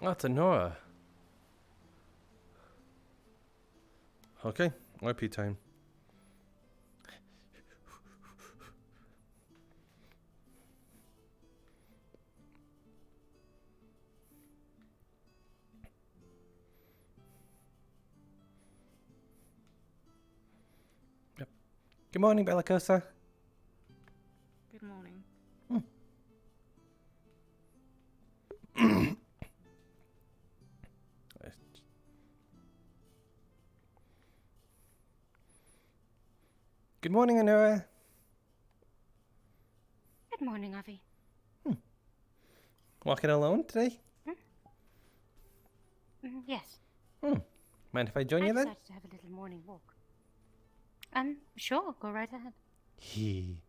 Oh, it's a Nora. Okay, IP time. Yep. Good morning, Bellicosa. Good morning. Good morning, Anura. Good morning, Avi. Walking alone today? Yes. Mind if I join I you then? decided to have a little morning walk. Sure, go right ahead. He.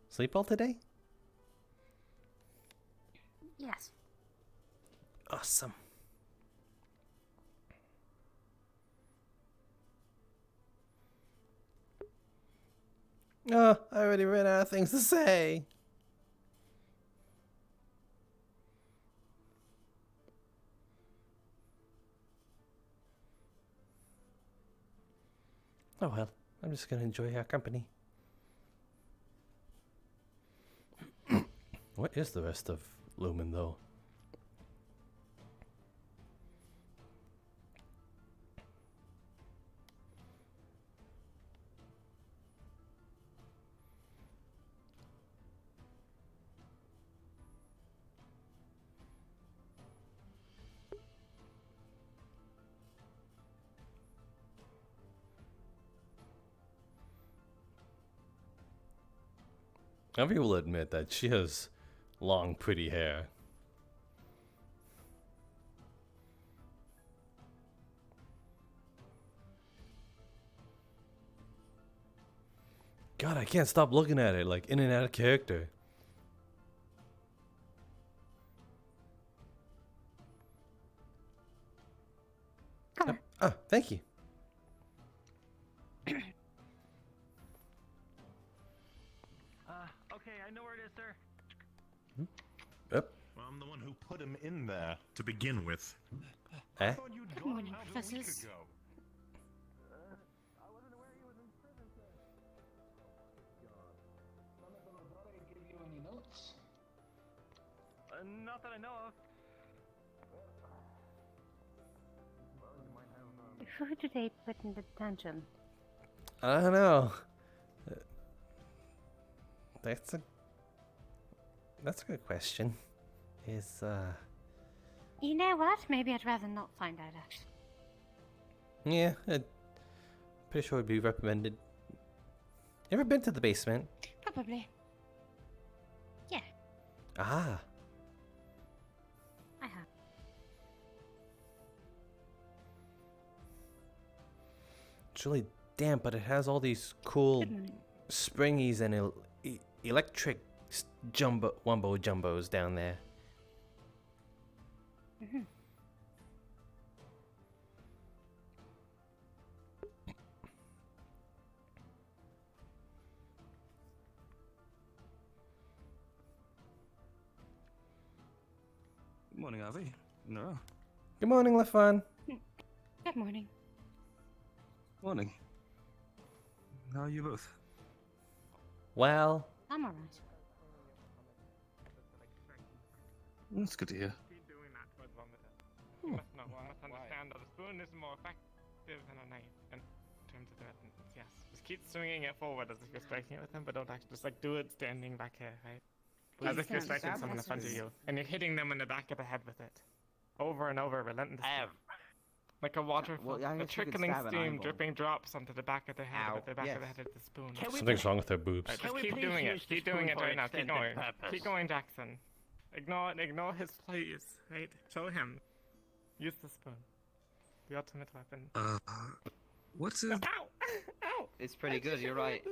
Sleep well today? Yes. Awesome. Oh, I already ran out of things to say. Oh well, I'm just gonna enjoy our company. What is the rest of Lumen, though? Avi will admit that she has long, pretty hair. God, I can't stop looking at it, like in and out of character. Come on. Oh, thank you. Okay, I know where it is, sir. Yep. Well, I'm the one who put him in there to begin with. Eh? I thought you'd Good gone morning, out a week professors. ago. I wasn't aware he was in prison, sir. God. None of the laboratory give you any notes? Not that I know of. Well, you might have, Who do they put in detention? I don't know. That's a good question. You know what? Maybe I'd rather not find out, actually. Yeah, pretty sure it'd be recommended. Ever been to the basement? Probably. Yeah, Ah, I have. it's really damp, but it has all these cool Good morning. springies and electric wumbo jumbos down there. Good morning, Avi. No. Good morning, Lafon. Good morning. Morning. How are you both? Well, I'm alright. That's good to hear. Keep doing that with vomiting. You must understand that a spoon is more effective than a knife in terms of the weapons. Yes. Just keep swinging it forward as if you're striking it with them, but don't actually just like do it standing back here, right? As if you're striking someone in front of you, and you're hitting them in the back of the head with it, over and over, relentlessly. Like a waterfall, I a guess you could trickling stab an steam eyeball. dripping drops onto the back of the head, with the back of the Yes. head of the spoon. something's wrong with her boobs. Right, Can just we keep please doing it. use the Keep doing spoon it for right now. Keep extended going. purpose? Keep going, Jackson. Ignore his pleas. Right? Show him. Use the spoon. The ultimate weapon. What's it? Ow! Ow! It's pretty good, you're right. The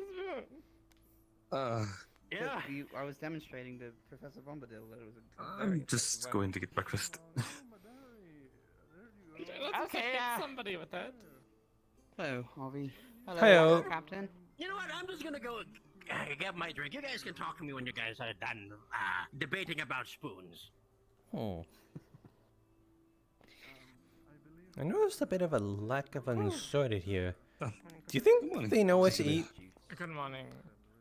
spoon. Yeah. I was demonstrating to Professor Bombadil that it was a very I'm effective just weapon. going to get breakfast. Let's just Okay, hit somebody with it. Hello, Harvey. Hello, Heyo. Captain. You know what? I'm just gonna go get my drink. You guys can talk to me when you guys are done debating about spoons. Hmm. I noticed a bit of a lack of unsorted here. Oh, Do you think good morning. they know what to Good eat? Good morning.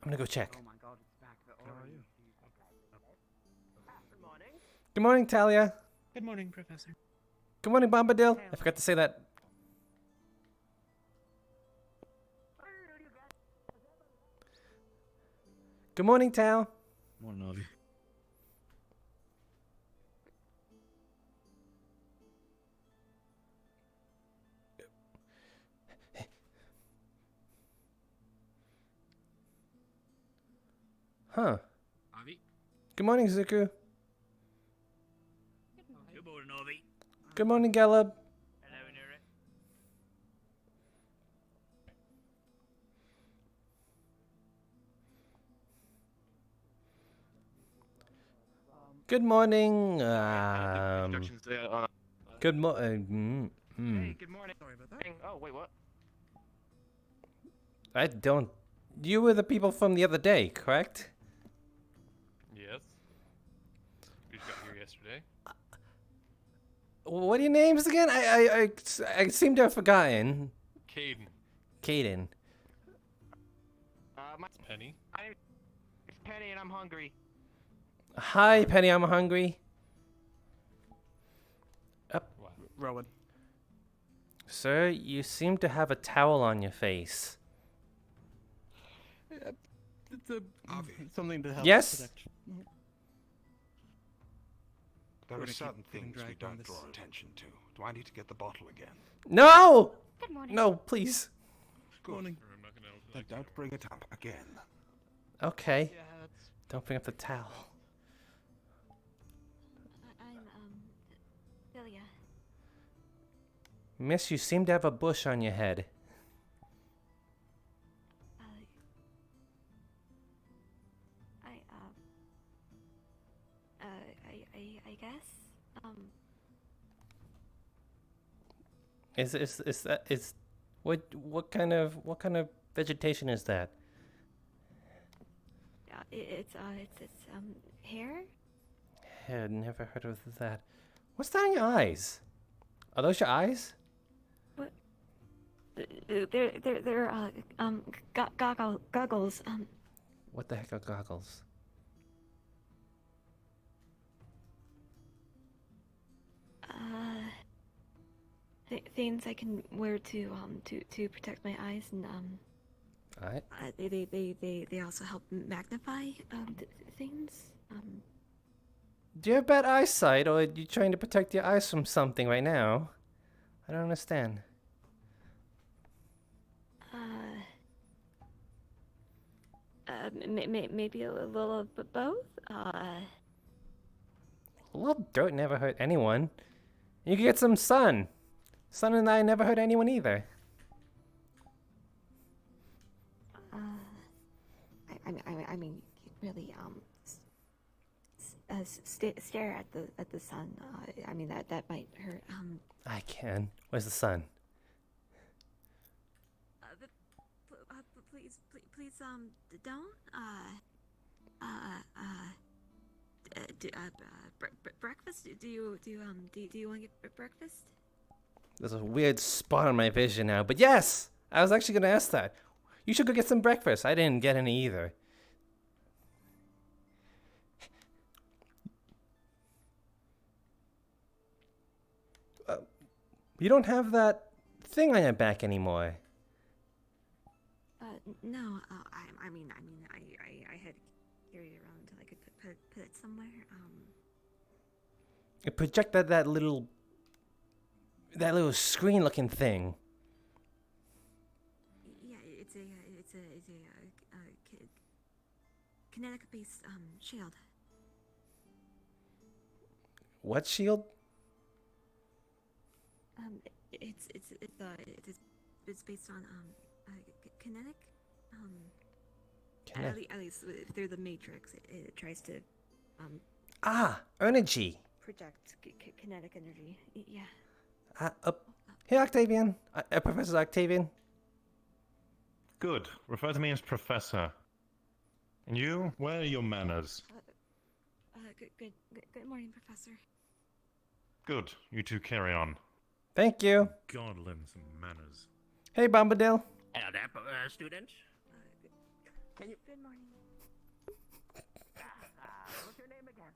I'm gonna go check. Oh my god, it's back. How are you? Good morning, Talia. Good morning, Professor. Good morning, Bombadil. I forgot to say that. Good morning, Tal. Morning, Avi. Huh. Avi? Good morning, Zuku. Good morning, Avi. Good morning, Galeb. Hello, Nura. Good morning. Introductions to, Good morning. Hey, good morning. Sorry about that. Oh, wait, what? I don't. You were the people from the other day, correct? Yes. We just got here yesterday. What are your names again? I seem to have forgotten. Caden. Caden. My Penny. name's Penny and I'm hungry. Hi, Penny. I'm hungry. Wow. Rowan. Sir, you seem to have a towel on your face. It's a, Avi. something to help Yes? protect. There We're are gonna certain keep getting things we dragged on don't this. draw attention to. Do I need to get the bottle again? No! Good morning. No, please. Good. Morning. I'm not gonna open Then it. don't bring it up again. Okay. Yeah, it's... Don't bring up the towel. I'm Delia. Miss, you seem to have a bush on your head. I guess. Is what kind of vegetation is that? It's hair. Had never heard of that. What's that in your eyes? Are those your eyes? They're goggles. What the heck are goggles? Things I can wear to protect my eyes, and Alright. they also help magnify things. Do you have bad eyesight, or are you trying to protect your eyes from something right now? I don't understand. Maybe a little of both. A little dirt never hurt anyone. You can get some sun. Sun and I never hurt anyone either. I mean, you really stare at the sun. I mean that might hurt. I can. Where's the sun? Please don't. Breakfast? Do you want to get breakfast? There's a weird spot on my vision now, but yes! I was actually gonna ask that. You should go get some breakfast. I didn't get any either. You don't have that thing on your back anymore. No. I mean, I had carried it around until I could put it somewhere. It projected that little screen-looking thing. Yeah, it's a kinetic-based shield. What shield? It's based on kinetic. Kinetic. At least through the matrix, it tries to Energy. project kinetic energy. Yeah. Hey, Octavian. Professor Octavian. Good. Refer to me as Professor. And you? Where are your manners? Good morning, Professor. Good. You two carry on. Thank you. God, learn some manners. Hey, Bombadil. Hello there, students. Good morning. What's your name again?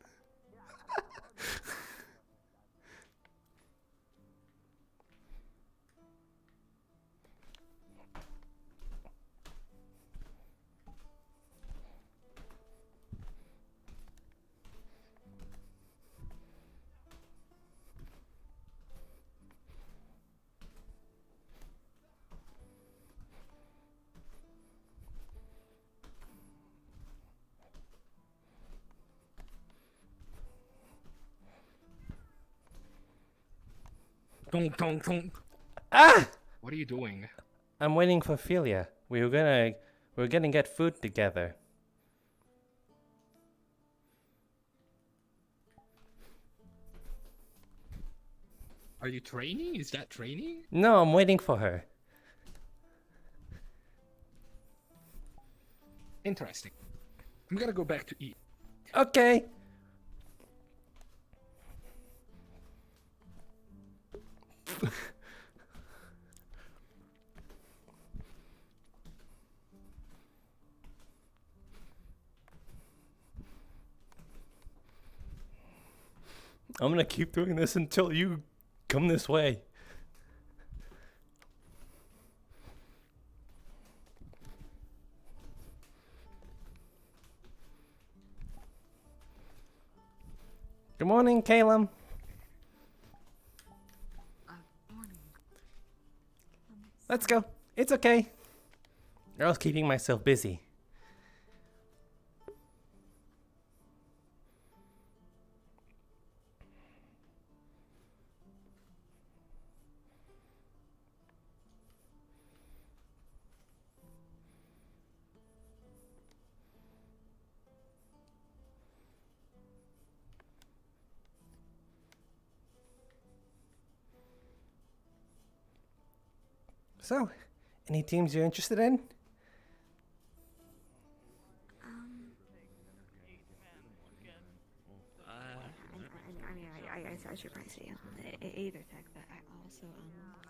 Don't. Ah! What are you doing? I'm waiting for Philia. We were gonna get food together. Are you training? Is that training? No, I'm waiting for her. Interesting. I'm gonna go back to eat. Okay. I'm gonna keep doing this until you come this way. Good morning, Caleb. Morning. Let's go. It's okay. I was keeping myself busy. So, any teams you're interested in? I should probably say either tech, but I also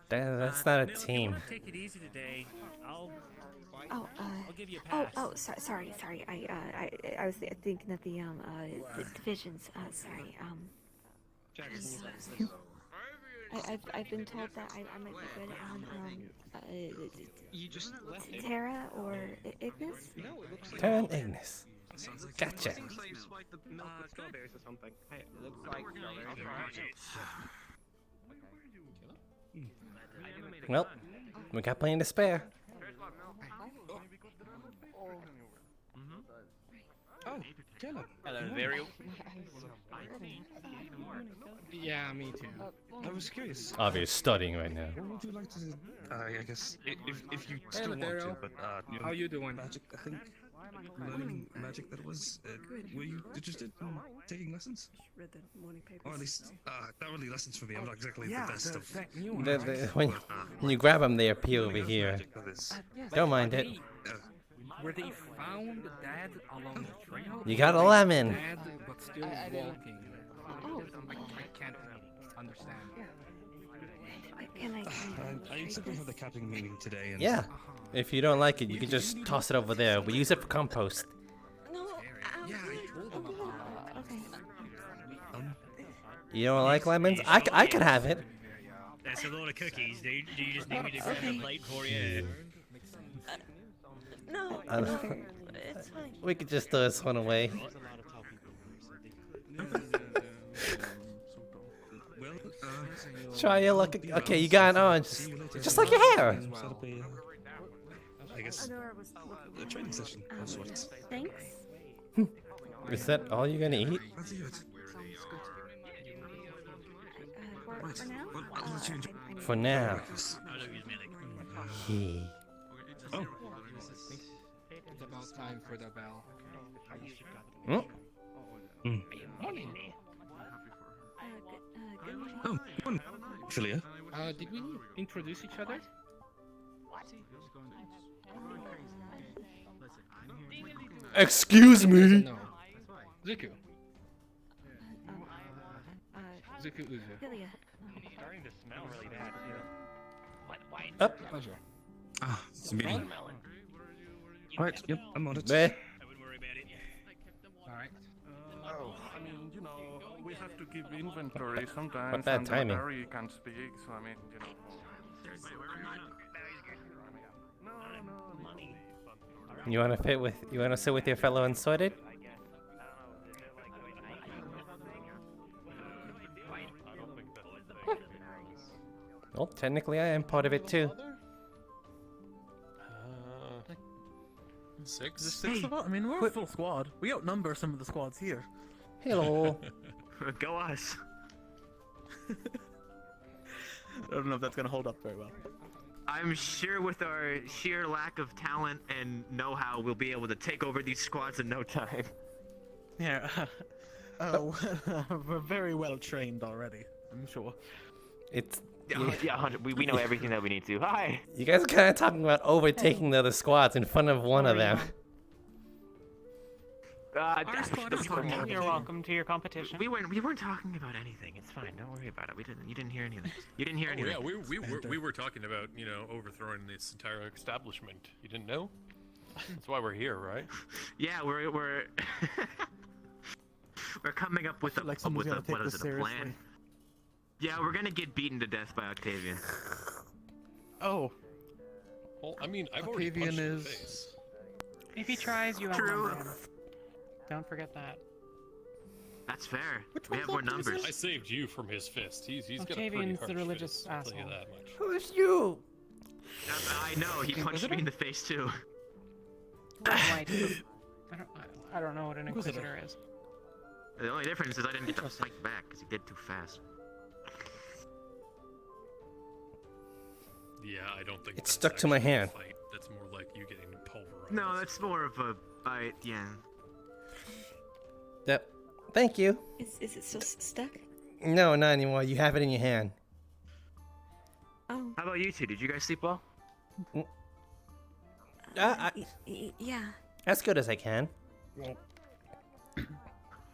That's not a team. Take it easy today. I'll give you a Oh, pass. sorry. I was thinking of the divisions. Sorry. I've been told that I might be good on You just left it. Terra or Ignis. No, it looks like Turn Ignis. Sounds like Gotcha. Seems like you swiped the milk with Strawberries or something. Hey, it looks Oh, like strawberries. Well, we got plenty to spare. Oh, Caleb. Hello, Varial. Yeah, me too. I was curious. Obvious studying right now. What would you like to? I guess if you still Hello, want to, Daryl. but How you doing? magic. I think learning magic. That was. Were you interested in taking lessons? Read the morning papers. Or at least, not really lessons for me. I'm not exactly the best of. When you grab them, they appear over here. Magic, that is. Don't mind it. Were they found Dad along the trail? You got a lemon. Dad, but still walking. I can't understand. I simply have the capping meeting today, and Yeah. If you don't like it, you can just toss it over there. We use it for compost. No. Yeah, I told him about that. Okay. You don't like lemons? I could have it. That's a load of cookies, dude. Do you just need me to grab a plate for you? No. I don't- Neither. It's fine. We could just throw this one away. well, Try your luck. Okay, you got it on. Just like your hair. set up a, I guess a training session of sorts. Thanks. Is that all you're gonna eat? Let's do it. For now. I'll let you enjoy. For now. He. Oh, It's about time for the bell. Hmm? Morning. Good morning. oh, one, Philia. Did we introduce each other? Excuse me. No. Zuku. Zuku Uzu. Philia. It's starting to smell really bad too. What? Up. Pleasure. Ah, it's a meeting. Right, yep, I'm on it. Meh. Alright. Oh, I mean, you know, we have to keep inventory sometimes. What bad and timing. Barry can't speak, so I mean, you know. No. You wanna fit with? You wanna sit with your fellow unsorted? Well, technically, I am part of it too. Six? There's 6 of us? I mean, we're a full squad. We outnumber some of the squads here. Hello. Go us. I don't know if that's gonna hold up very well. I'm sure with our sheer lack of talent and know-how, we'll be able to take over these squads in no time. Yeah. We're very well trained already, I'm sure. It's. Yeah, 100. We know everything that we need to. Hi. You guys are kind of talking about overtaking the other squads in front of one of them. You're welcome to your competition. We weren't talking about anything. It's fine. Don't worry about it. You didn't hear anything. You didn't hear anything. Yeah, we were talking about, you know, overthrowing this entire establishment. You didn't know? That's why we're here, right? Yeah, we're we're coming up with a like someone's gonna take what is this it, a plan? seriously. Yeah, we're gonna get beaten to death by Octavian. Oh. Well, I mean, I've already Octavian punched him in is- the face. If he tries, you True. outnumber him. Don't forget that. That's fair. Which We one's have more Octavian? numbers. I saved you from his fist. He's got a pretty Octavian's harsh the religious fist, I'll tell you asshole. that much. Who's you? I know. He punched me in the face too. Right. I don't know what an Inquisitor. inquisitor is. The only difference is I didn't get to fight back because he did too fast. Yeah, I don't think It that's stuck to my actually a hand. Fight. That's more like you getting pulverized. No, that's more of a bite. Yeah. Yep. Thank you. Is it still stuck? No, not anymore. You have it in your hand. Oh. How about you two? Did you guys sleep well? Yeah. As good as I can.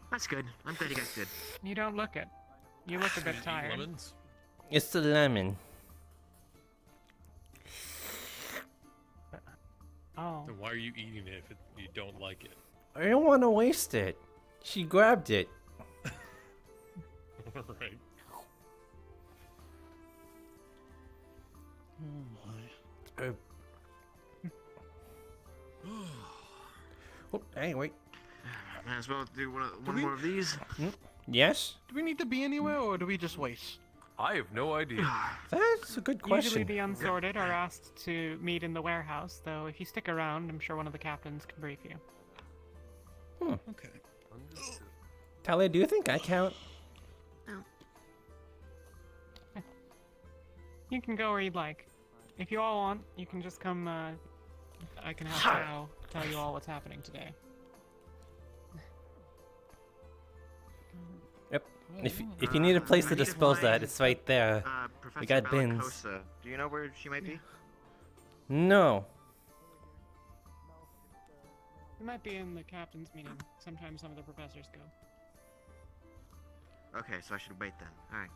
That's good. I'm glad you guys did. You don't look it. You look a bit tired. Lemons? It's the lemon. Oh. Then why are you eating it if you don't like it? I don't want to waste it. She grabbed it. Right. Oh, hey, wait. Might as well do one more of these. Yes? Do we need to be anywhere, or do we just wait? I have no idea. That's a good Usually question. the unsorted are asked to meet in the warehouse, though if you stick around, I'm sure one of the captains can brief you. Okay. Talia, do you think I count? You can go where you'd like. If you all want, you can just come, I can have Tao tell you all what's happening today. Yep. If you need a place to dispose that, it's right there. Professor We got bins. Bellicosa. Do you know where she might be? No. You might be in the captain's meeting. Sometimes some of the professors go. Okay, so I should wait then. All right.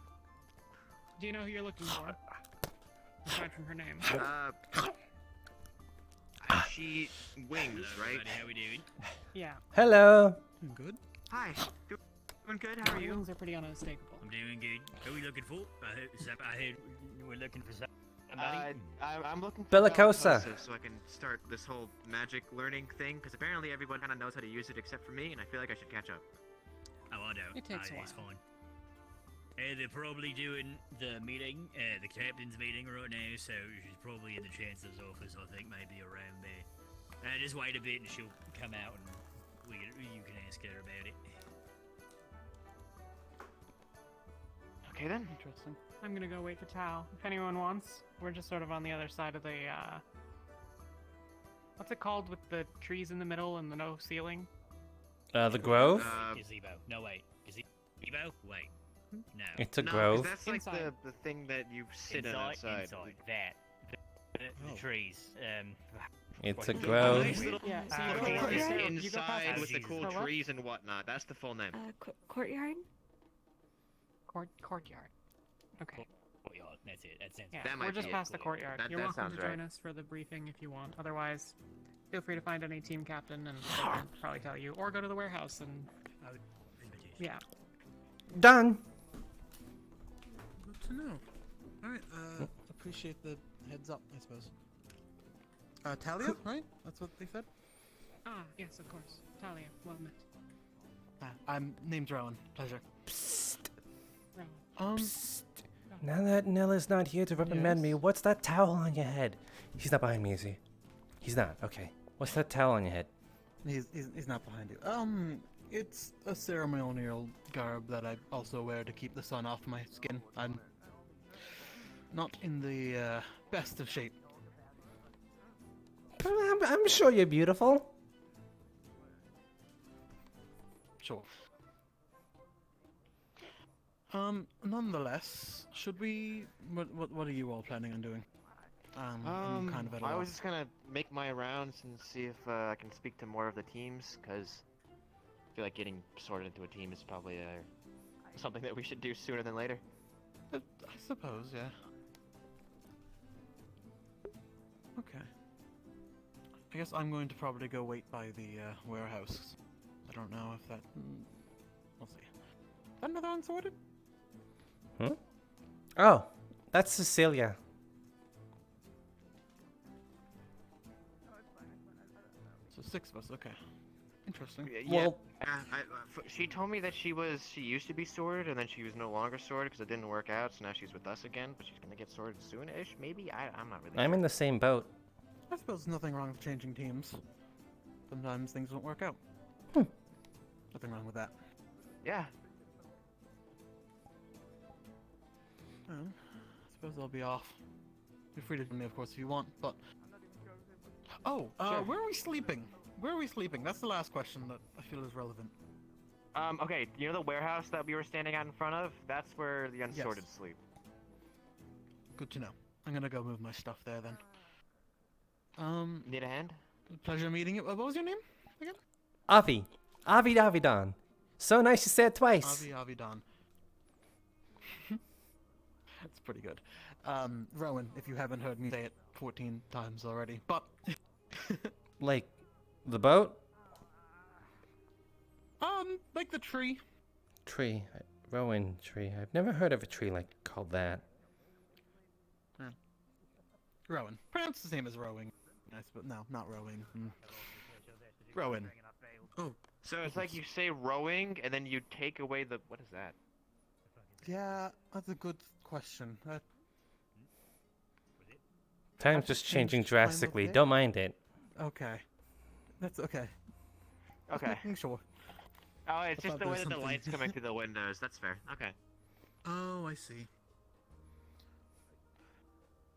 Do you know who you're looking for? Aside from her name. She wings, right? How we doing? Yeah. Hello. Good. Hi. Doing good. How are you? Wings are pretty unmistakable. I'm doing good. Who are we looking for? I heard we're looking for somebody. I'm looking for Bellicosa. so I can start this whole magic learning thing, because apparently everyone kind of knows how to use it except for me, and I feel like I should catch up. Oh, I don't. It takes a It's while. fine. They're probably doing the meeting, the captain's meeting right now, so she's probably in the chancellor's office, I think, maybe around there. Just wait a bit and she'll come out and you can ask her about it. Okay then. Interesting. I'm gonna go wait for Tao. If anyone wants, we're just sort of on the other side of the, what's it called with the trees in the middle and the no ceiling? The grove? Gazebo. No, wait. Gazebo? Wait. No. It's a No, 'cause grove. that's like Inside. the thing that you sit in outside. Inside. That. The trees. It's a Nice grove. little Yeah, so you go forest past there, you go inside past with the Jesus. cool For what? trees and whatnot. That's the full name. Courtyard. Courtyard. Okay. Courtyard, that's it. That sounds Yeah, That we're might just be it. past the courtyard. That- You're that welcome sounds to join right. us for the briefing if you want. Otherwise, feel free to find any team captain and they can probably tell you, or go to the warehouse and yeah. Done. Good to know. Alright, appreciate the heads up, I suppose. Talia, right? That's what they said? Ah, yes, of course. Talia, well met. I'm named Rowan. Pleasure. Rowan. Now that Nella's not here to reprimand me, Yes? what's that towel on your head? He's not behind me, is he? He's not. Okay. What's that towel on your head? He's not behind you. It's a ceremonial garb that I also wear to keep the sun off my skin. I'm not in the best of shape. I'm sure you're beautiful. Sure. Nonetheless, should we? What are you all planning on doing? I'm kind of at a I loss. was just gonna make my rounds and see if I can speak to more of the teams, because I feel like getting sorted into a team is probably something that we should do sooner than later. I suppose, yeah. Okay. I guess I'm going to probably go wait by the warehouse. I don't know if that. We'll see. Is that another one sorted? Hmm? Oh, that's Cecilia. So 6 of us. Okay. Interesting. Yeah. Well- She told me that she used to be sorted, and then she was no longer sorted because it didn't work out. So now she's with us again, but she's gonna get sorted soon-ish. Maybe I'm not really. I'm sure. in the same boat. I suppose there's nothing wrong with changing teams. Sometimes things don't work out. Nothing wrong with that. Yeah. I suppose I'll be off. Feel free to join me, of course, if you want, but... Oh, Sure. where are we sleeping? Where are we sleeping? That's the last question that I feel is relevant. Okay, you know the warehouse that we were standing out in front of? That's where the unsorted sleep. Good to know. I'm gonna go move my stuff there, then. Need a hand? Pleasure meeting you. What was your name again? Avi. Avi Davidan. So nice you said it twice. Avi Don. That's pretty good. Rowan, if you haven't heard me say it 14 times already, but... Like, the boat? Like the tree. Tree. Rowan tree. I've never heard of a tree like called that. Rowan. Pronounced the same as rowing. I suppose. No, not rowing. Rowan. Oh. So it's like you say rowing, and then you take away the... What is that? Yeah, that's a good question. Time's just changing drastically. Don't mind it. Okay. That's okay. Okay. Sure. Oh, it's I just thought the there way was that the something- light's coming through the windows. That's fair. Okay. Oh, I see.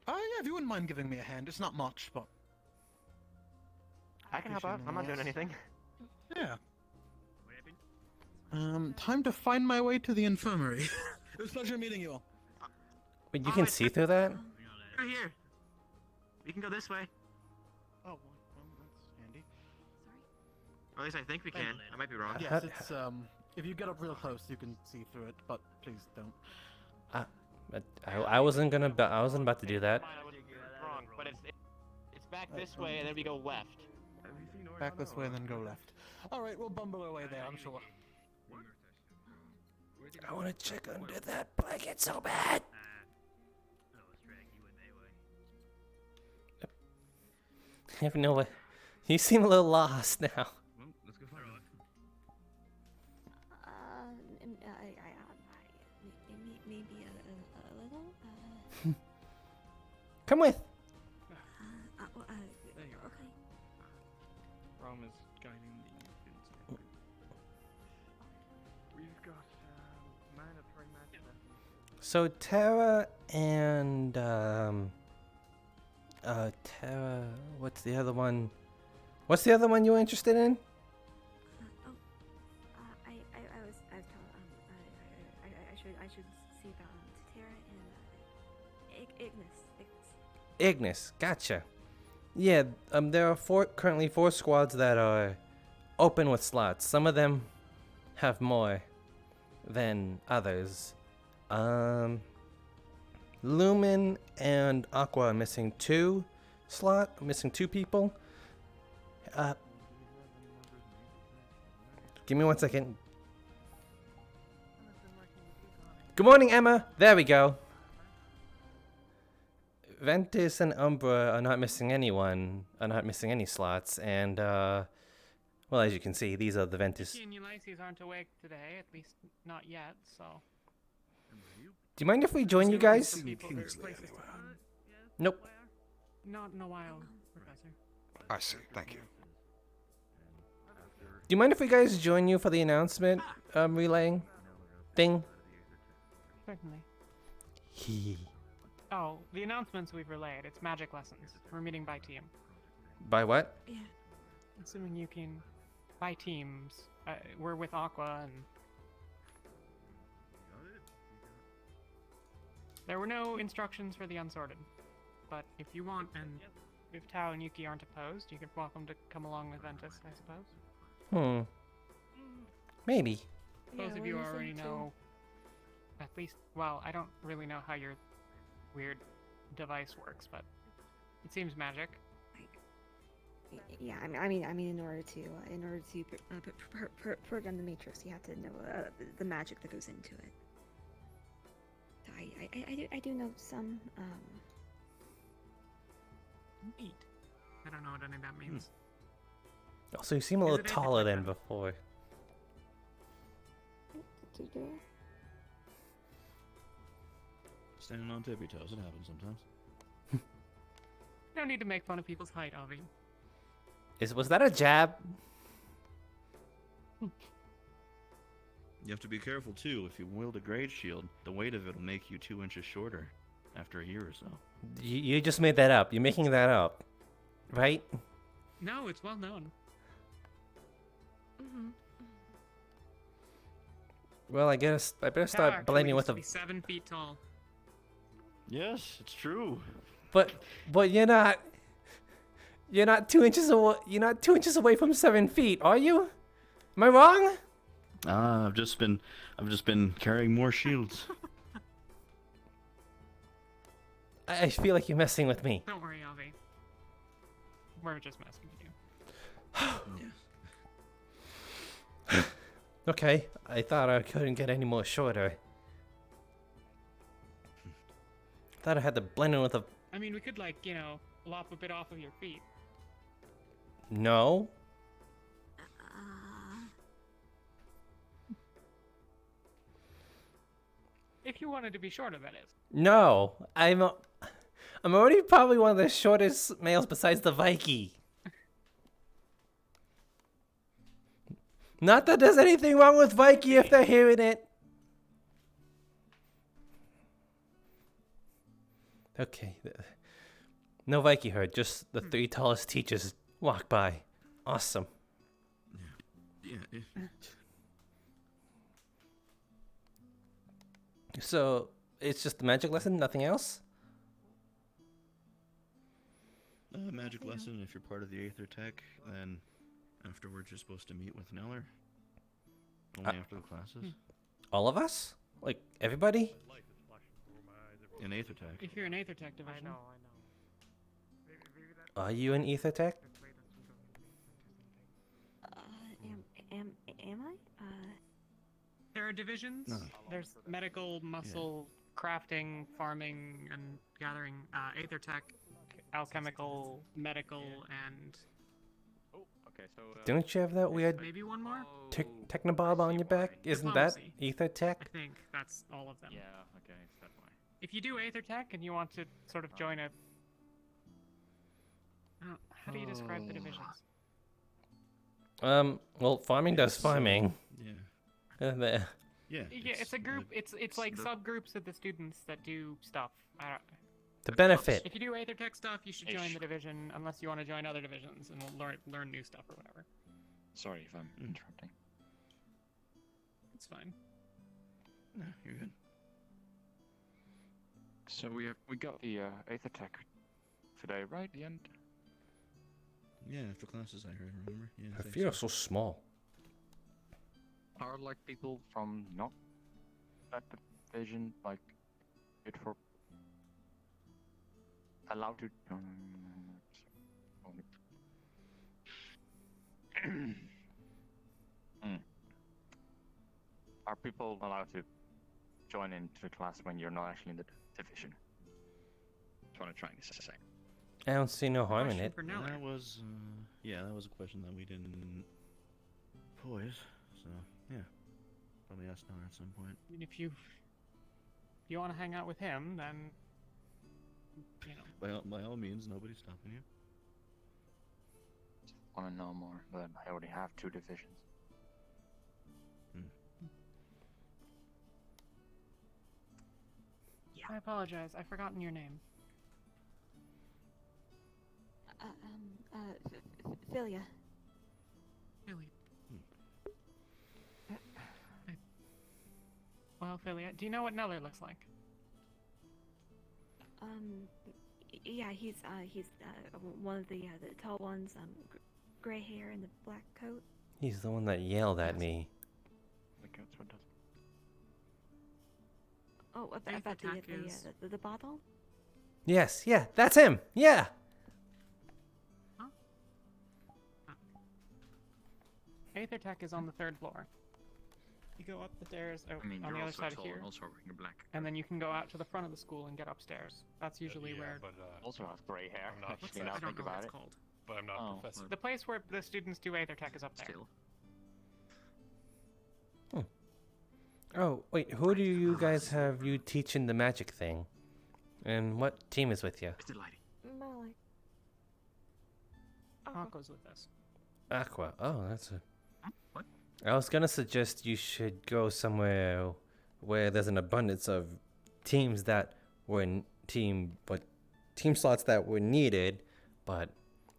Oh, yeah, if you wouldn't mind giving me a hand. It's not much, but... I can help out. I'm not doing anything. Yeah. Time to find my way to the infirmary. It was a pleasure meeting you all. Wait, you can see through that? Right here. We can go this way. Oh, well, that's handy. Or at least I think we can. I might be wrong. Yes, it's, if you get up real close, you can see through it, but please don't. I wasn't about to do that. I was wrong, but it's back this way, and then we go left. Back this way and then go left. Alright, we'll bumble our way there, I'm sure. I want to check under that blanket so bad. I have no way. You seem a little lost now. Let's go find out. Maybe a little. Come with. There you are. Okay. Rome is guiding the kids. We've got man of 3 matches left. So Tara and Tara. What's the other one? What's the other one you were interested in? I should see about Tara and Ignis. Ignis. Gotcha. Yeah, there are currently four squads that are open with slots. Some of them have more than others. Lumen and Aqua are missing two people. Give me 1 second. Good morning, Emma. There we go. Ventus and Umbra are not missing anyone. Are not missing any slots, and well, as you can see, these are the Ventus. Yuki and Ulysses aren't awake today, at least not yet. So. Do you mind if we join you guys? Kingsley, anyway. Nope. Not in a while, Professor. I see. Thank you. Do you mind if we guys join you for the announcement relaying thing? Certainly. Hee. Oh, the announcements we've relayed. It's magic lessons. We're meeting by team. By what? Yeah. Assuming you can, by teams. We're with Aqua and. There were no instructions for the unsorted, but if you want, and if Tao and Yuki aren't opposed, you could welcome to come along with Ventus, I suppose. Maybe. Both of you already know. At least, well, I don't really know how your weird device works, but it seems magic. Yeah, I mean, in order to program the matrix, you have to know the magic that goes into it. So I do know some. Neat. I don't know what any of that means. Also, you seem a Is little it taller anything than like before. Standing on tippy toes, it happens sometimes. No need to make fun of people's height, Avi. Was that a jab? You have to be careful too. If you wield a grade shield, the weight of it will make you 2 inches shorter after a year or so. You just made that up. You're making that up, right? No, it's well known. Well, I guess I better start blaming with a. Be 7 feet tall. Yes, it's true. But you're not. You're not 2 inches away. You're not 2 inches away from 7 feet, are you? Am I wrong? I've just been carrying more shields. I feel like you're messing with me. Don't worry, Avi. We're just messing with you. Okay, I thought I couldn't get any more shorter. Thought I had to blend in with a. I mean, we could, like, lop a bit off of your feet. No. If you wanted to be shorter, that is. No, I'm already probably one of the shortest males besides the Viking. Not that there's anything wrong with Viking if they're hearing it. Okay. No Viking heard, just the 3 tallest teachers walk by. Awesome. Yeah. So, it's just the magic lesson, nothing else? Magic lesson, if you're part of the Aether Tech, then afterwards you're supposed to meet with Neller. Only after the classes. All of us? Like, everybody? In Aether Tech. If you're an Aether Tech division. I know. Are you an Ether Tech? Am I? There are divisions. No. There's medical, muscle, crafting, farming, and gathering. Aether Tech, alchemical, medical, and. Oh, okay, so. Don't you have that weird Maybe one more? technobob on your back? Isn't that Diplomacy. Ether Tech? I think that's all of them. Yeah, okay, it's that way. If you do Aether Tech and you want to sort of join a. How do you describe the divisions? Well, farming does farming. Yeah. Yeah, it's a group. It's like subgroups of the students that do stuff. To benefit. If you do Aether Tech stuff, you should join the division, unless you want to join other divisions and learn new stuff or whatever. Sorry if I'm interrupting. It's fine. No, you're good. So we got the Aether Tech today, right? The end. Yeah, after classes I heard, remember? Yeah, I think feel so small. Are like people from not that division like good for allowed to? Hmm. Are people allowed to join into the class when you're not actually in the division? That's what I'm trying to say. I don't see no harm in it. That was, yeah, that was a question that we didn't pose. So, yeah. Probably ask Nora at some point. I mean, if you want to hang out with him, then you know. By all means, nobody's stopping you. Want to know more, but I already have 2 divisions. I apologize. I've forgotten your name. Philia. Philia. Well, Philia, do you know what Neller looks like? Yeah, he's one of the tall ones, gray hair and the black coat. He's the one that yelled at me. Oh, about the bottle? Yes, yeah, that's him. Yeah. Aether Tech is on the 3rd floor. You go up the stairs I mean, on you're the other also side tall here, and also wearing black. and then you can go out to the front of the school and get upstairs. That's usually where But also have gray hair. I'm not Actually, now I don't think know what about it's it. called. But I'm not professor. The place where the students do Aether Tech is up there. Oh, wait, who do you guys have you teaching the magic thing? And what team is with you? Malik. Aqua's with us. Aqua. Oh, that's a... I was gonna suggest you should go somewhere where there's an abundance of teams that were team slots that were needed, but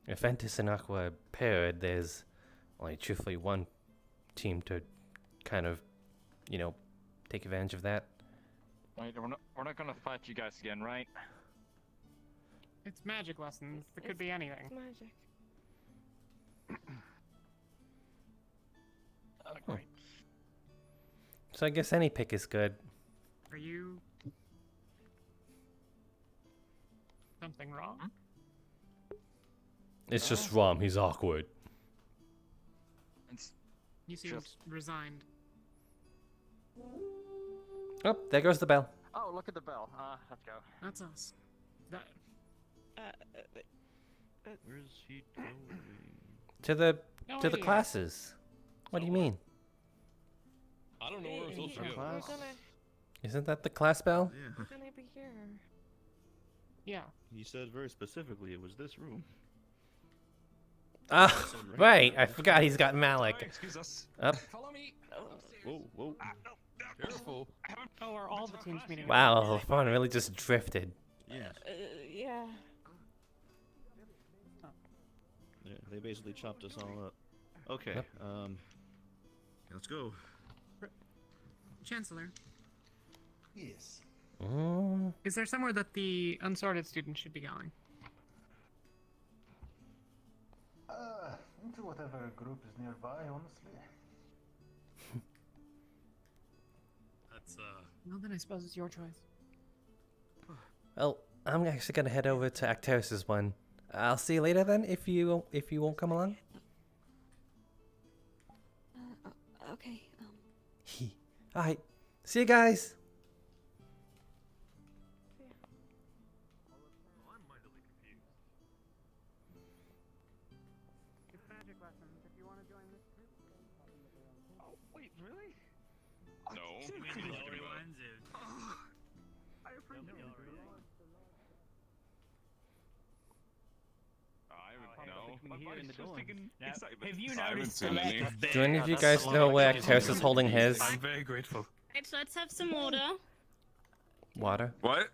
if Ventus and Aqua are paired, there's only truthfully one team to kind of, you know, take advantage of that. Wait, we're not gonna fight you guys again, right? It's magic lessons. It could be anything. It's magic. Great. So I guess any pick is good. Are you... something wrong? It's just Rom, he's awkward. You seemed resigned. Oh, there goes the bell. Oh, look at the bell. Let's go. That's us. That... Where's he going? To the No to the idea. classes. What do you mean? I don't know where we're supposed to go. We're gonna Isn't that the class bell? Yeah. we're gonna be here. Yeah. He said very specifically it was this room. Ah, right. I forgot he's got Malik. Excuse us. Up. Follow me. Whoa, whoa. Careful. Oh, are all the teams meeting? Wow, the fun really just drifted. Yeah. Yeah. They basically chopped us all up. Okay, Yep. let's go. Chancellor, Yes. Mm. is there somewhere that the unsorted students should be going? Into whatever group is nearby, honestly. That's Well, then I suppose it's your choice. Well, I'm actually gonna head over to Acteris's one. I'll see you later then, if you won't come along. Okay. Alright. See you guys. It's magic lessons. If you want to join this group. Oh, wait, really? no. You mean the glory ones? I appreciate it. Have you I haven't noticed seen the any. lack of Do any of you guys know where Acteris is holding his I'm very grateful. Right, so let's have some order. water? What?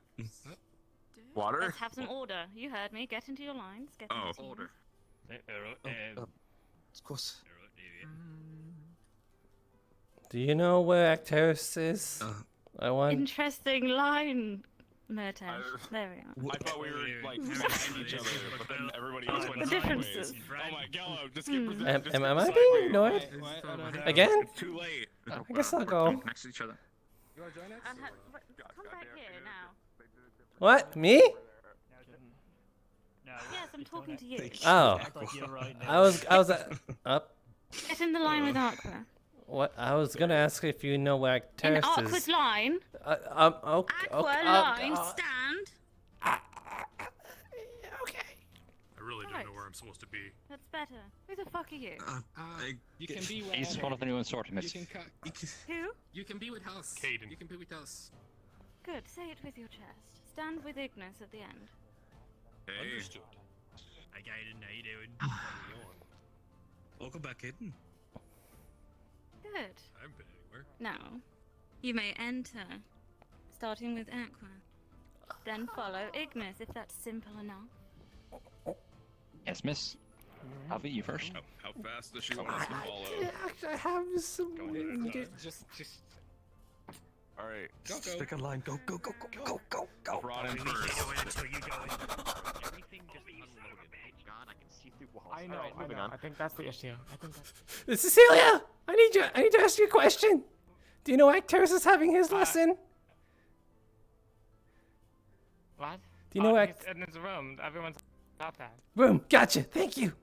Water? Let's have some order. You heard me. Get into your lines. Get into Oh. order. Of course. Do you know where Acteris is? I want. Interesting line. Murtash. There we are. I thought we were like behind each other, but then everybody else went The sideways. differences. Oh my god, just skip just Am skip I sideways. being ignored? Again? It's too late. I guess I'll go. Next to each other. Come back here now. What? Me? Yes, I'm talking to you. Oh. I was up. Get in the line with Aqua. What? I was gonna ask if you know where In Terrace Aqua's is. line. Okay. Aqua line, stand. I really don't know where I'm supposed to be. That's better. Who the fuck are you? You can be with He's one of the new assortments. Who? You can be with us. Caden. You can be with us. Good, say it with your chest. Stand with Ignis at the end. Hey. Understood. Hi, Gaiden. How you doing? Welcome back, Aiden. Good. I haven't been anywhere. Now, you may enter, starting with Aqua. Then follow Ignis, if that's simple enough. Yes, miss. I'll be you first. How fast does she want us to follow? I have some. Just. Alright. Go. Stick in line. Go. Rod in first. Everything just unloaded. Thank God I can see through walls. I know, Alright, I moving know. on. I think that's the issue. I think that's... Cecilia, I need to ask you a question. Do you know why Terrace is having his lesson? What? Do you know he's in his room. Everyone's outside. Room? Gotcha. Thank you.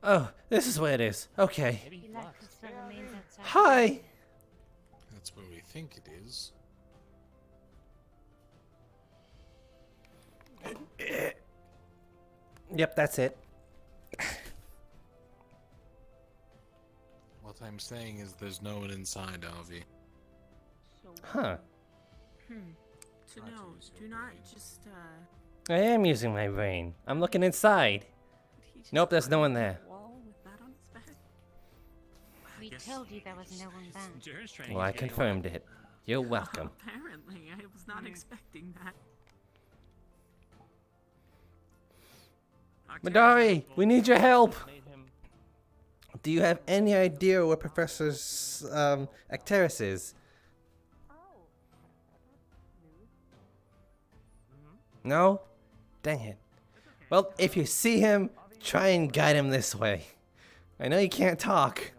Oh, this is where it is. Okay. Hi. That's where we think it is. Yep, that's it. What I'm saying is there's no one inside, Avi. Huh. To know, do not just, I am using my brain. I'm looking inside. Nope, there's no one there. wall with that on his back? We told you there was no one there. Well, I confirmed it. You're welcome. Apparently, I was not expecting that. Madari, we need your help. Do you have any idea where Professor Acteris is? No? Dang it. Well, if you see him, try and guide him this way. I know you can't talk,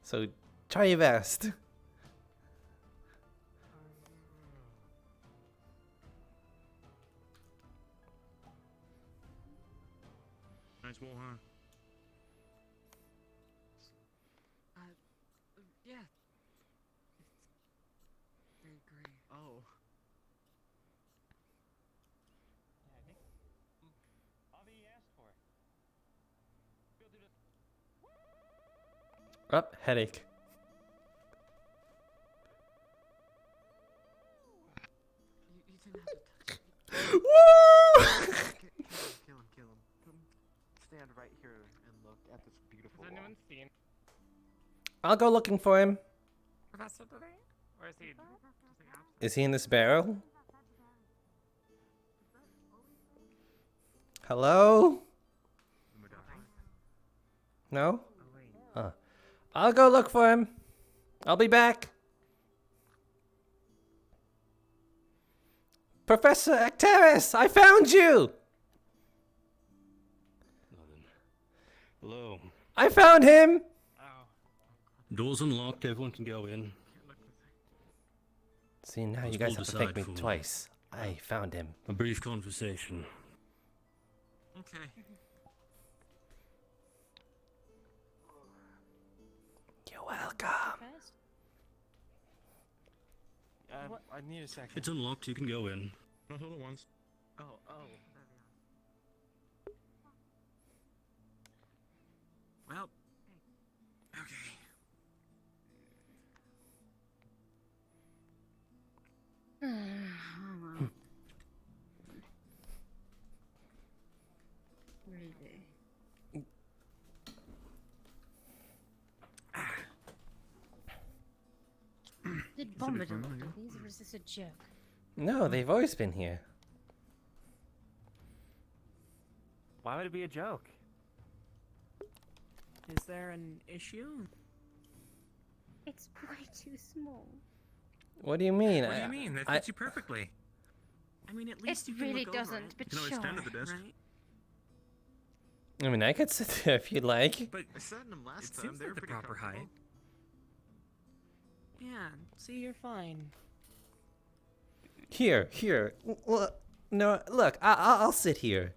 so try your best. Nice wall, huh? Yeah. I agree. Oh. Up, headache. You didn't have to touch it. Woo! Kill him. Stand right here and look at this beautiful Has anyone seen I'll go looking for him. Professor today? Or is he... Is he in this barrel? Hello? No? I'll go look for him. I'll be back. Professor Acteris, I found you! Hello. I found him! Doors unlocked, everyone can go in. See, now Let's you guys pull have to this thank aside me for twice. I found him. A brief conversation. Okay. You're welcome. I need a second. It's unlocked, you can go in. Not all at once. Oh. Well. Okay. Really? Did Bombadil do these, or is this a joke? No, they've always been here. Why would it be a joke? Is there an issue? It's way too small. What do you mean? What do you mean? That fits you perfectly. I mean, at least It you can really look over doesn't, it, but You can always stand at the desk. right? I mean, I could sit there if you'd like. But I sat in them last it time. seems They were like the pretty proper height. comfortable. Yeah. See, you're fine. Here. No, look, I'll sit here.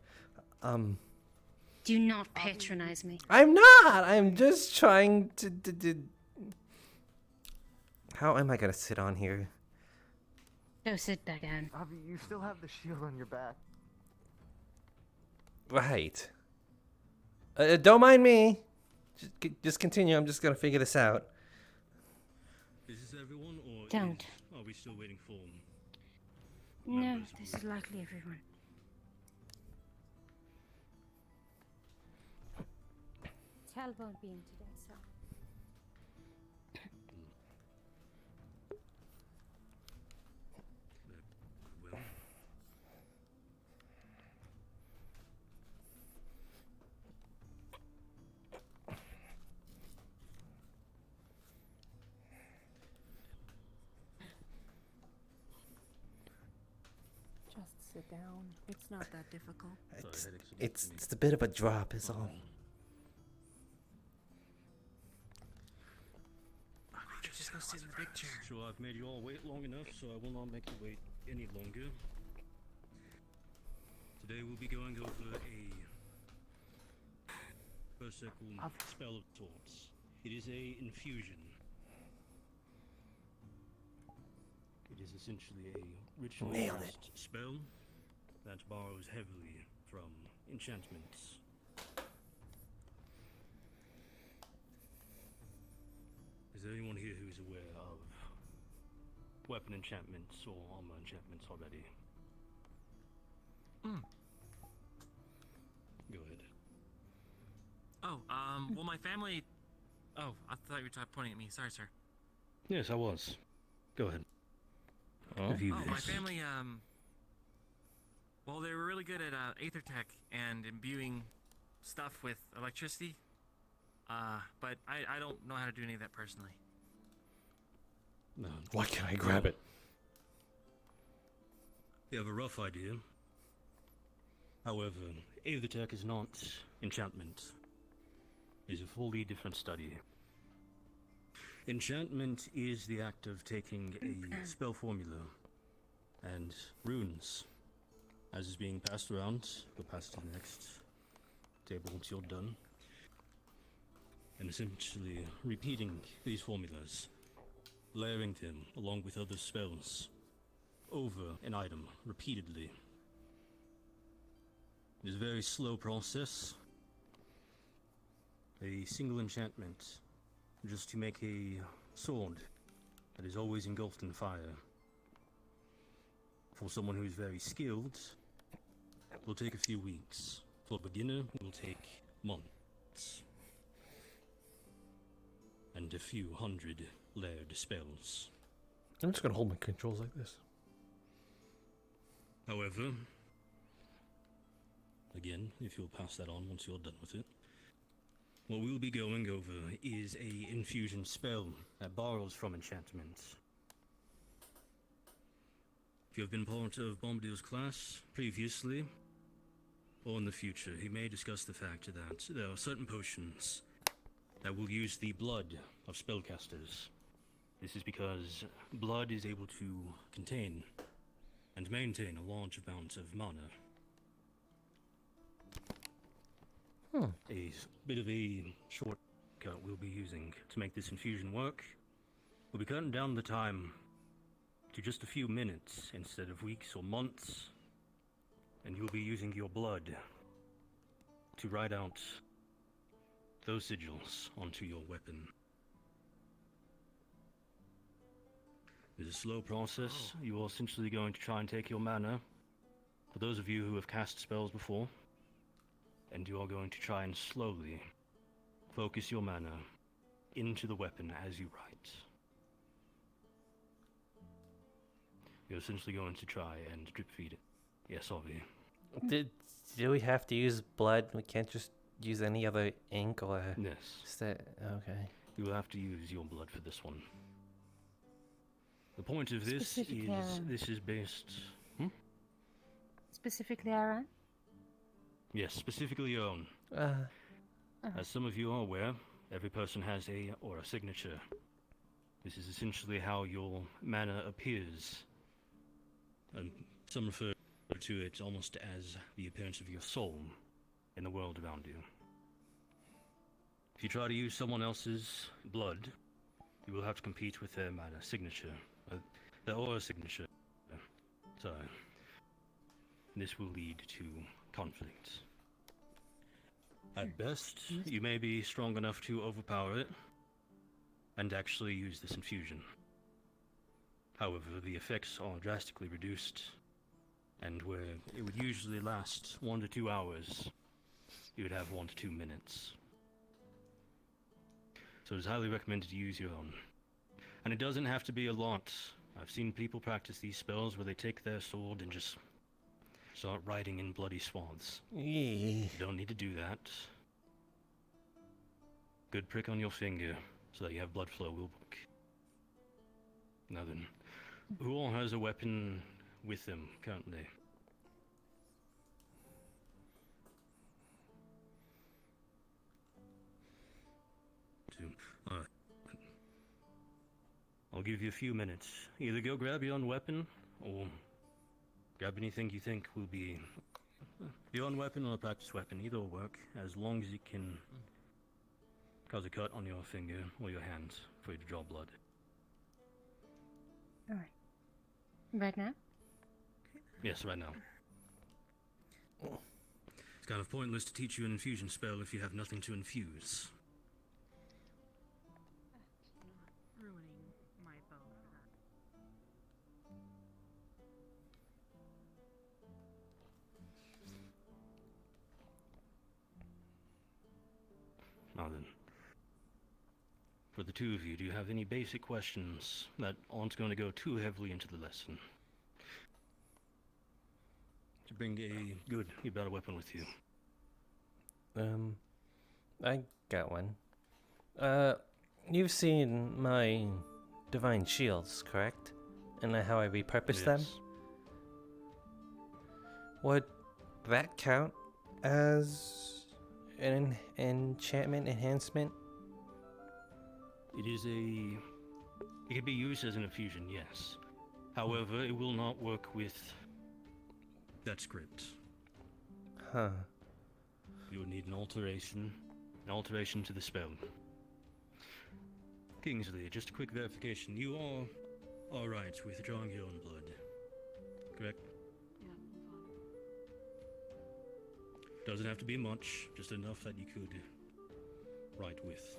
Do not patronize me. I'm not. I'm just trying to. How am I gonna sit on here? Go sit back down. Avi, you still have the shield on your back. Right. Don't mind me. Just continue. I'm just gonna figure this out. Is this everyone, or Don't. Are we still waiting for? No, this is likely everyone. Tal won't be in today, so. Well, Just sit down. It's not that difficult. It's a bit of a drop, is all. Just go sit in the big chair. so I've made you all wait long enough, so I will not make you wait any longer. Today we'll be going over a first circle spell of sorts. It is a infusion. It is essentially a Nailed ritualized spell that borrows heavily from enchantments. Is there anyone here who is aware of weapon enchantments or armor enchantments already? Go ahead. Oh, well, my family. Oh, I thought you were pointing at me. Sorry, sir. Yes, I was. Go ahead. Oh, My family, well, they were really good at aether tech and imbuing stuff with electricity. But I don't know how to do any of that personally. No. Why can't I grab it? You have a rough idea. However, aether tech is not enchantment. It is a fully different study. Enchantment is the act of taking a spell formula and runes. As is being passed around, you'll pass to the next table once you're done. And essentially repeating these formulas, layering them along with other spells over an item repeatedly. It is a very slow process. A single enchantment just to make a sword that is always engulfed in fire. For someone who is very skilled, it will take a few weeks. For a beginner, it will take months. And a few hundred layered spells. I'm just gonna hold my controls like this. However, again, if you'll pass that on once you're done with it, what we'll be going over is a infusion spell that borrows from enchantments. If you have been part of Bombadil's class previously, or in the future, he may discuss the fact that there are certain potions that will use the blood of spellcasters. This is because blood is able to contain and maintain a large amount of mana. A bit of a shortcut we'll be using to make this infusion work. We'll be cutting down the time to just a few minutes instead of weeks or months, and you'll be using your blood to write out those sigils onto your weapon. It's a slow process. You are essentially going to try and take your mana, for those of you who have cast spells before, and you are going to try and slowly focus your mana into the weapon as you write. You're essentially going to try and drip feed it. Yes, Avi. Do we have to use blood? We can't just use any other ink or. Yes. Okay. You will have to use your blood for this one. The point of this Specifically, is this is based. Specifically, Aaron? Yes, specifically your own. As some of you are aware, every person has a aura signature. This is essentially how your mana appears. And some refer to it almost as the appearance of your soul in the world around you. If you try to use someone else's blood, you will have to compete with their mana signature, their aura signature. So, this will lead to conflict. At best, you may be strong enough to overpower it and actually use this infusion. However, the effects are drastically reduced, and where it would usually last 1 to 2 hours, you would have 1 to 2 minutes. So it's highly recommended to use your own. And it doesn't have to be a lot. I've seen people practice these spells where they take their sword and just start writing in bloody swaths. You don't need to do that. Good prick on your finger so that you have blood flow will work. Now then, who all has a weapon with them currently? Alright. I'll give you a few minutes. Either go grab your own weapon, or grab anything you think will be your own weapon or a practice weapon. Either will work, as long as it can cause a cut on your finger or your hand for you to draw blood. Alright. Right now? Yes, right now. It's kind of pointless to teach you an infusion spell if you have nothing to infuse. Ruining my bow for that. Now then, for the two of you, do you have any basic questions that aren't going to go too heavily into the lesson? To bring a good, you got a weapon with you. I got one. You've seen my divine shields, correct? And how I repurpose them? Would that count as an enchantment enhancement? It can be used as an infusion, yes. However, it will not work with that script. Huh. You would need an alteration to the spell. Kingsley, just a quick verification. You are alright with drawing your own blood, correct? Doesn't have to be much, just enough that you could write with.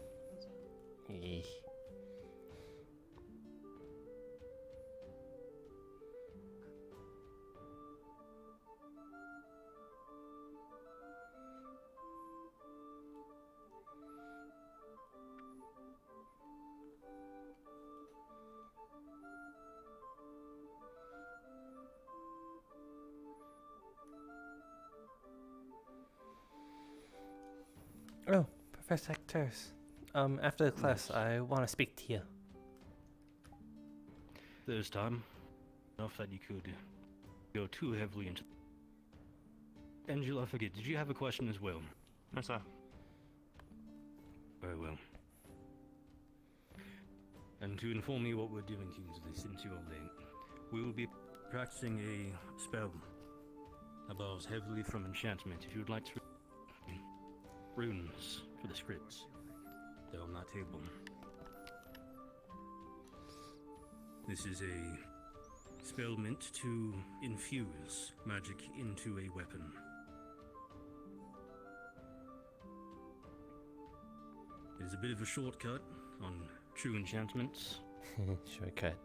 Oh, Professor Actors. After the class, I want to speak to you. There's time. Enough that you could go too heavily into... Angela, I forget, did you have a question as well? No, sir. Very well. And to inform you what we're doing, Kingsley, since you're late, we will be practicing a spell that borrows heavily from enchantment. If you would like to runes for the scripts, they're on that table. This is a spell meant to infuse magic into a weapon. It is a bit of a shortcut on true enchantments. Shortcut.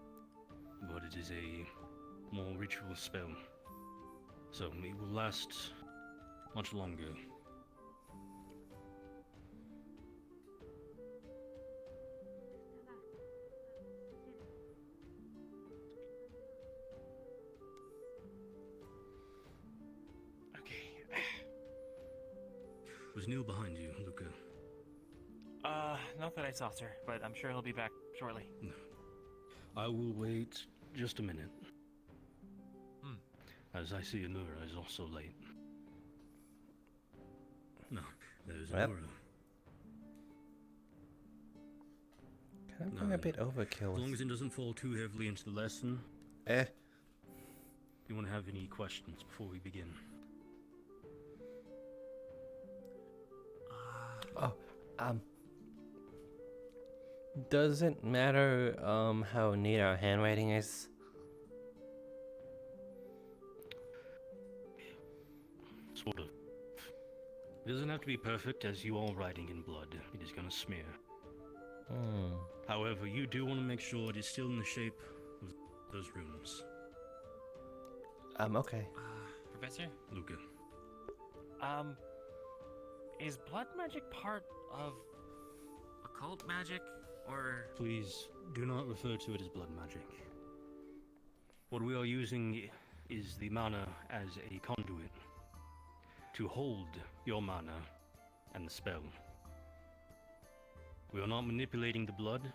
But it is a more ritual spell, so it will last much longer. Was Neil behind you, Luca? Not that I saw, sir, but I'm sure he'll be back shortly. I will wait just a minute. As I see Anura is also late. No, there's Well, Anura. Kind of a bit overkill. As long as it doesn't fall too heavily into the lesson. Eh. You want to have any questions before we begin? Oh, does it matter how neat our handwriting is? Sort of. It doesn't have to be perfect, as you are writing in blood. It is gonna smear. However, you do want to make sure it is still in the shape of those runes. Okay. Professor? Luca. Is blood magic part of occult magic, or... Please do not refer to it as blood magic. What we are using is the mana as a conduit to hold your mana and the spell. We are not manipulating the blood.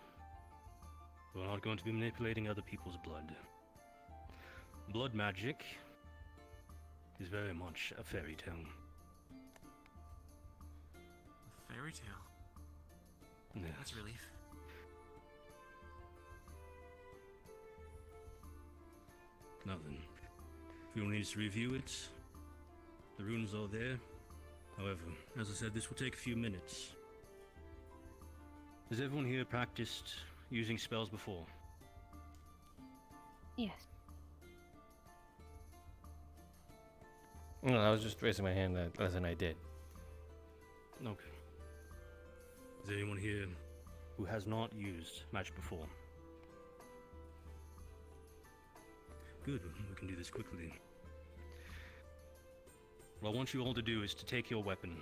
We are not going to be manipulating other people's blood. Blood magic is very much a fairy tale. A fairy tale? Yes. That's a relief. Now then, if you need to review it, the runes are there. However, as I said, this will take a few minutes. Has everyone here practiced using spells before? Yes. No, I was just raising my hand as in I did. Okay. Is there anyone here who has not used magic before? Good, we can do this quickly. What I want you all to do is to take your weapon.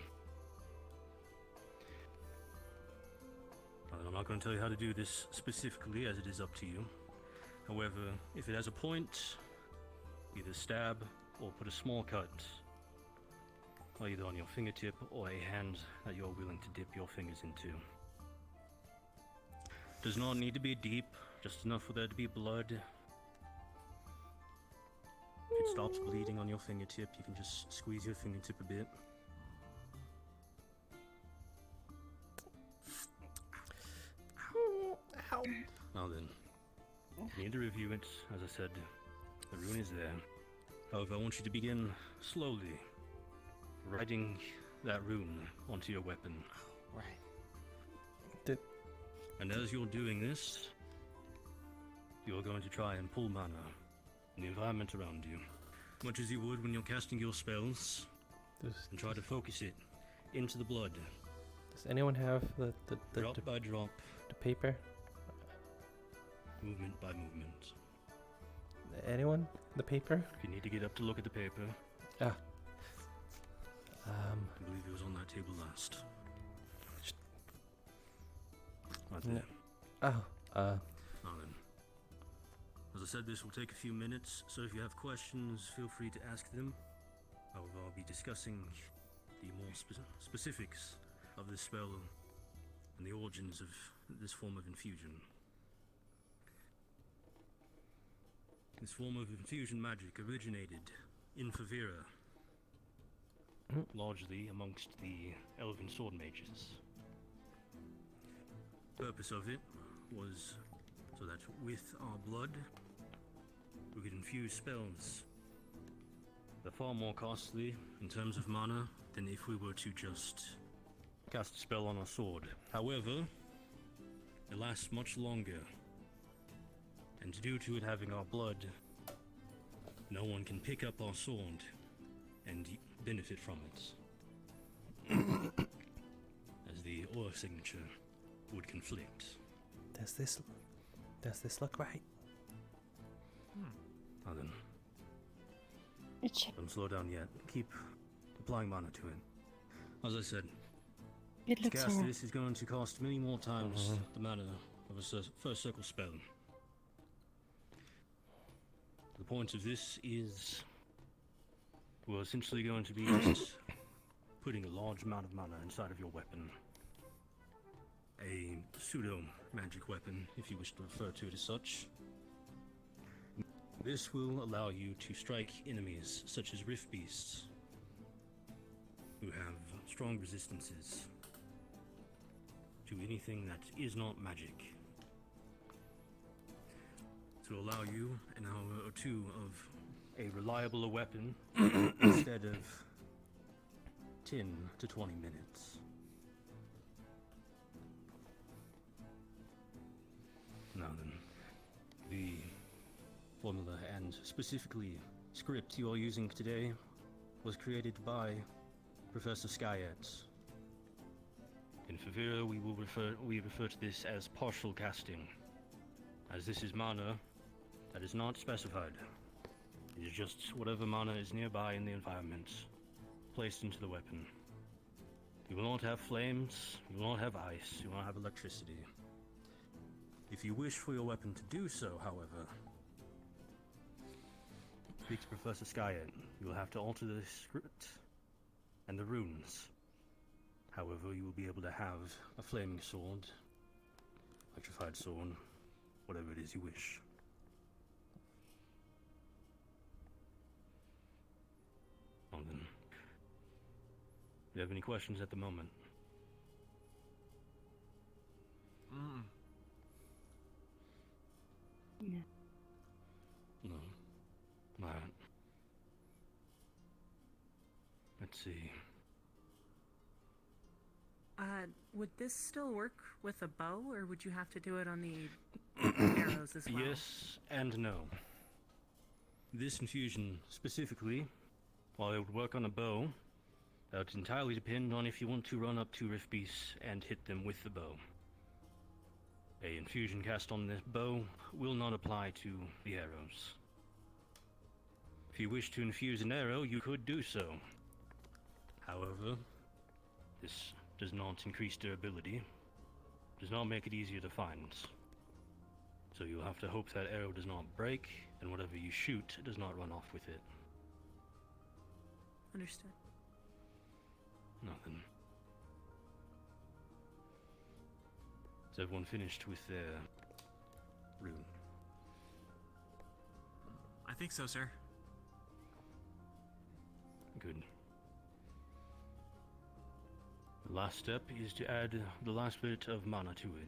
I'm not going to tell you how to do this specifically, as it is up to you. However, if it has a point, either stab or put a small cut, either on your fingertip or a hand that you're willing to dip your fingers into. Does not need to be deep, just enough for there to be blood. If it stops bleeding on your fingertip, you can just squeeze your fingertip a bit. Ow. Now then, you need to review it. As I said, the rune is there. However, I want you to begin slowly writing that rune onto your weapon. Right. And as you're doing this, you're going to try and pull mana in the environment around you, much as you would when you're casting your spells, and try to focus it into the blood. Does anyone have the drop by drop, the paper? movement by movement. Anyone? The paper? If you need to get up to look at the paper. Ah. I believe it was on that table last. Right there. Oh. Now then. As I said, this will take a few minutes, so if you have questions, feel free to ask them. However, I'll be discussing the more specifics of this spell and the origins of this form of infusion. This form of infusion magic originated in Favira, largely amongst the elven sword mages. The purpose of it was so that with our blood, we could infuse spells. They're far more costly in terms of mana than if we were to just cast a spell on our sword. However, it lasts much longer. And due to it having our blood, no one can pick up our sword and benefit from it. As the aura signature would conflict. Does this look right? Now then. It Don't slow down yet. Keep applying mana to it. As I said, It to looks cast alright. this is going to cost many more times the mana of a first circle spell. The point of this is we're essentially going to be just putting a large amount of mana inside of your weapon. A pseudo-magic weapon, if you wish to refer to it as such. This will allow you to strike enemies such as Rift Beasts, who have strong resistances to anything that is not magic. To allow you an hour or two of a reliable weapon instead of 10 to 20 minutes. Now then, the formula and specifically script you are using today was created by Professor Skyet. In Favira, we refer to this as partial casting, as this is mana that is not specified. It is just whatever mana is nearby in the environment, placed into the weapon. You will not have flames, you will not have ice, you will not have electricity. If you wish for your weapon to do so, however, speak to Professor Skyet. You will have to alter the script and the runes. However, you will be able to have a flaming sword, electrified sword, whatever it is you wish. Well then, do you have any questions at the moment? No. No. Alright. Let's see. Would this still work with a bow, or would you have to do it on the arrows as well? Yes and no. This infusion specifically, while it would work on a bow, that would entirely depend on if you want to run up to Rift Beasts and hit them with the bow. A infusion cast on this bow will not apply to the arrows. If you wish to infuse an arrow, you could do so. However, this does not increase durability, does not make it easier to find. So you'll have to hope that arrow does not break, and whatever you shoot does not run off with it. Understood. Nothing. Is everyone finished with their rune? I think so, sir. Good. The last step is to add the last bit of mana to it.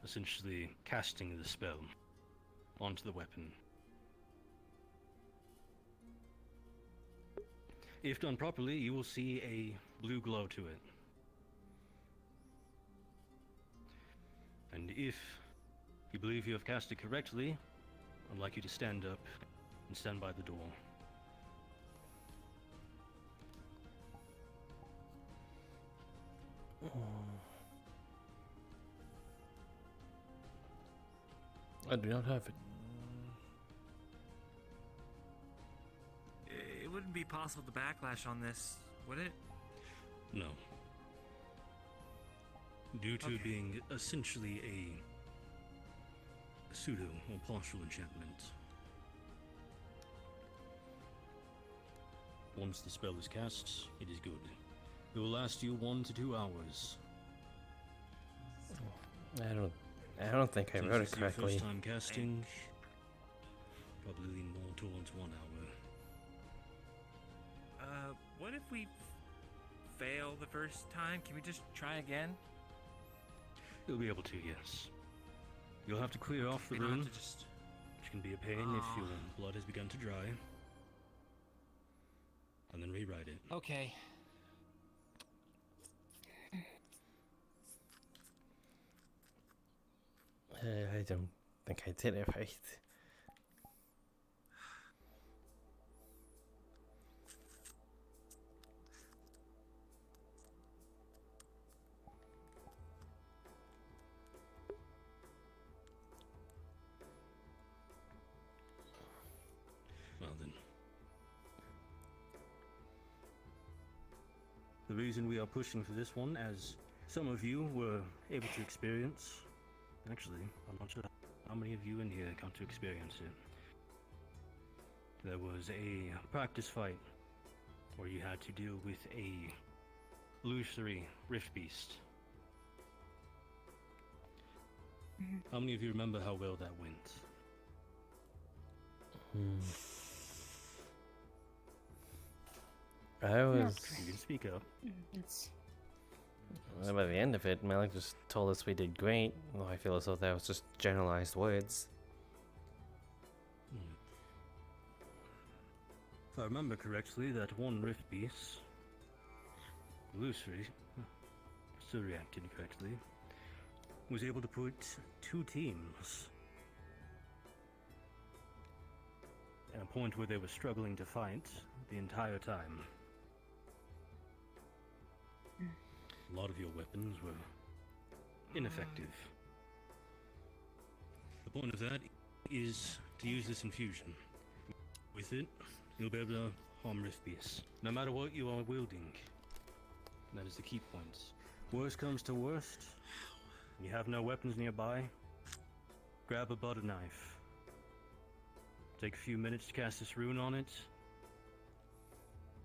Essentially casting the spell onto the weapon. If done properly, you will see a blue glow to it. And if you believe you have cast it correctly, I'd like you to stand up and stand by the door. I do not have it. It wouldn't be possible to backlash on this, would it? No. Due to it being essentially a pseudo or partial enchantment. Once the spell is cast, it is good. It will last you 1 to 2 hours. I don't think I wrote it Since this is your correctly. first time casting, probably lean more towards 1 hour. What if we fail the first time? Can we just try again? You'll be able to, yes. You'll have to clear off the We don't have rune, to just... which can be a pain if your blood has begun to dry. And then rewrite it. Okay. I don't think I did it right. Well then. The reason we are pushing for this one, as some of you were able to experience, actually, I'm not sure how many of you in here got to experience it. There was a practice fight where you had to deal with a illusory rift beast. How many of you remember how well that went? I was. You can speak up. It's Well, by the end of it, Malik just told us we did great. Well, I feel as though that was just generalized words. If I remember correctly, that one rift beast, illusory, still reacted correctly, was able to put 2 teams at a point where they were struggling to fight the entire time. A lot of your weapons were ineffective. The point of that is to use this infusion. With it, you'll be able to harm rift beasts, no matter what you are wielding. That is the key point. Worst comes to worst, you have no weapons nearby, grab a butter knife. Take a few minutes to cast this rune on it.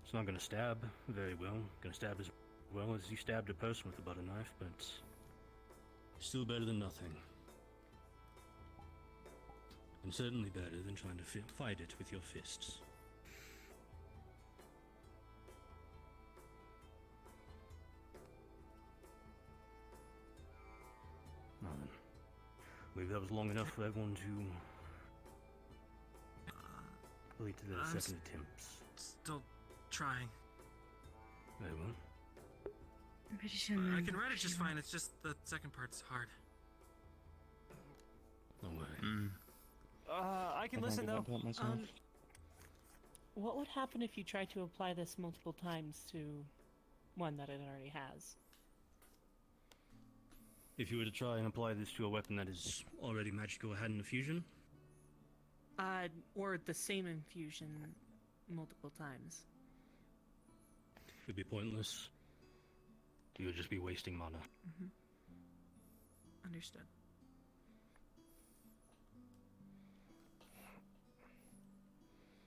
It's not gonna stab very well. Gonna stab as well as you stabbed a person with a butter knife, but still better than nothing. And certainly better than trying to fight it with your fists. Now then, I believe that was long enough for everyone to complete their I'm second attempts. Still trying. Very well. I'm pretty sure. I can write it just fine. It's just the second part's hard. No way. I can listen though. What would happen if you tried to apply this multiple times to one that it already has? If you were to try and apply this to a weapon that is already magical or had an infusion, Or the same infusion multiple times. it would be pointless. You would just be wasting mana. Understood.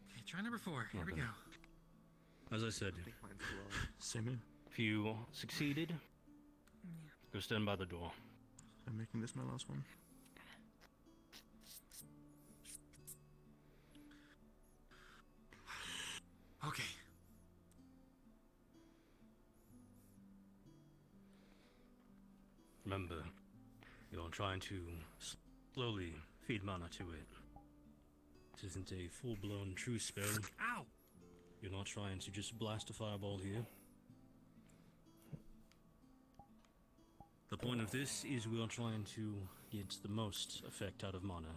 Okay, try number 4. Here we go. As I said, Same here. if you succeeded, go stand by the door. I'm making this my last one. Okay. Remember, you're trying to slowly feed mana to it. This isn't a full-blown true spell. Ow! You're not trying to just blast a fireball here. The point of this is we are trying to get the most effect out of mana.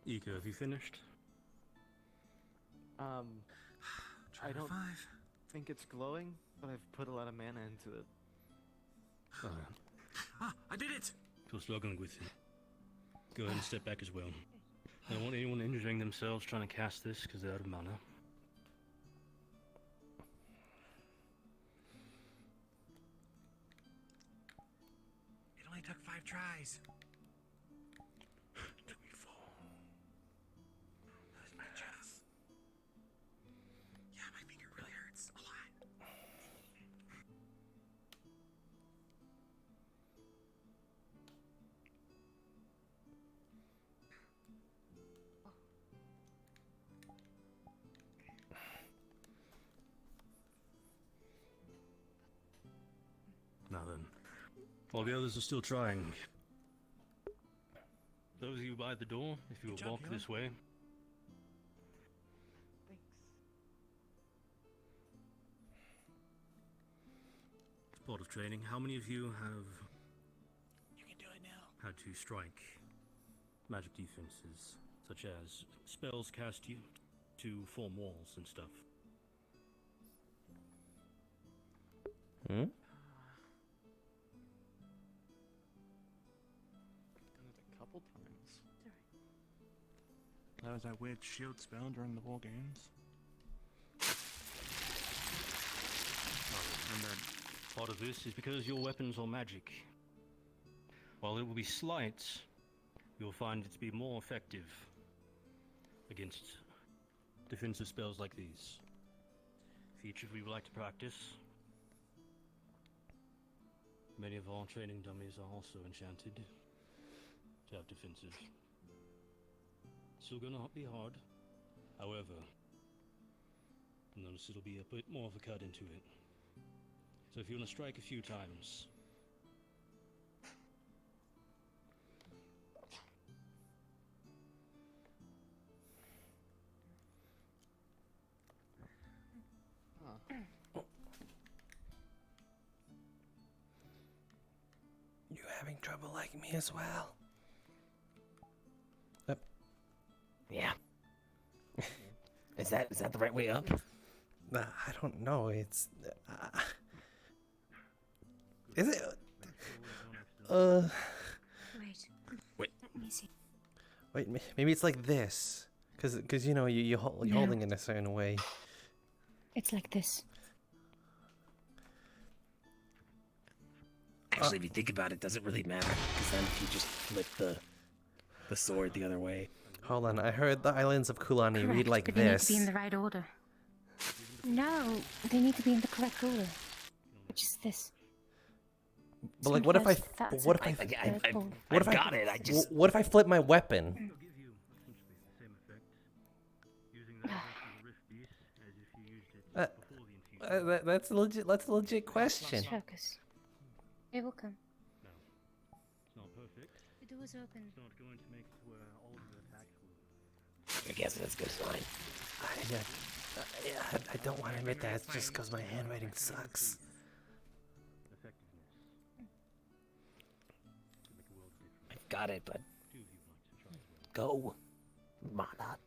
Ika, have you finished? I don't think it's glowing, but I've put a lot of mana into it. Ah, I did it! Still struggling with it. Go ahead and step back as well. I don't want anyone injuring themselves trying to cast this because they're out of mana. It only took 5 tries. Took me 4. That was my chest. Yeah, my finger really hurts a lot. Now then, while the others are still trying, those of you by the door, if you Good will job, walk Helen. this way. As part of training, how many of you have You can do it now. had to strike magic defenses, such as spells cast you to form walls and stuff? Hmm? Done it a couple times. That was that weird shield spell during the war games. And that part of this is because your weapons are magic. While it will be slight, you'll find it to be more effective against defensive spells like these. If each of you would like to practice, many of our training dummies are also enchanted to have defensive. Still gonna be hard. However, notice it'll be a bit more of a cut into it. So if you want to strike a few times, You having trouble like me as well? Yeah. Is that the right way up? I don't know. It's. Is it? Wait. Let me see. Wait, maybe it's like this. Cause you know you're holding it in a certain way. It's like this. Actually, if you think about it, does it really matter? Because then if you just flip the sword the other way. Hold on, I heard the Islands of Kulani read like but this. They need to be in the right order. No, they need to be in the correct order. Which is this. But like, what if I got it. I just. What if I flip my weapon? That's a legit question. Focus. It will come. no, it's not perfect. The door's open. It's not going to make it to where all of your attacks will. I guess that's a good sign. I don't want to admit that. It's just because my handwriting sucks. I've got it, but go, mana.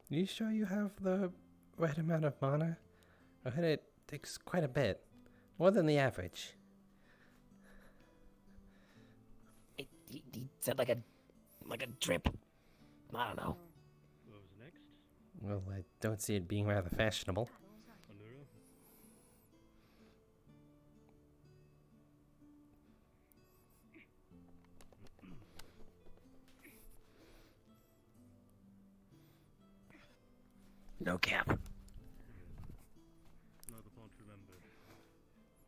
You sure you have the right amount of mana? I heard it takes quite a bit, more than the average. He said like a drip. I don't know. What was next? Well, I don't see it being rather fashionable. No cap. Another point to remember.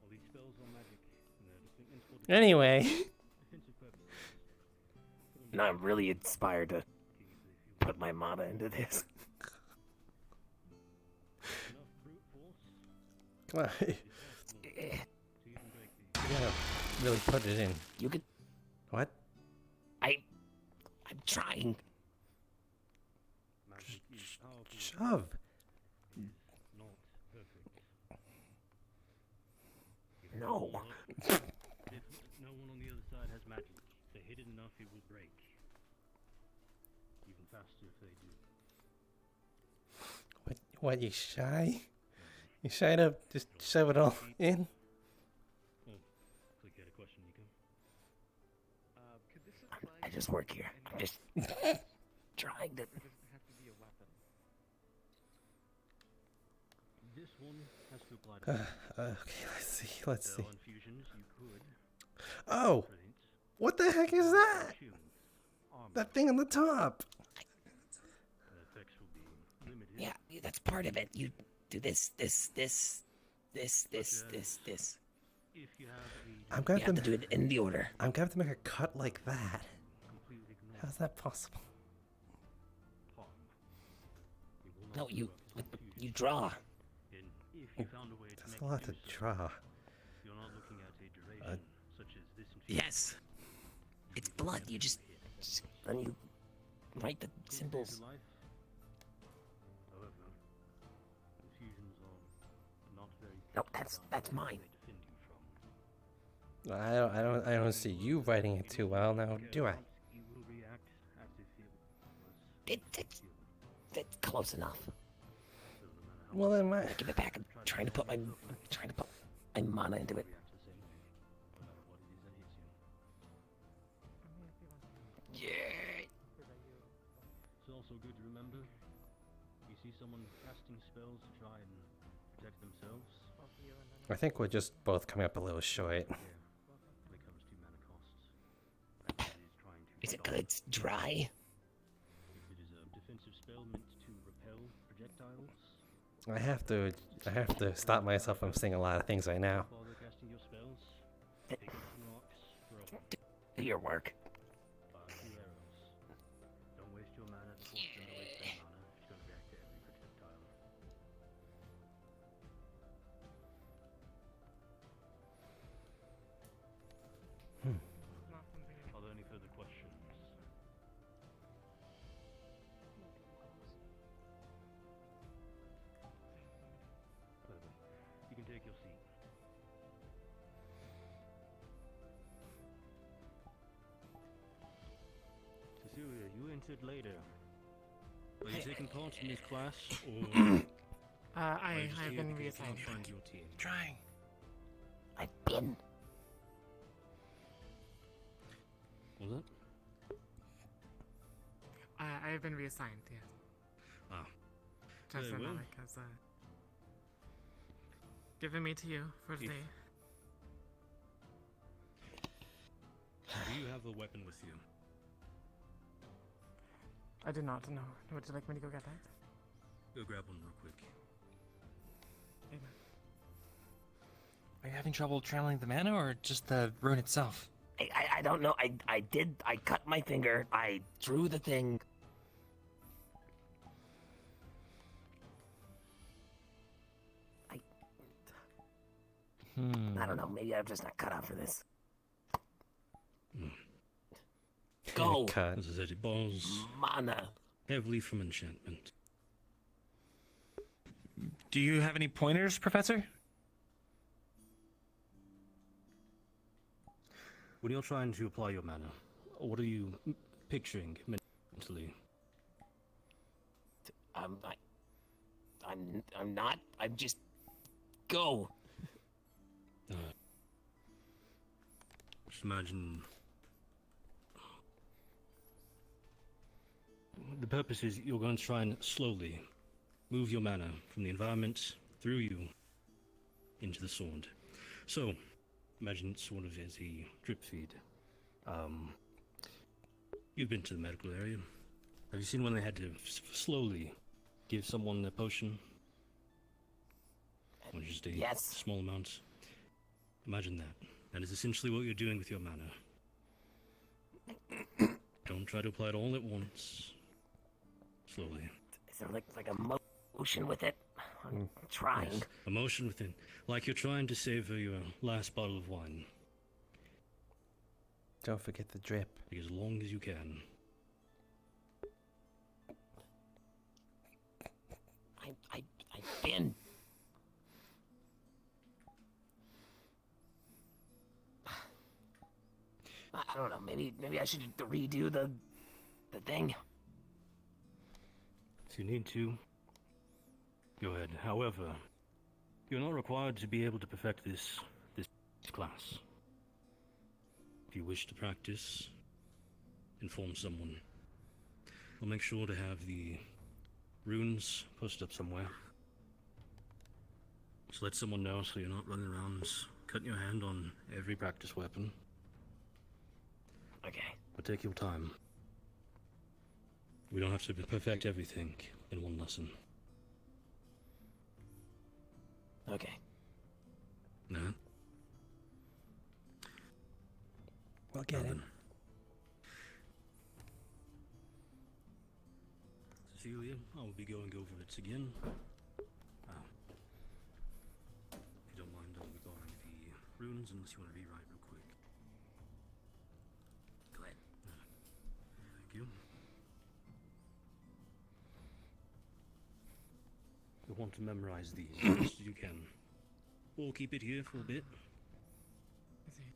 All these spells are magic, and they're distinctly for Anyway. defensive purposes. Now I'm really inspired to put my mana into this. Come on. You gotta really put it in. You could. What? I'm trying. Shove. No. If no one on the other side has magic, if they hit it enough, it will break. Even faster if they do. What, you shy? You shy to just shove it all in? Oh, click had a question, Nico. I just work here. I'm just trying to. This one has to apply to Okay, let's see. infusions you could. Oh! What the heck is that? That thing on the top! Yeah, that's part of it. You do this. I'm going You have to do it in the order. I'm going to have to make a cut like that. How's that possible? No, you draw. That's a lot to draw. Yes. It's blood. You just then you write the symbols. No, that's mine. I don't see you writing it too well now, do I? It's close enough. Well then, my give it back. I'm trying to put my mana into it. Yeah. It's also also good to remember. You see someone casting spells to try and protect themselves. I think we're just both coming up a little short. When it comes to mana costs, is trying to Is it stop. good? It's dry. If it is a defensive spell meant to repel projectiles, I have to stop myself from saying a lot of things right now. while they're casting your spells, take some rocks, throw Do your work. fire 2 arrows. Don't waste your mana before it's gonna waste their mana. It's gonna react to every projectile. Are there any further questions? Perfect. You can take your seat. Cecilia, you entered later. Are you taking part in this class, or are you just I've here been because you can't reassigned. find your team? Trying. I've been. Was it? I've been reassigned, yes. Ah. Just Very well. Malik has given me to you for If- today. Do you have a weapon with you? I do not know. Would you like me to go get that? Go grab one real quick. Amen. Are you having trouble channeling the mana or just the rune itself? I don't know. I cut my finger. I drew the thing. I don't know. Maybe I'm just not cut out for this. Go. Cut. As I said, it borrows Mana. heavily from enchantment. Do you have any pointers, Professor? When you're trying to apply your mana, what are you picturing mentally? I'm not. I'm just go. Just imagine. The purpose is you're going to try and slowly move your mana from the environment through you into the sword. So, imagine it sort of as a drip feed. You've been to the medical area. Have you seen when they had to slowly give someone a potion? Or just a Yes. small amount? Imagine that. That is essentially what you're doing with your mana. Don't try to apply it all at once. Slowly. Is there like a motion with it? I'm trying. Yes, a motion within. Like you're trying to savor your last bottle of wine. Don't forget the drip. Take as long as you can. I've been. I don't know. Maybe I should redo the thing. If you need to, go ahead. However, you're not required to be able to perfect this class. If you wish to practice, inform someone. I'll make sure to have the runes posted up somewhere. Just let someone know so you're not running around cutting your hand on every practice weapon. Okay. But take your time. We don't have to perfect everything in one lesson. Okay. No? We'll get it. Cecilia, I will be going over it again. If you don't mind, I'll be going the runes unless you want to rewrite real quick. Go ahead. Thank you. You'll want to memorize these as best as you can. Or keep it here for a bit.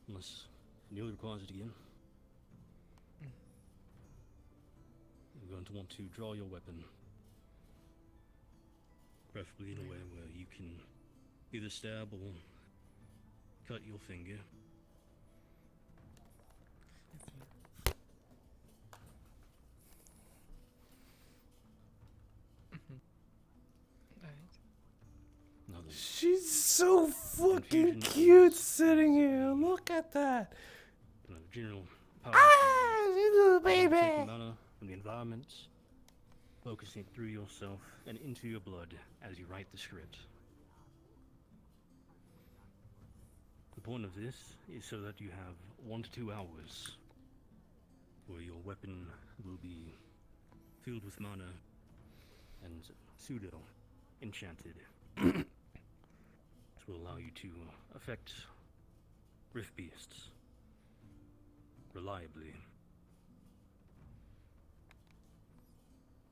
Unless Neil requires it again. You're going to want to draw your weapon. Preferably in a way where you can either stab or cut your finger. She's so fucking Infusions cute sitting here. Look at that. General power. Little Taking baby. mana from the environment, focusing through yourself and into your blood as you write the script. The point of this is so that you have 1 to 2 hours where your weapon will be filled with mana and pseudo enchanted. This will allow you to affect Rift Beasts reliably.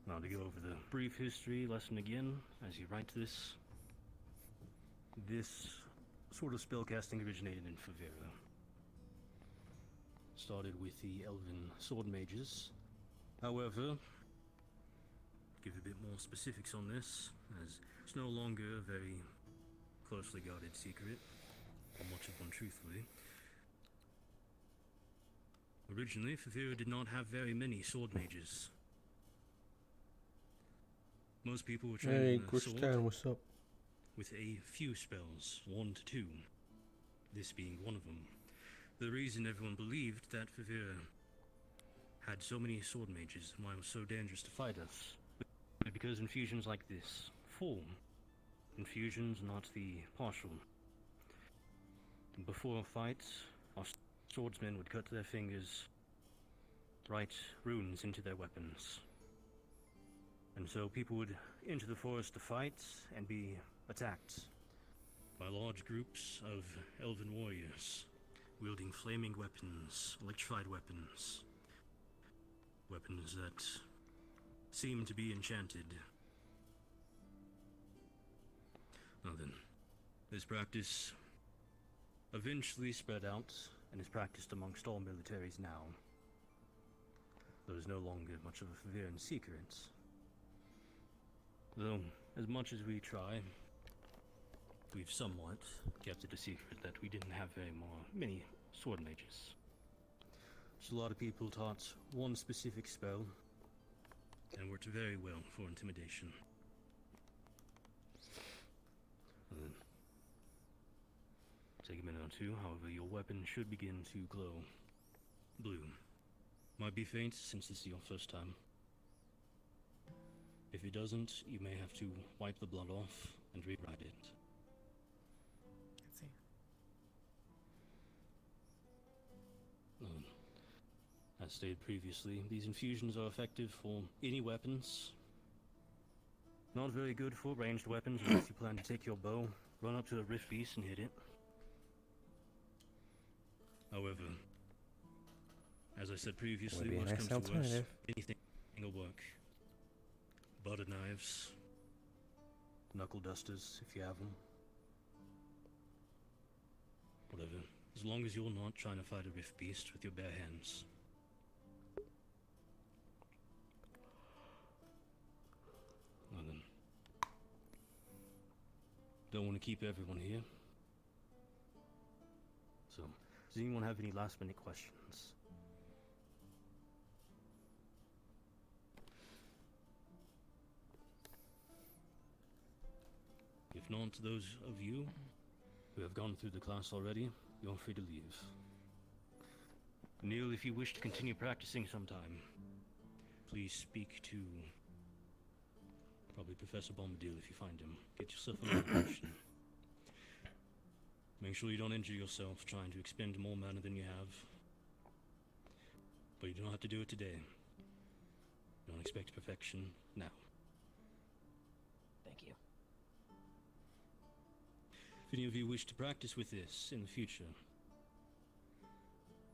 Now to go over the brief history lesson again as you write this. This sort of spellcasting originated in Favera. Started with the Elven Sword Mages. However, give a bit more specifics on this, as it's no longer a very closely guarded secret, or much of one truthfully. Originally, Favera did not have very many sword mages. Most people were trained Hey, in the sword Christian, what's up? with a few spells, 1 to 2, this being one of them. The reason everyone believed that Favera had so many sword mages and why it was so dangerous to fight us, because infusions like this form. Infusions, not the partial. Before a fight, our swordsmen would cut their fingers, write runes into their weapons. And so people would enter the forest to fight and be attacked by large groups of elven warriors, wielding flaming weapons, electrified weapons, weapons that seem to be enchanted. Now then, this practice eventually spread out and is practiced amongst all militaries now. There is no longer much of a Faveran secret. Though, as much as we try, we've somewhat kept it a secret that we didn't have many sword mages. So a lot of people taught one specific spell, and worked very well for intimidation. Take a minute or two, however, your weapon should begin to glow blue. Might be faint since this is your first time. If it doesn't, you may have to wipe the blood off and rewrite it. Let's see. As stated previously, these infusions are effective for any weapons. Not very good for ranged weapons unless you plan to take your bow, run up to a Rift Beast and hit it. However, as I said previously, Would be a worst nice comes to worst, alternative. anything will work. Butter knives, knuckle dusters if you have them. Whatever, as long as you're not trying to fight a Rift Beast with your bare hands. Well then, don't want to keep everyone here. So, does anyone have any last minute questions? If not, those of you who have gone through the class already, you're free to leave. Neil, if you wish to continue practicing sometime, please speak to probably Professor Bombadil if you find him. Get yourself a little potion. Make sure you don't injure yourself trying to expend more mana than you have. But you don't have to do it today. Don't expect perfection now. Thank you. If any of you wish to practice with this in the future,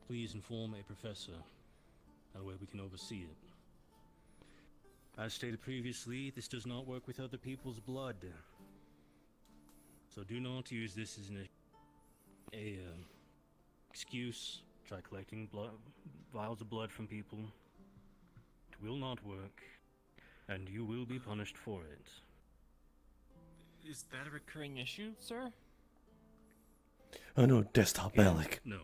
please inform a professor. That way we can oversee it. As stated previously, this does not work with other people's blood. So do not use this as an excuse. Try collecting vials of blood from people. It will not work, and you will be punished for it. Is that a recurring issue, sir? Oh no, desktop Alec. No.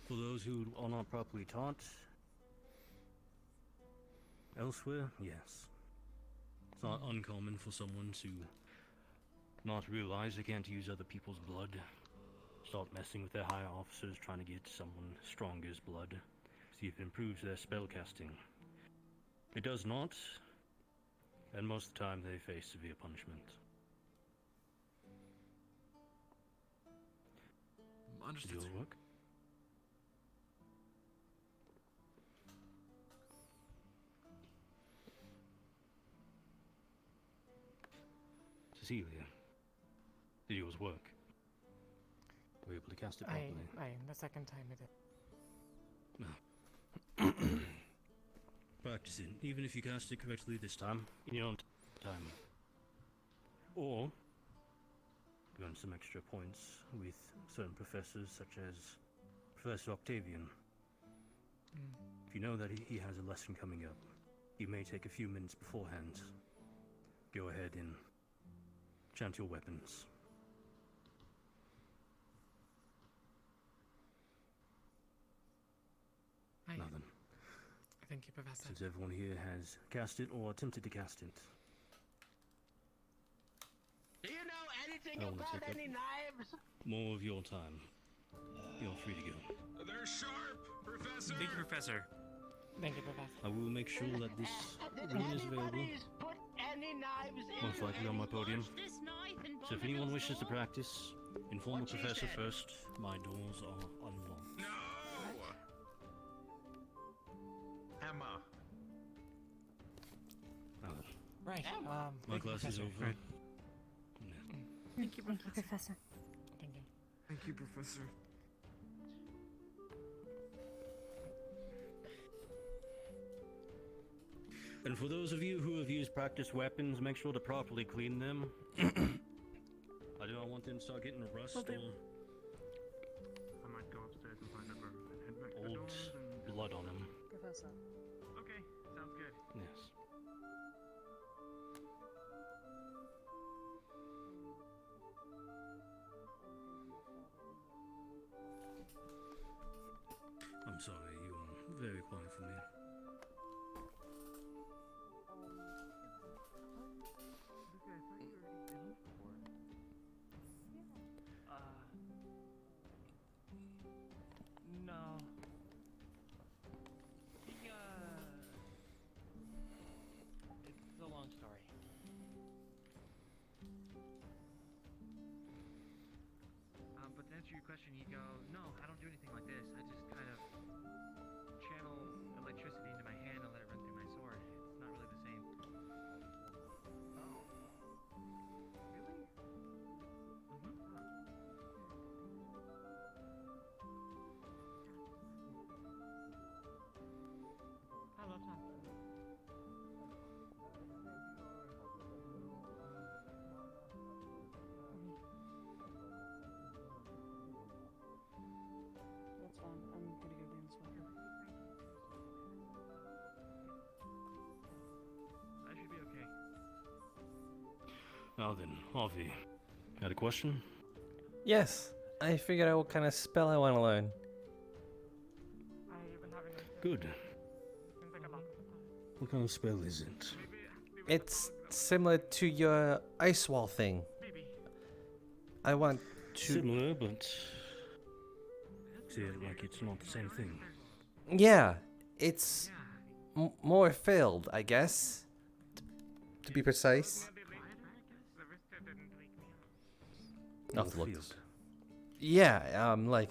For those who are not properly taught, elsewhere, yes. It's not uncommon for someone to not realize they can't use other people's blood. Start messing with their higher officers trying to get someone stronger's blood. See if it improves their spellcasting. It does not, and most of the time they face severe punishment. Understood. Does it work? Cecilia, did yours work? Were you able to cast it properly? The second time I did. No. Practice it, even if you cast it correctly this time, in your own time. Or, earn some extra points with certain professors, such as Professor Octavian. If you know that he has a lesson coming up, you may take a few minutes beforehand. Go ahead and chant your weapons. Nothing. Thank you, Professor. Since everyone here has cast it or attempted to cast it. Do you know anything I wanna about take any knives? More of your time. You're free to go. They're sharp, Professor. Thank you, Professor. Thank you, Professor. I will make sure that this room is available. Put any knives in Most likely on my podium. this knife and So if anyone wishes to practice, inform the professor first. My doors are unlocked. No! Emma. Right. My thank you, class is Professor. over. Right. Thank you, Professor. Thank you. Thank you, Professor. And for those of you who have used practice weapons, make sure to properly clean them. I do not want them to start getting rust or I might go upstairs and find a room and head back to the old dorms and... blood on them. Professor. Okay, sounds good. Yes. I'm sorry, you are very quiet for me. No. It's a long story. But to answer your question, you go, no, I don't do anything like this. I just kind of channel electricity into my hand and let it run through my sword. It's not really the same. Oh. Really? Hello, Tom. That's fine. I'm gonna go do this one. I should be okay. Now then, Harvey, got a question? Yes, I figured out what kind of spell I want to learn. I've been having a... Good. Seems like a lot. What kind of spell is it? It's similar to your ice wall thing. I want to. Similar, but see it like it's not the same thing. Yeah, it's more filled, I guess. To be precise. I'll have to look this. Yeah, like,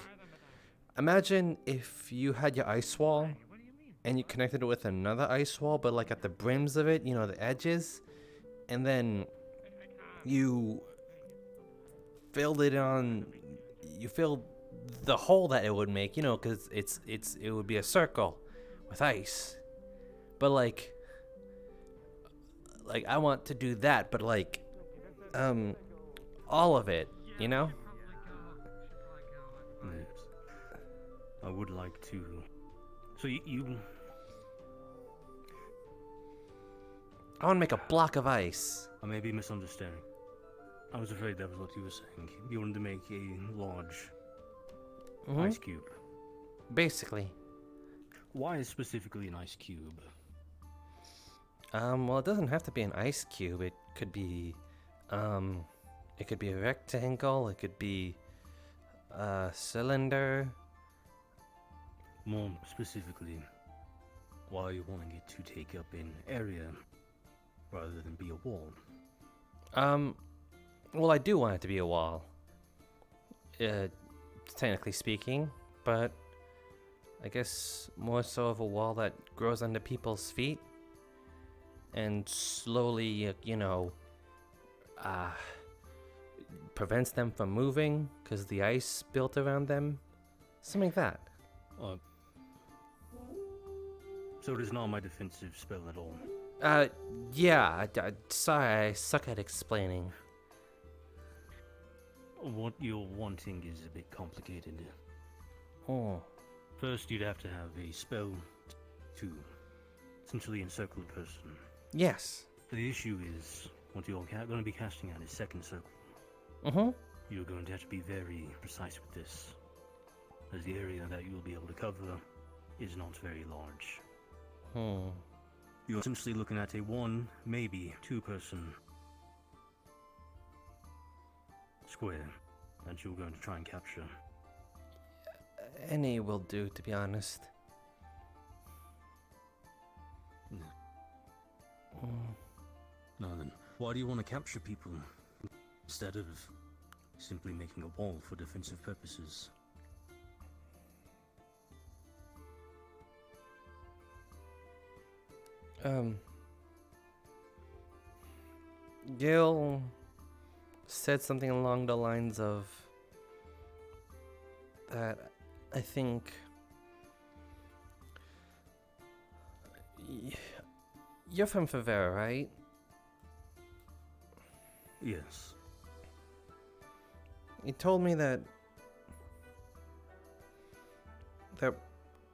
imagine if you had your ice wall and you connected it with another ice wall, but like at the brims of it, you know, the edges, and then you filled it on. You filled the hole that it would make, you know, because it would be a circle with ice, but like I want to do that, but like all of it, you know. Yes. I would like to. So you I want to make a block of ice. I may be misunderstanding. I was afraid that was what you were saying. You wanted to make a large ice cube. Basically. Why specifically an ice cube? Well, it doesn't have to be an ice cube. It could be, It could be a rectangle, it could be a cylinder. More specifically, why are you wanting it to take up an area rather than be a wall? Well, I do want it to be a wall. Technically speaking, but I guess more so of a wall that grows under people's feet and slowly, prevents them from moving because the ice built around them. Something like that. So it is not my defensive spell at all. Yeah, sorry, I suck at explaining. What you're wanting is a bit complicated. Oh. First, you'd have to have a spell to essentially encircle a person. Yes. The issue is, what you're going to be casting out is second circle. Mm-hmm. You're going to have to be very precise with this, as the area that you'll be able to cover is not very large. You're essentially looking at a 1, maybe 2-person square that you're going to try and capture. Any will do, to be honest. Now then, why do you want to capture people instead of simply making a wall for defensive purposes? Gil said something along the lines of that I think you're from Favera, right? Yes. He told me that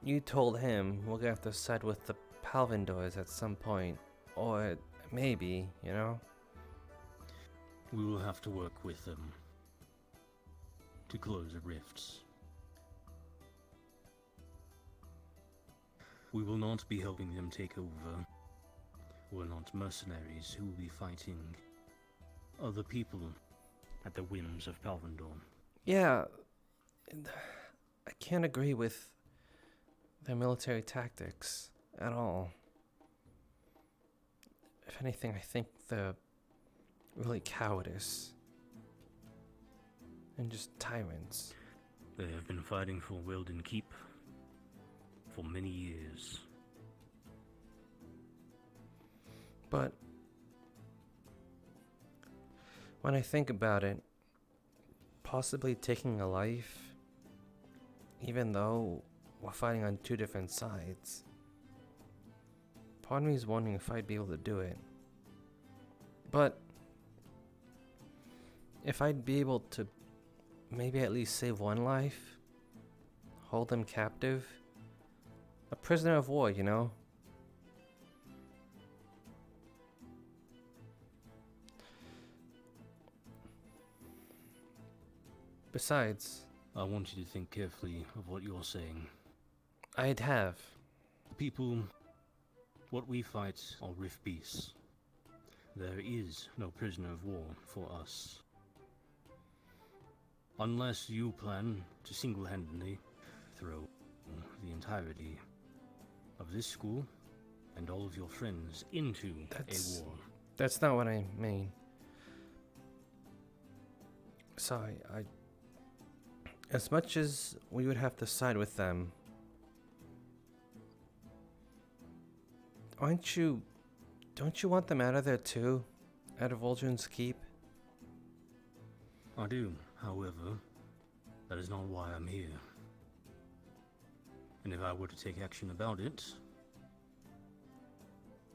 you told him we're gonna have to side with the Palvindors at some point, or maybe, We will have to work with them to close the rifts. We will not be helping them take over. We're not mercenaries who will be fighting other people at the whims of Palvindor. Yeah, I can't agree with their military tactics at all. If anything, I think they're really cowardice and just tyrants. They have been fighting for Weldon Keep for many years. But when I think about it, possibly taking a life, even though we're fighting on two different sides, part of me is wondering if I'd be able to do it. But if I'd be able to maybe at least save one life, hold them captive, a prisoner of war, Besides, I want you to think carefully of what you're saying. I'd have. People, what we fight are rift beasts. There is no prisoner of war for us. Unless you plan to single-handedly throw the entirety of this school and all of your friends into a war. That's not what I mean. Sorry, as much as we would have to side with them, don't you want them out of there too? Out of Uldren's Keep? I do, however, that is not why I'm here. And if I were to take action about it,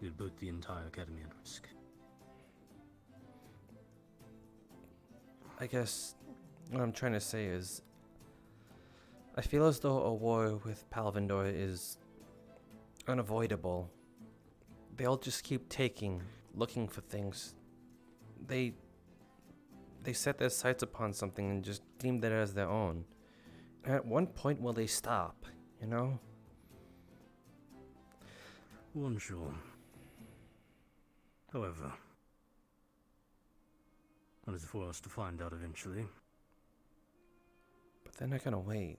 it would put the entire academy at risk. I guess what I'm trying to say is, I feel as though a war with Palvindor is unavoidable. They'll just keep looking for things. They set their sights upon something and just deem that as their own. And at one point, will they stop? Unsure. However, And it's for us to find out eventually. But they're not gonna wait.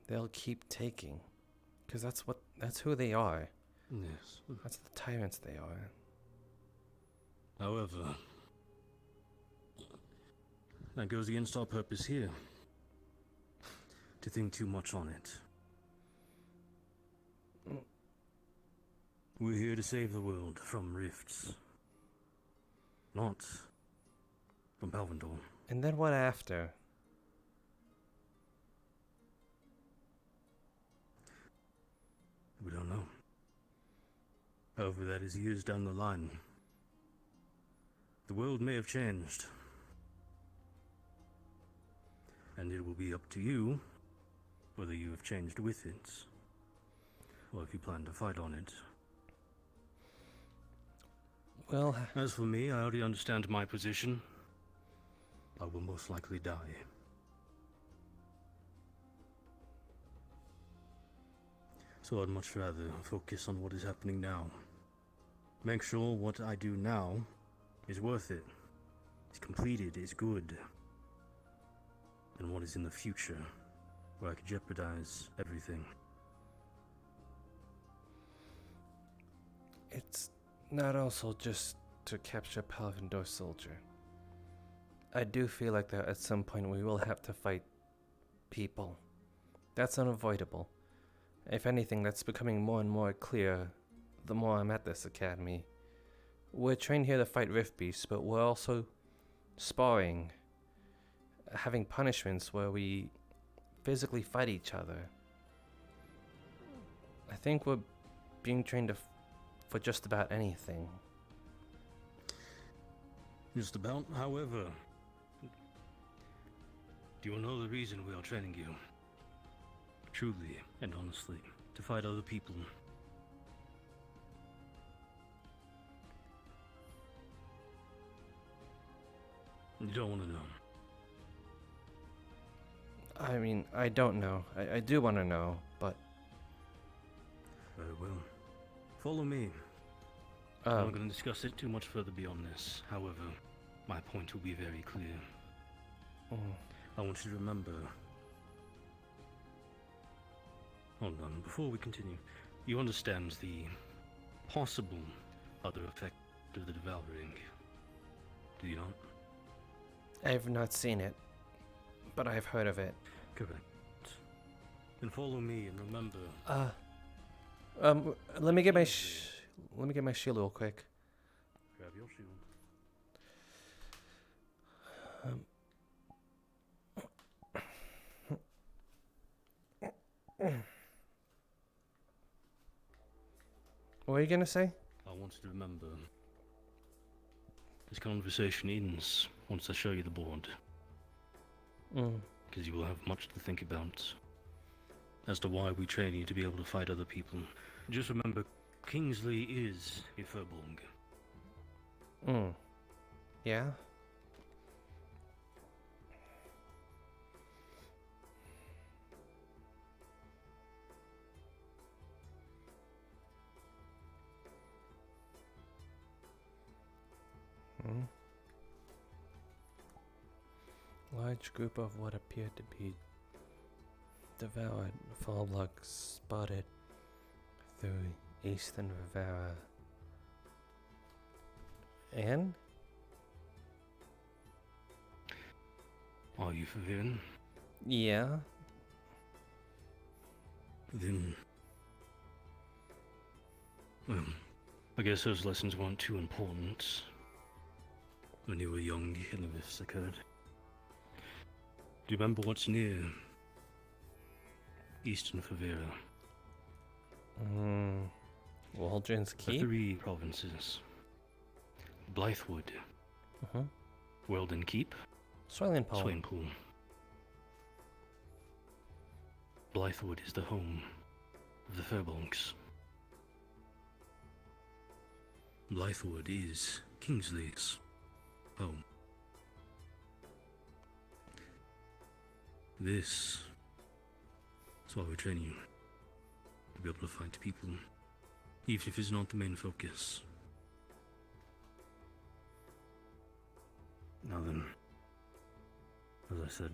They'll keep taking. Because that's who they are. Yes. That's the tyrants they are. However, that goes against our purpose here. To think too much on it. We're here to save the world from rifts. Not from Palvendor. And then what after? We don't know. However, that is years down the line. The world may have changed. And it will be up to you whether you have changed with it, or if you plan to fight on it. Well, as for me, I already understand my position. I will most likely die. So I'd much rather focus on what is happening now. Make sure what I do now is worth it, is completed, is good. And what is in the future, where I could jeopardize everything. It's not also just to capture Palvendor soldier. I do feel like that at some point we will have to fight people. That's unavoidable. If anything, that's becoming more and more clear the more I'm at this academy. We're trained here to fight Rift Beasts, but we're also sparring, having punishments where we physically fight each other. I think we're being trained for just about anything. Just about, however. Do you know the reason we are training you? Truly and honestly, to fight other people. You don't want to know. I mean, I don't know. I do want to know, but... Very well. Follow me. I'm not going to discuss it too much further beyond this. However, my point will be very clear. I want you to remember... Hold on, before we continue, you understand the possible other effect of the devouring, do you not? I have not seen it, but I've heard of it. Correct. Then follow me and remember... let me get my shield real quick. Grab your shield. What are you gonna say? I want you to remember, this conversation ends once I show you the board. Because you will have much to think about as to why we train you to be able to fight other people. Just remember, Kingsley is a Furbolg. Yeah? Large group of what appeared to be devoured Fallblock spotted through eastern Rivera. And? Are you Faviran? Yeah. Then... well, I guess those lessons weren't too important when you were young and the rifts occurred. Do you remember what's near Eastern Favera? Waldron's Keep? The 3 provinces. Blythewood. Weldon Keep. Swainpool. Swainpool. Blythewood is the home of the Furbolgs. Blythewood is Kingsley's home. This is why we train you, to be able to fight people, even if it's not the main focus. Now then, as I said,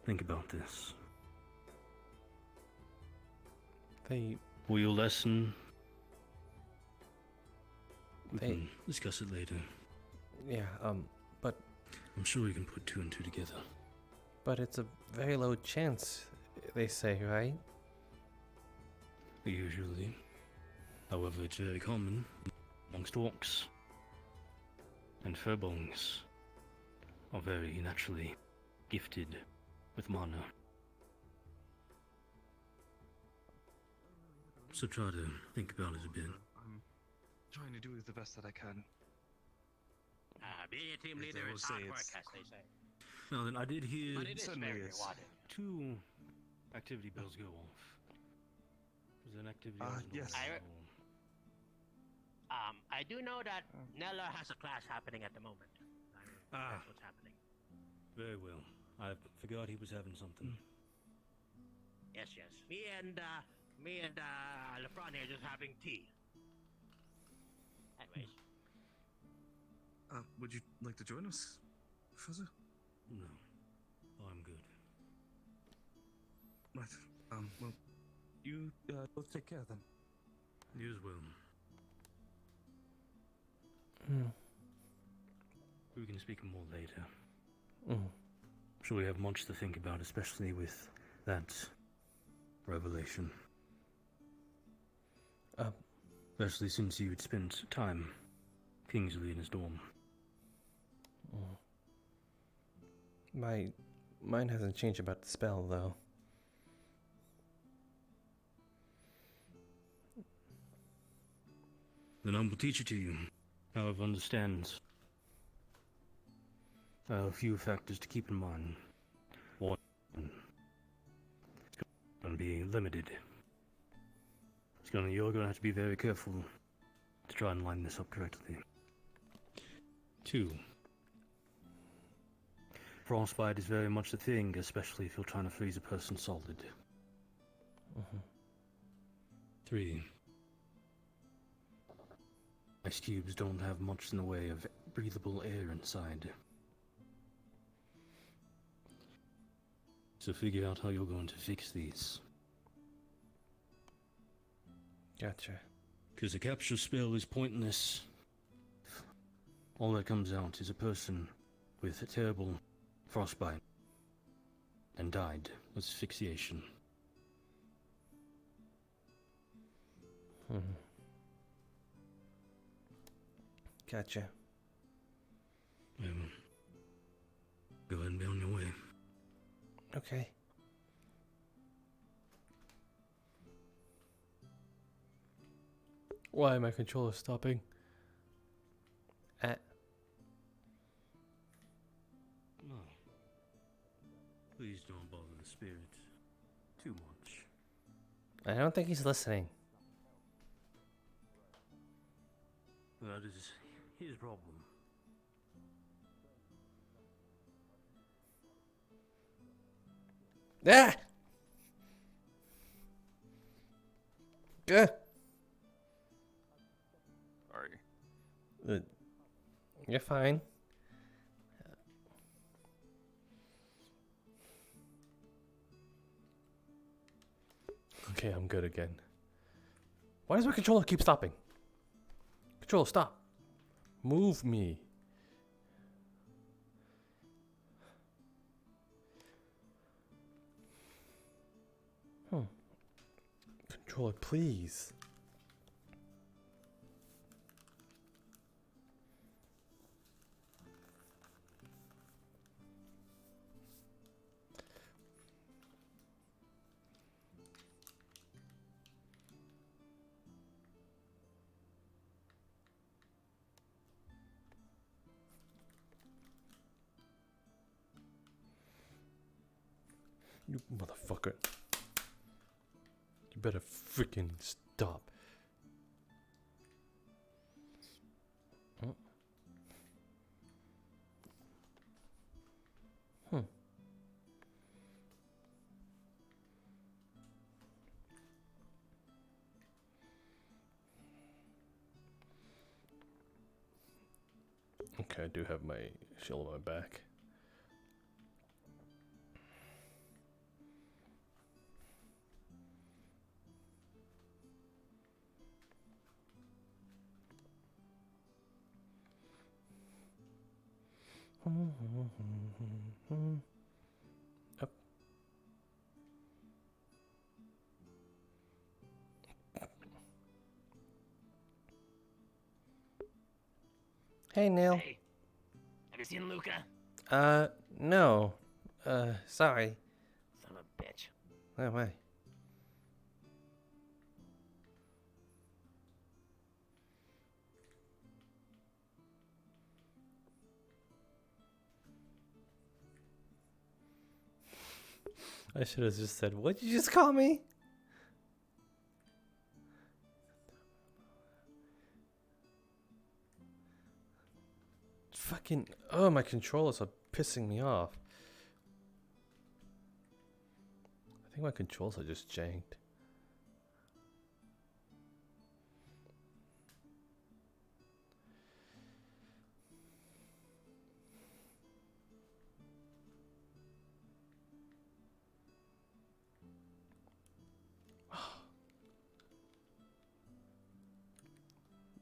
think about this. For your lesson, we can discuss it later. Yeah, but... I'm sure you can put two and two together. But it's a very low chance, they say, right? Usually. However, it's very common amongst orcs. And furbolgs are very naturally gifted with mana. So try to think about it a bit. I'm trying to do the best that I can. Being a team As leader they will is say, hard work, it's as they say. Now then, I did hear But it is very rewarding. 2 activity bells go off. Was there an activity bell? Yes. I do know that Nella has a class happening at the moment. That's what's happening. Very well. I forgot he was having something. Yes, yes. Me and LeBron here just having tea. Anyways. Would you like to join us, Professor? No. I'm good. Right. Well, you both take care then. You as well. We can speak more later. I'm sure we have much to think about, especially with that revelation. Especially since you had spent time Kingsley in his dorm. Mine hasn't changed about the spell, though. Then I will teach it to you. However, understand a few factors to keep in mind. One, it's going to be limited. You're going to have to be very careful to try and line this up correctly. 2, frostbite is very much a thing, especially if you're trying to freeze a person solid. 3, ice cubes don't have much in the way of breathable air inside. So figure out how you're going to fix these. Gotcha. Because a capture spell is pointless. All that comes out is a person with a terrible frostbite and died of asphyxiation. Gotcha. Go ahead and be on your way. Okay. Why my controller stopping? No. Please don't bother the spirit too much. I don't think he's listening. That is his problem. Ah! Good. Sorry. You're fine. Okay, I'm good again. Why does my controller keep stopping? Controller, stop. Move me. Controller, please. You motherfucker. You better freaking stop. Okay, I do have my shield on my back. Up. Hey, Neil. Hey, have you seen Luca? No. Sorry. Son of a bitch. Where am I? I should have just said, what'd you just call me? Fucking, oh, my controllers are pissing me off. I think my controls are just janked.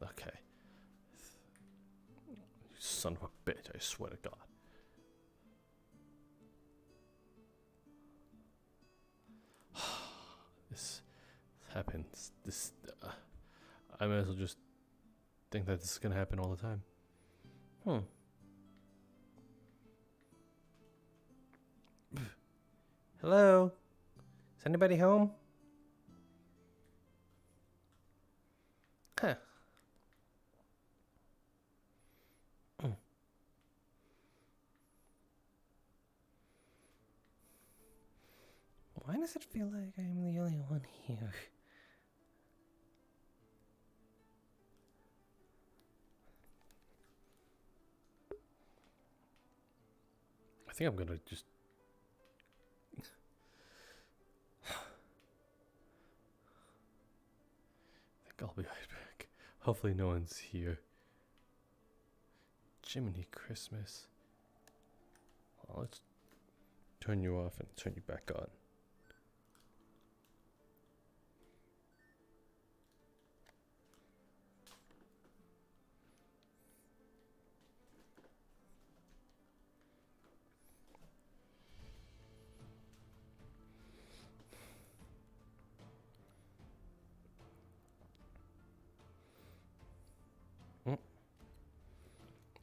Okay. You son of a bitch, I swear to God. This happens. I might as well just think that this is gonna happen all the time. Hello? Is anybody home? Huh. Why does it feel like I'm the only one here? I think I'm gonna just... I think I'll be right back. Hopefully no one's here. Jiminy Christmas. Well, let's turn you off and turn you back on.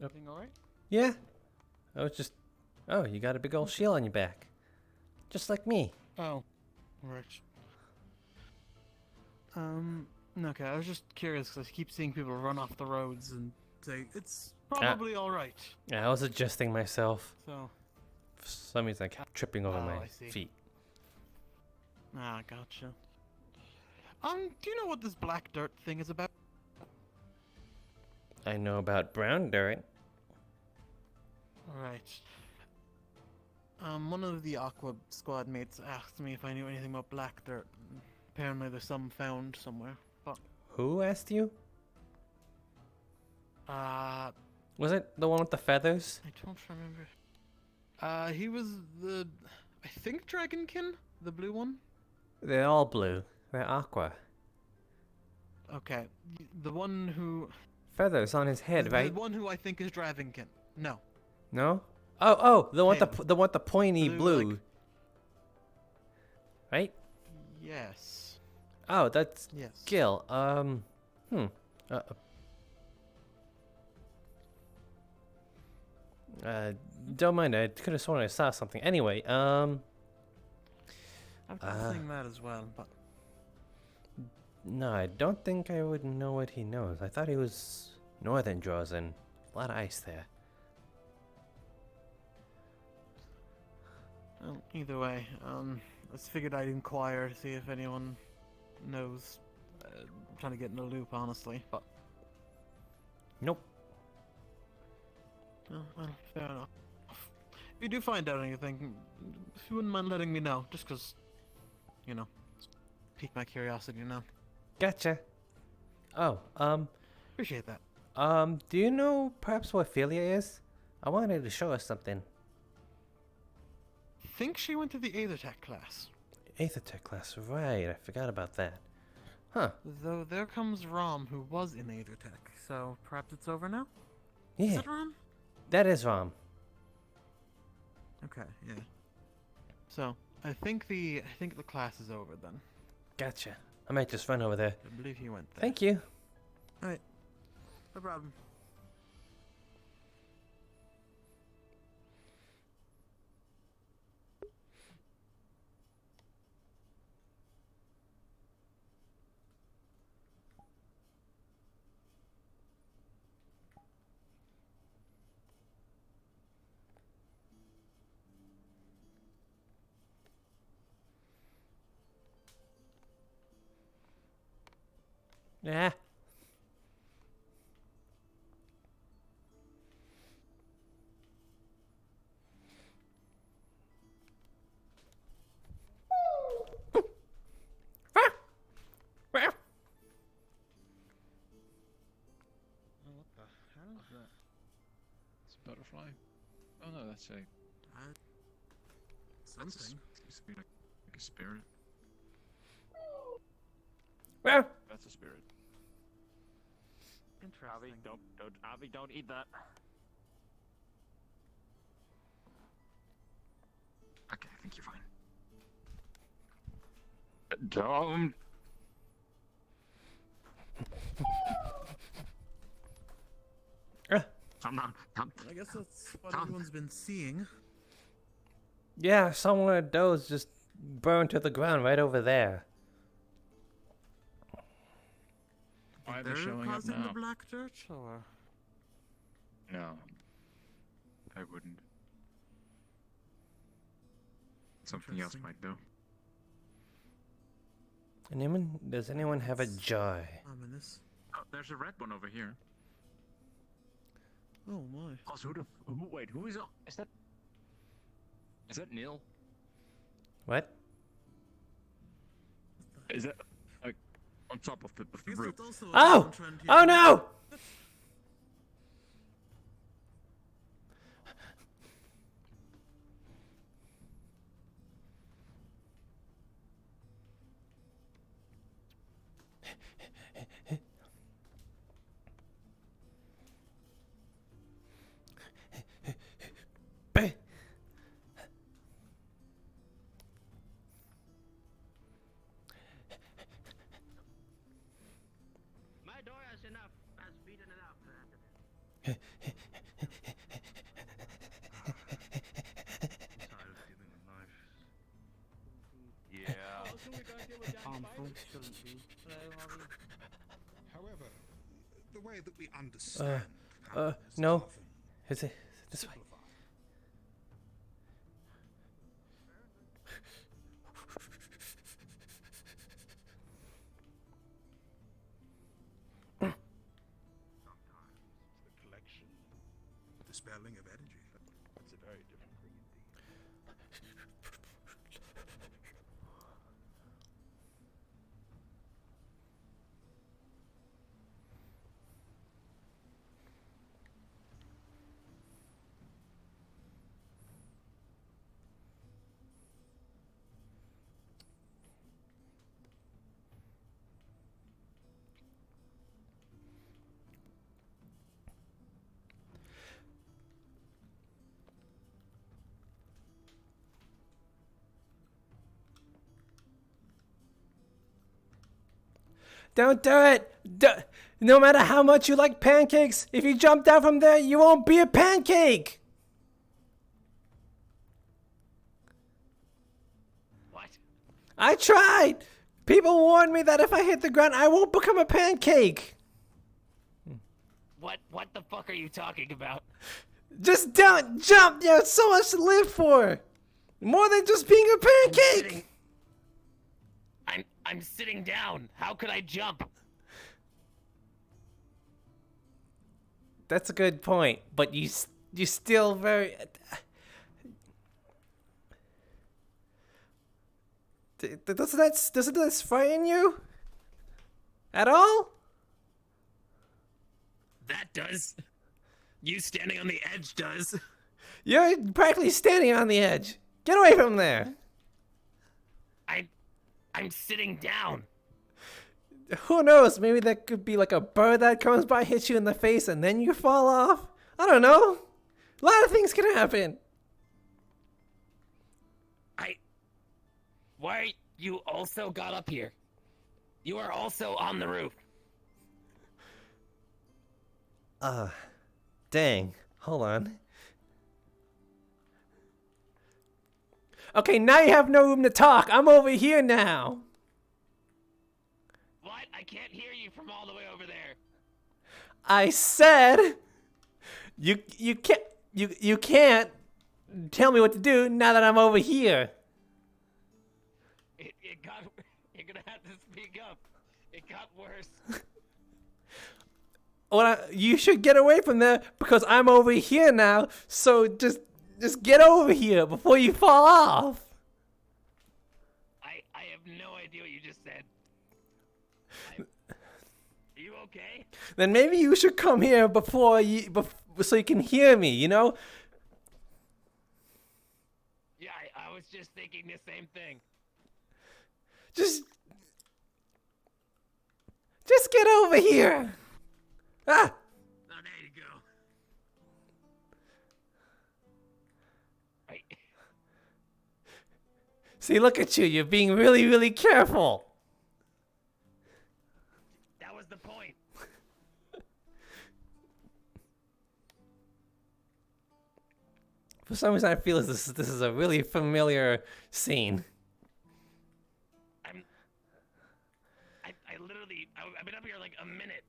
Everything alright? Yeah. I was just... Oh, you got a big old shield on your back. Just like me. Oh, right. Okay, I was just curious because I keep seeing people run off the roads and say, it's probably alright. Yeah, I was adjusting myself. So... For some reason I kept tripping over my I see. feet. Ah, gotcha. Do you know what this black dirt thing is about? I know about brown dirt. Right. One of the Aqua squad mates asked me if I knew anything about black dirt. Apparently there's some found somewhere, but... Who asked you? I Was it the one with the feathers? don't remember. He was the... I think Dragonkin? The blue one? They're all blue. They're aqua. Okay. The one who... Feathers on his head, right? The one who I think is Dragonkin. No. No? Oh, the one Him. the one with the pointy Blue, blue. Right? Yes. Oh, that's Yes. Gil. Don't mind. I could have sworn I saw something. Anyway, I'm saying that as well, but... No, I don't think I would know what he knows. I thought he was northern Drozen. A lot of ice there. Well, either way, I just figured I'd inquire to see if anyone knows. I'm trying to get in the loop, honestly, but... Nope. Oh, well, fair enough. If you do find out anything, if you wouldn't mind letting me know, just 'cause, you know, pique my curiosity now. Gotcha. Oh, Appreciate that. Do you know perhaps what Ophelia is? I wanted to show us something. Think she went to the Aethertech class. Aethertech class, right? I forgot about that. Huh? Though there comes Rom, who was in Aethertech, so perhaps it's over now? Yeah. Is it Rom? That is Rom. Okay, yeah. So, I think the class is over then. Gotcha. I might just run over there. I believe he went there. Thank you. Alright. No problem. Yeah. What the hell is that? It's a butterfly. Oh no, that's a something. Seems to be like a spirit. Well. That's a spirit. Interesting. Abby, don't eat that. Okay, I think you're fine. Don't. I guess that's what everyone's been seeing. Yeah, someone of those just burned to the ground right over there. Why They're they're showing up causing now? the black dirt, or No, I wouldn't. Something else Interesting. might though. Does anyone have a jar? ominous. Oh, there's a red one over here. Oh my. Also, wait, who is that? Is that Neil? What? Is that like on top of the roof? Oh! Oh no! My door has beaten enough. Yeah. However, the way that we understand No. Is it this way? the collection, dispelling of energy. That's a very different thing indeed. Don't do it! No matter how much you like pancakes, if you jump down from there, you won't be a pancake! What? I tried! People warned me that if I hit the ground, I won't become a pancake! What the fuck are you talking about? Just don't jump! You have so much to live for! More than just being a pancake! I'm sitting down. How could I jump? That's a good point, but you still very... Doesn't that frighten you? At all? That does. You standing on the edge does. You're practically standing on the edge. Get away from there. I'm sitting down. Who knows? Maybe that could be like a bird that comes by, hits you in the face, and then you fall off. I don't know. A lot of things can happen. Why you also got up here? You are also on the roof. Dang. Hold on. Okay, now you have no room to talk. I'm over here now. What? I can't hear you from all the way over there. I said you can't tell me what to do now that I'm over here. You're gonna have to speak up. It got worse. You should get away from there because I'm over here now. So just get over here before you fall off. I have no idea what you just said. Are you okay? Then maybe you should come here so you can hear me, you know? Yeah, I was just thinking the same thing. Just get over here. Ah! Oh, there you go. See, look at you. You're being really, really careful. That was the point. For some reason, I feel this is a really familiar scene. I've been up here like a minute.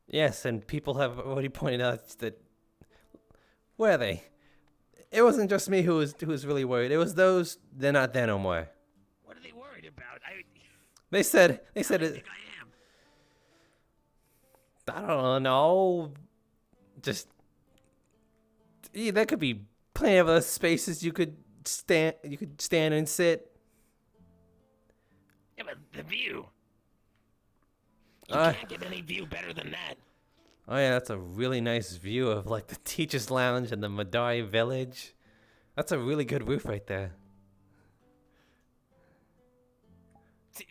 Yes, and people have already pointed out that... Where are they? It wasn't just me who was really worried. It was those... They're not there no more. What are they worried about? They said I it... think I am. I don't know. Just... Yeah, there could be plenty of other spaces you could stand and sit. Yeah, but the view. You can't get any view better than that. Oh yeah, that's a really nice view of like the Teacher's Lounge and the Madai Village. That's a really good roof right there.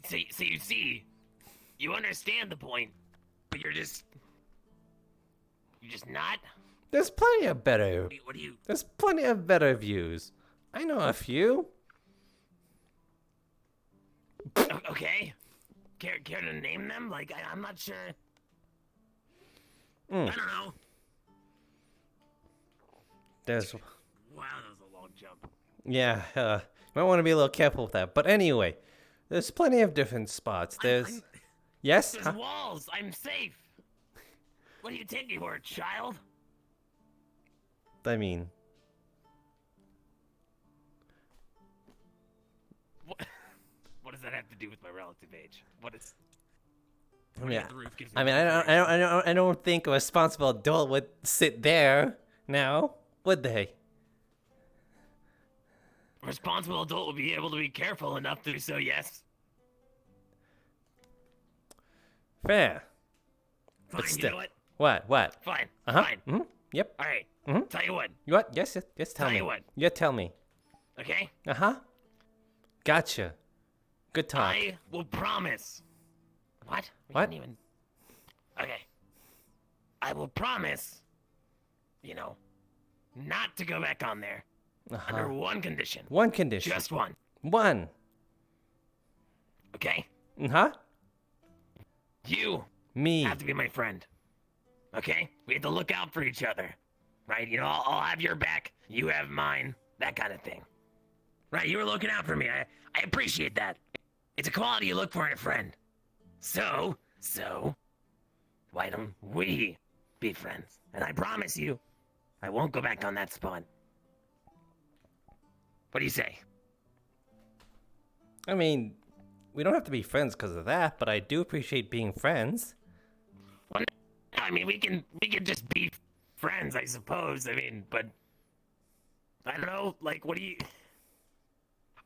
So you see, you understand the point, but you're just not. There's plenty of better. What do you? There's plenty of better views. I know a few. Okay. Care to name them? Like I'm not sure. I don't know. There's. Wow, that was a long jump. Yeah, you might want to be a little careful with that. But anyway, there's plenty of different spots. There's. Yes? There's walls. I'm safe. What do you take me for, a child? I mean. What does that have to do with my relative age? What is? I don't think a responsible adult would sit there now, would they? A responsible adult would be able to be careful enough to do so, yes. Fair. Fine, But you still. know what? What? Fine, Uh-huh. fine. Mm-hmm. Yep. All right. Mm-hmm. Tell you what. What? Yes, tell me. Tell you what. Yeah, tell me. Okay? Uh-huh. Gotcha. Good talk. I will promise. What? We What? didn't even... Okay. I will promise, not to go back on there. Uh-huh. Under one condition. One condition. Just one. One. Okay? Uh-huh. You Me. have to be my friend. Okay? We have to look out for each other. Right? I'll have your back. You have mine. That kind of thing. Right? You were looking out for me. I appreciate that. It's a quality you look for in a friend. So, why don't we be friends? And I promise you, I won't go back on that spot. What do you say? I mean, we don't have to be friends because of that, but I do appreciate being friends. Well, I mean, we can just be friends, I suppose. I mean, but I don't know. Like, what do you?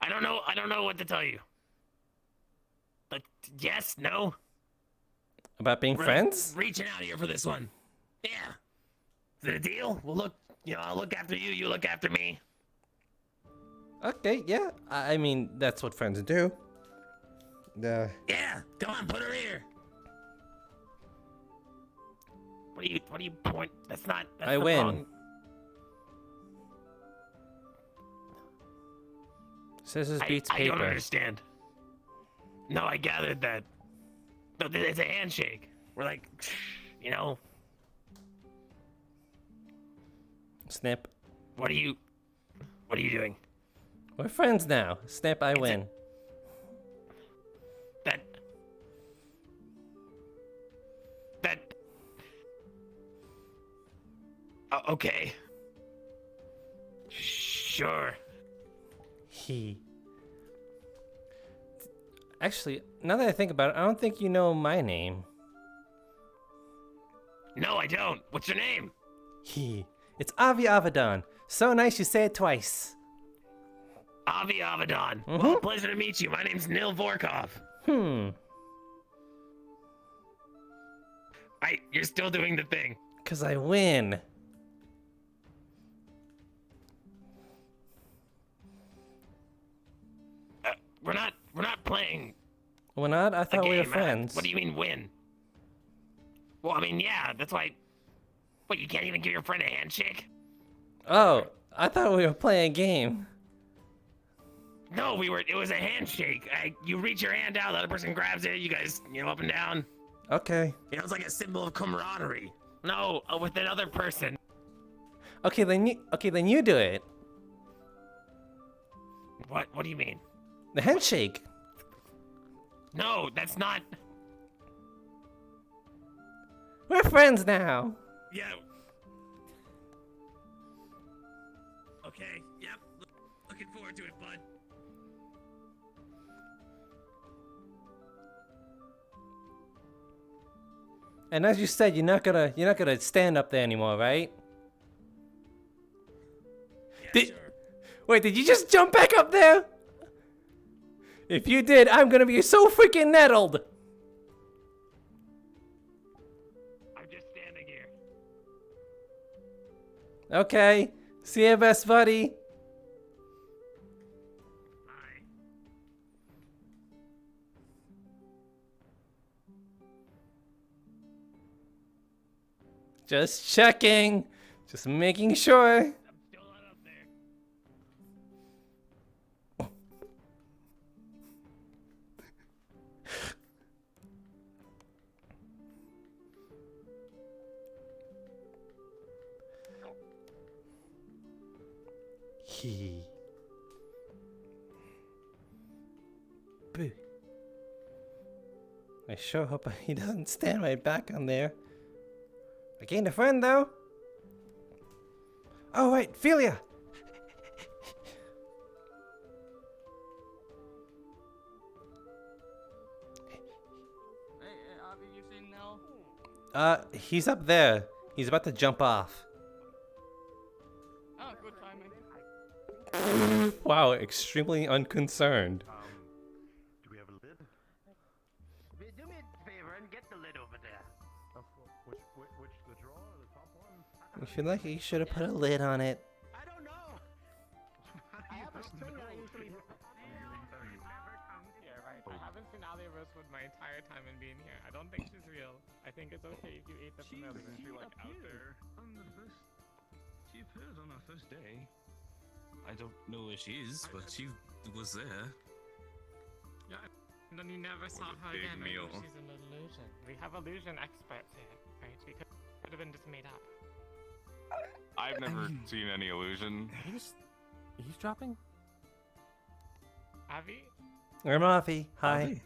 I don't know what to tell you. But yes, no. About being We're friends? reaching out here for this one. Yeah. Is it a deal? We'll look. I'll look after you. You look after me. Okay, yeah. I mean, that's what friends do. Yeah. Come on, put her here. What do you point? That's not. That's I the win. wrong- Scissors I beats don't paper. understand. No, I gathered that. No, it's a handshake. We're like, Snip. What are you doing? We're friends now. Snip, I win. Okay. Sure. Actually, now that I think about it, I don't think you know my name. No, I don't. What's your name? It's Avi Avadon. So nice you say it twice. Avi Avadon. Mhm. Well, pleasure to meet you. My name's Nil Vorkov. You're still doing the thing. 'Cause I win. We're not playing. We're not? I thought we were game. friends. What do you mean win? Well, I mean, yeah, that's why. What, you can't even give your friend a handshake? Oh, I thought we were playing a game. No, it was a handshake. You reach your hand out, the other person grabs it, you guys, up and down. Okay. It's like a symbol of camaraderie. No, with another person. Okay, then you do it. What do you mean? The handshake. No, that's not. We're friends now. Yeah. Okay, yep. Looking forward to it, bud. And as you said, you're not gonna stand up there anymore, right? Wait, did you just jump back up there? If you did, I'm gonna be so freaking nettled. I'm just standing here. Okay. See you, best buddy. Just checking. Just making sure. Boo. I sure hope he doesn't stand right back on there. I gained a friend though. Oh wait, Philia. Hey, Avi, you seen Nell? He's up there. He's about to jump off. Oh, good timing. Wow, extremely unconcerned. Do we have a lid? Do me a favor and get the lid over there. Which the drawer, the top one? I feel like he should have put a lid on it. I don't know. I have a thing I usually. Here, right? I haven't seen Ali Rosewood my entire time in being here. I don't think she's real. I think it's okay if you ate the familiar. Isn't she like out there on the first? She appeared on our first day. I don't know where she is, but she was there. Yeah, and then you never saw her big again. meal. Maybe she's an illusion. We have illusion experts here, right? We could have been just made up. I've never seen any illusion. Eavesdropping? Avi? I'm Avi. Hi.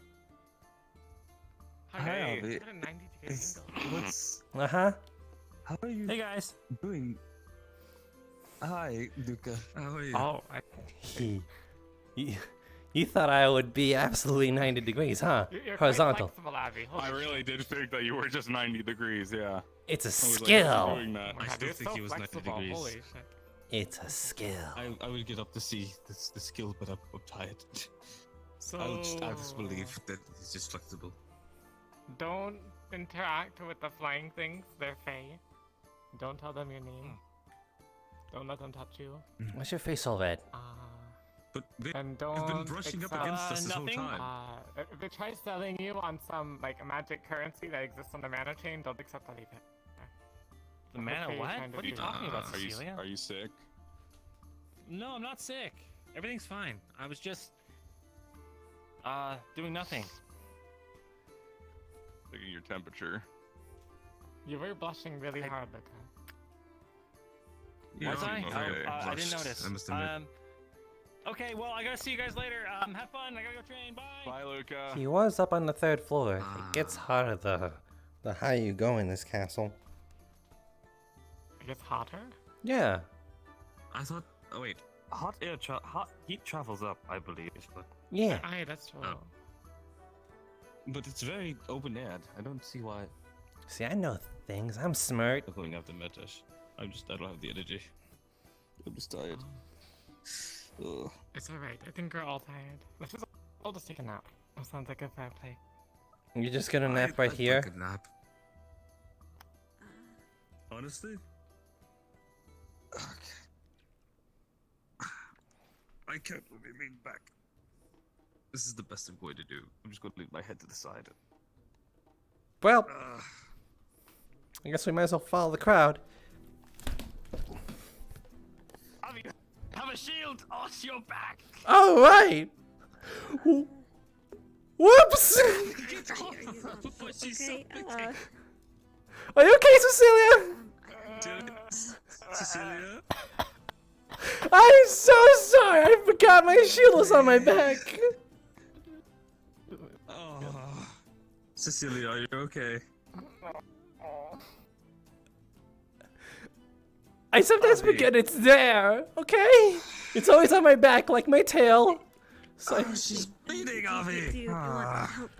Hi, Avi. At a 90-degree angle. What's Uh-huh. how are you? Hey guys. Doing? Hi, Duca. How are you? Oh, You thought I would be absolutely 90 degrees, huh? You're Horizontal. quite flexible, Avi. I really did think that you were just 90 degrees, yeah. It's a I was like, skill. doing that. I still think he was 90 degrees. Holy shit. It's a skill. I will get up to see the skill, but I'm tired. So I'll just believe that he's just flexible. don't interact with the flying things. They're fey. Don't tell them your name. Don't let them touch you. Why's your face all red? But And they've don't been brushing up against us this whole time. If they try selling you on some like magic currency that exists on the mana chain, don't accept that either. The mana Okay, what? kind of What are you do. talking about, Cecilia? Are you sick? No, I'm not sick. Everything's fine. I was just doing nothing. Taking your temperature. You were blushing really hard, Luca. Yeah, Was I? okay. I didn't notice. I must admit. Okay, well, I gotta see you guys later. Have fun. I gotta go train. Bye. Bye, Luca. He was up on the 3rd floor. It gets hotter the higher you go in this castle. It gets hotter? Yeah. I thought. Oh wait, hot heat travels up, I believe. But Yeah. Aye, that's true. but it's very open aired. I don't see why. See, I know things. I'm smart. Going after Metash. I don't have the energy. I'm just tired. Ugh. It's alright. I think we're all tired. Let's just all just take a nap. That sounds like a fair play. You're just gonna nap right here? Take a nap. Honestly? Okay. I can't remain back. This is the best I'm going to do. I'm just going to leave my head to the side. Well, I guess we might as well follow the crowd. Have a shield! Oh, it's your back! All right. Whoops! Okay, Are you okay, Cecilia? Cecilia? I'm so sorry. I forgot my shield was on my back. Oh, Cecilia, are you okay? I sometimes forget it's there, okay? It's always on my back like my tail. So she's bleeding, Avi. Do you want help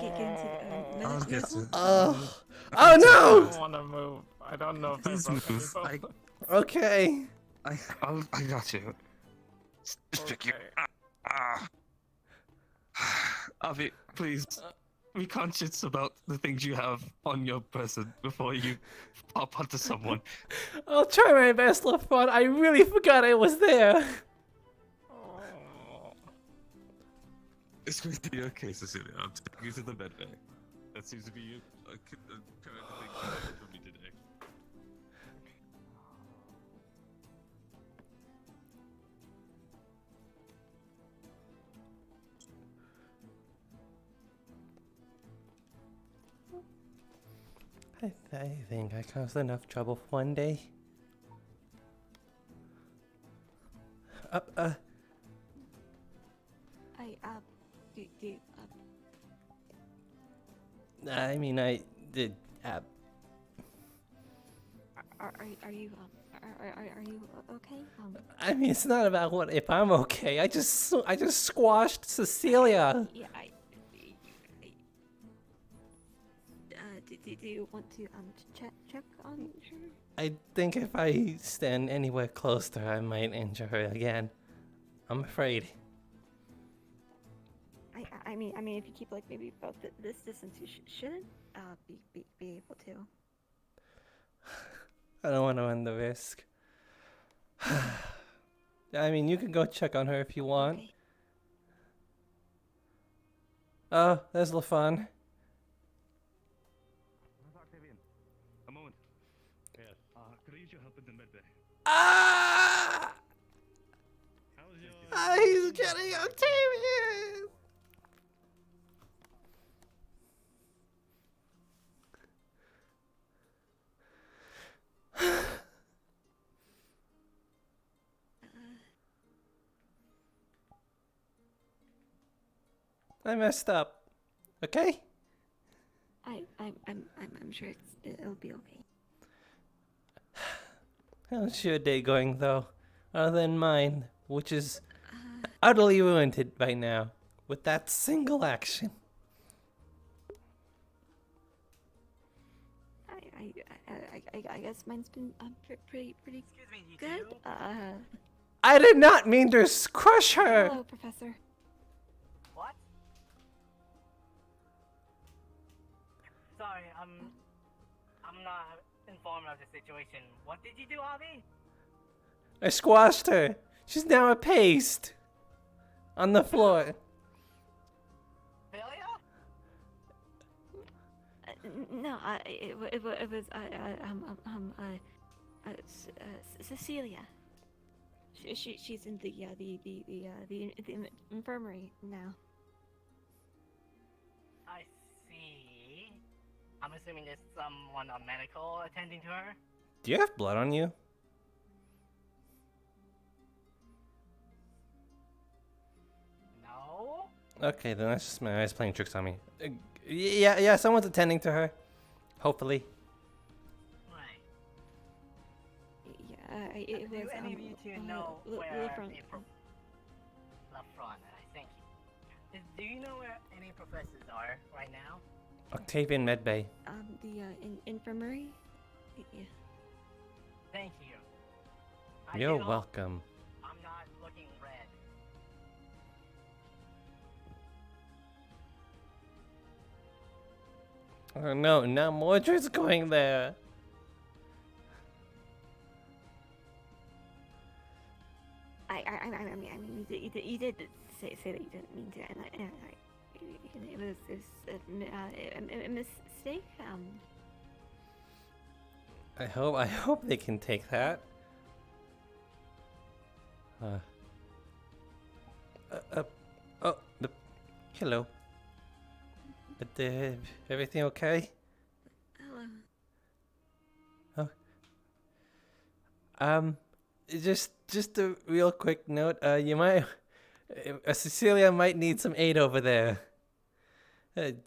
get into I'll medical? get to Oh I no! don't want to move. I don't know if Please that's move. okay. Okay. I got you. Stick you. Avi, please. Be conscious about the things you have on your person before you pop onto someone. I'll try my best, LaFont. I really forgot I was there. It's going to be okay, Cecilia. I'm taking you to the med bay. That seems to be a current thing for me today. I think I caused enough trouble for one day. I mean, I did. Are you okay? I mean, it's not about what if I'm okay. I just squashed Cecilia. Yeah. Do you want to check on her? I think if I stand anywhere close to her, I might injure her again. I'm afraid. I mean, if you keep like maybe about this distance, you shouldn't be able to. I don't want to run the risk. I mean, you can go check on her if you want. Okay. Oh, there's LaFon. A moment. Yes. Could I use your help in the med bay? Ah! How's your... He's getting Octavian! I messed up. Okay? I'm sure it'll be okay. How's your day going, though? Other than mine, which is utterly ruined right now with that single action. I guess mine's been pretty good. I did not mean to crush her. Hello, Professor. What? Sorry, I'm not informed of the situation. What did you do, Avi? I squashed her. She's now a paste. On the floor. No, it was Cecilia. She's in the infirmary now. I see. I'm assuming there's someone on medical attending to her. Do you have blood on you? No. Okay, then that's just my eyes playing tricks on me. Yeah, someone's attending to her. Hopefully. Yeah, it do was. any of you two know where LaFront, thank you. Do you know where any professors are right now? Octavian Medbay. The infirmary. Yeah. Thank you. You're welcome. I'm not looking red. Oh no, now Mordred's going there. I mean, you did say that you didn't mean to, and it was a mistake. I hope they can take that. Hello. Everything okay? Hello. Oh. Just a real quick note. You might, Cecilia might need some aid over there.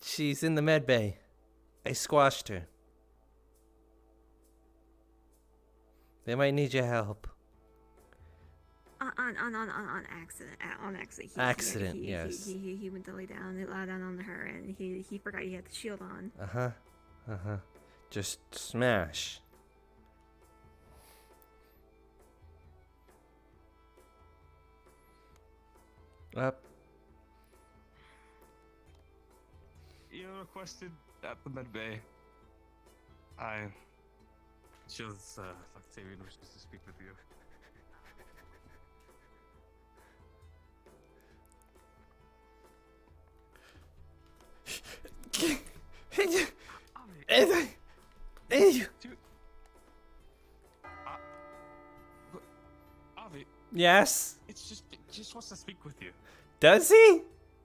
She's in the med bay. I squashed her. They might need your help. On accident. On accident. Accident, yes. He went to lay down on her, and he forgot he had the shield on. Just smash. Up. You're requested at the med bay. Shows Octavian wishes to speak with you. Avi. Yes. It just wants to speak with you. Does he?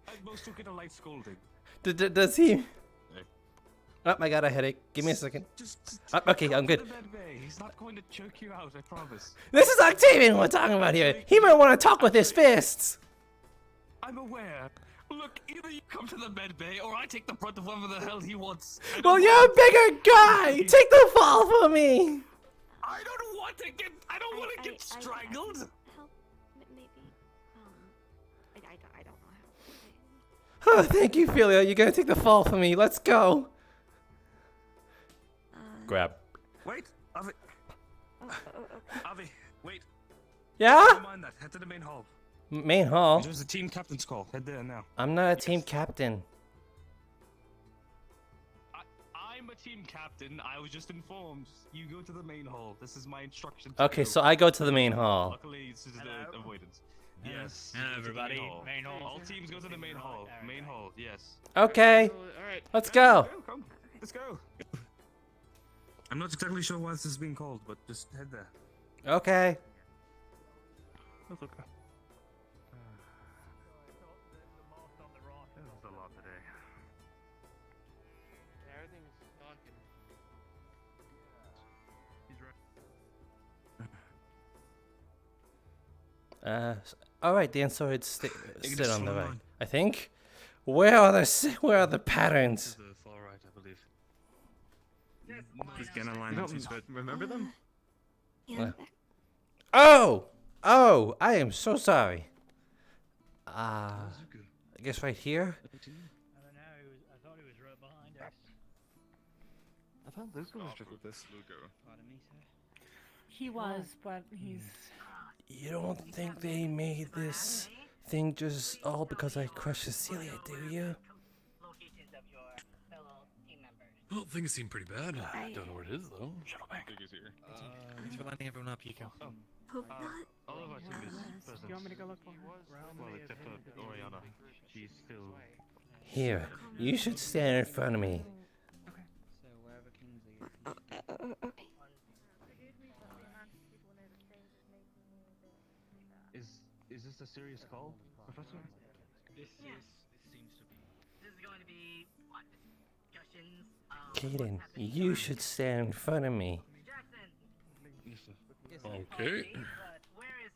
At most, you'll get a light scolding. Does he? Oh my god, I headache. Give me a second. Okay, I'm good. He's not going to choke you out, I promise. This is Octavian we're talking about here. He might want to talk with his fists. I'm aware. Look, either you come to the med bay or I take the brunt of whatever the hell he wants. Well, you're a bigger guy. Take the fall for me. I don't want to get strangled. Help, maybe. I don't know how. Oh, thank you, Philia. You're gonna take the fall for me. Let's go. Grab. Wait, Avi. Avi, wait. Yeah? Never mind that. Head to the main hall. Main hall? There's a team captain's call. Head there now. I'm not a team captain. I'm a team captain. I was just informed. You go to the main hall. This is my instruction. Okay, so I go to the main hall. Luckily, it's just the avoidance. Yes. Hello, you go to the everybody. Main hall. All teams go to the main hall. Main hall, yes. Okay. Alright. Let's go. Come. Let's go. I'm not exactly sure why this is being called, but just head there. Okay. That's okay. This is a lot today. Everything is talking. He's right. All right, Dan. So it's sit on the right. I think. Where are the patterns? The far right, I believe. These Ganna lines. Remember them? Yeah. Oh, I am so sorry. I guess right here. I don't know. I thought he was right behind us. I thought Luca was just with this. Pardon me, sir. He was, but he's. You don't think they made this thing just all because I crushed Cecilia, do you? Locations of your fellow team members. Well, things seem pretty bad. I- Don't know where it is though. Shuttleback. Think he's here. Thanks for lining everyone up, Yiko. Hope not. All of us in this presence. You want me to go look for him? Well, except for Oriana. She's still. Here, you should stand in front of me. Okay. Is this a serious call, Professor? This seems to be. This is going to be what? Discussions. Kaden, you should stand in front of me. Okay. But where is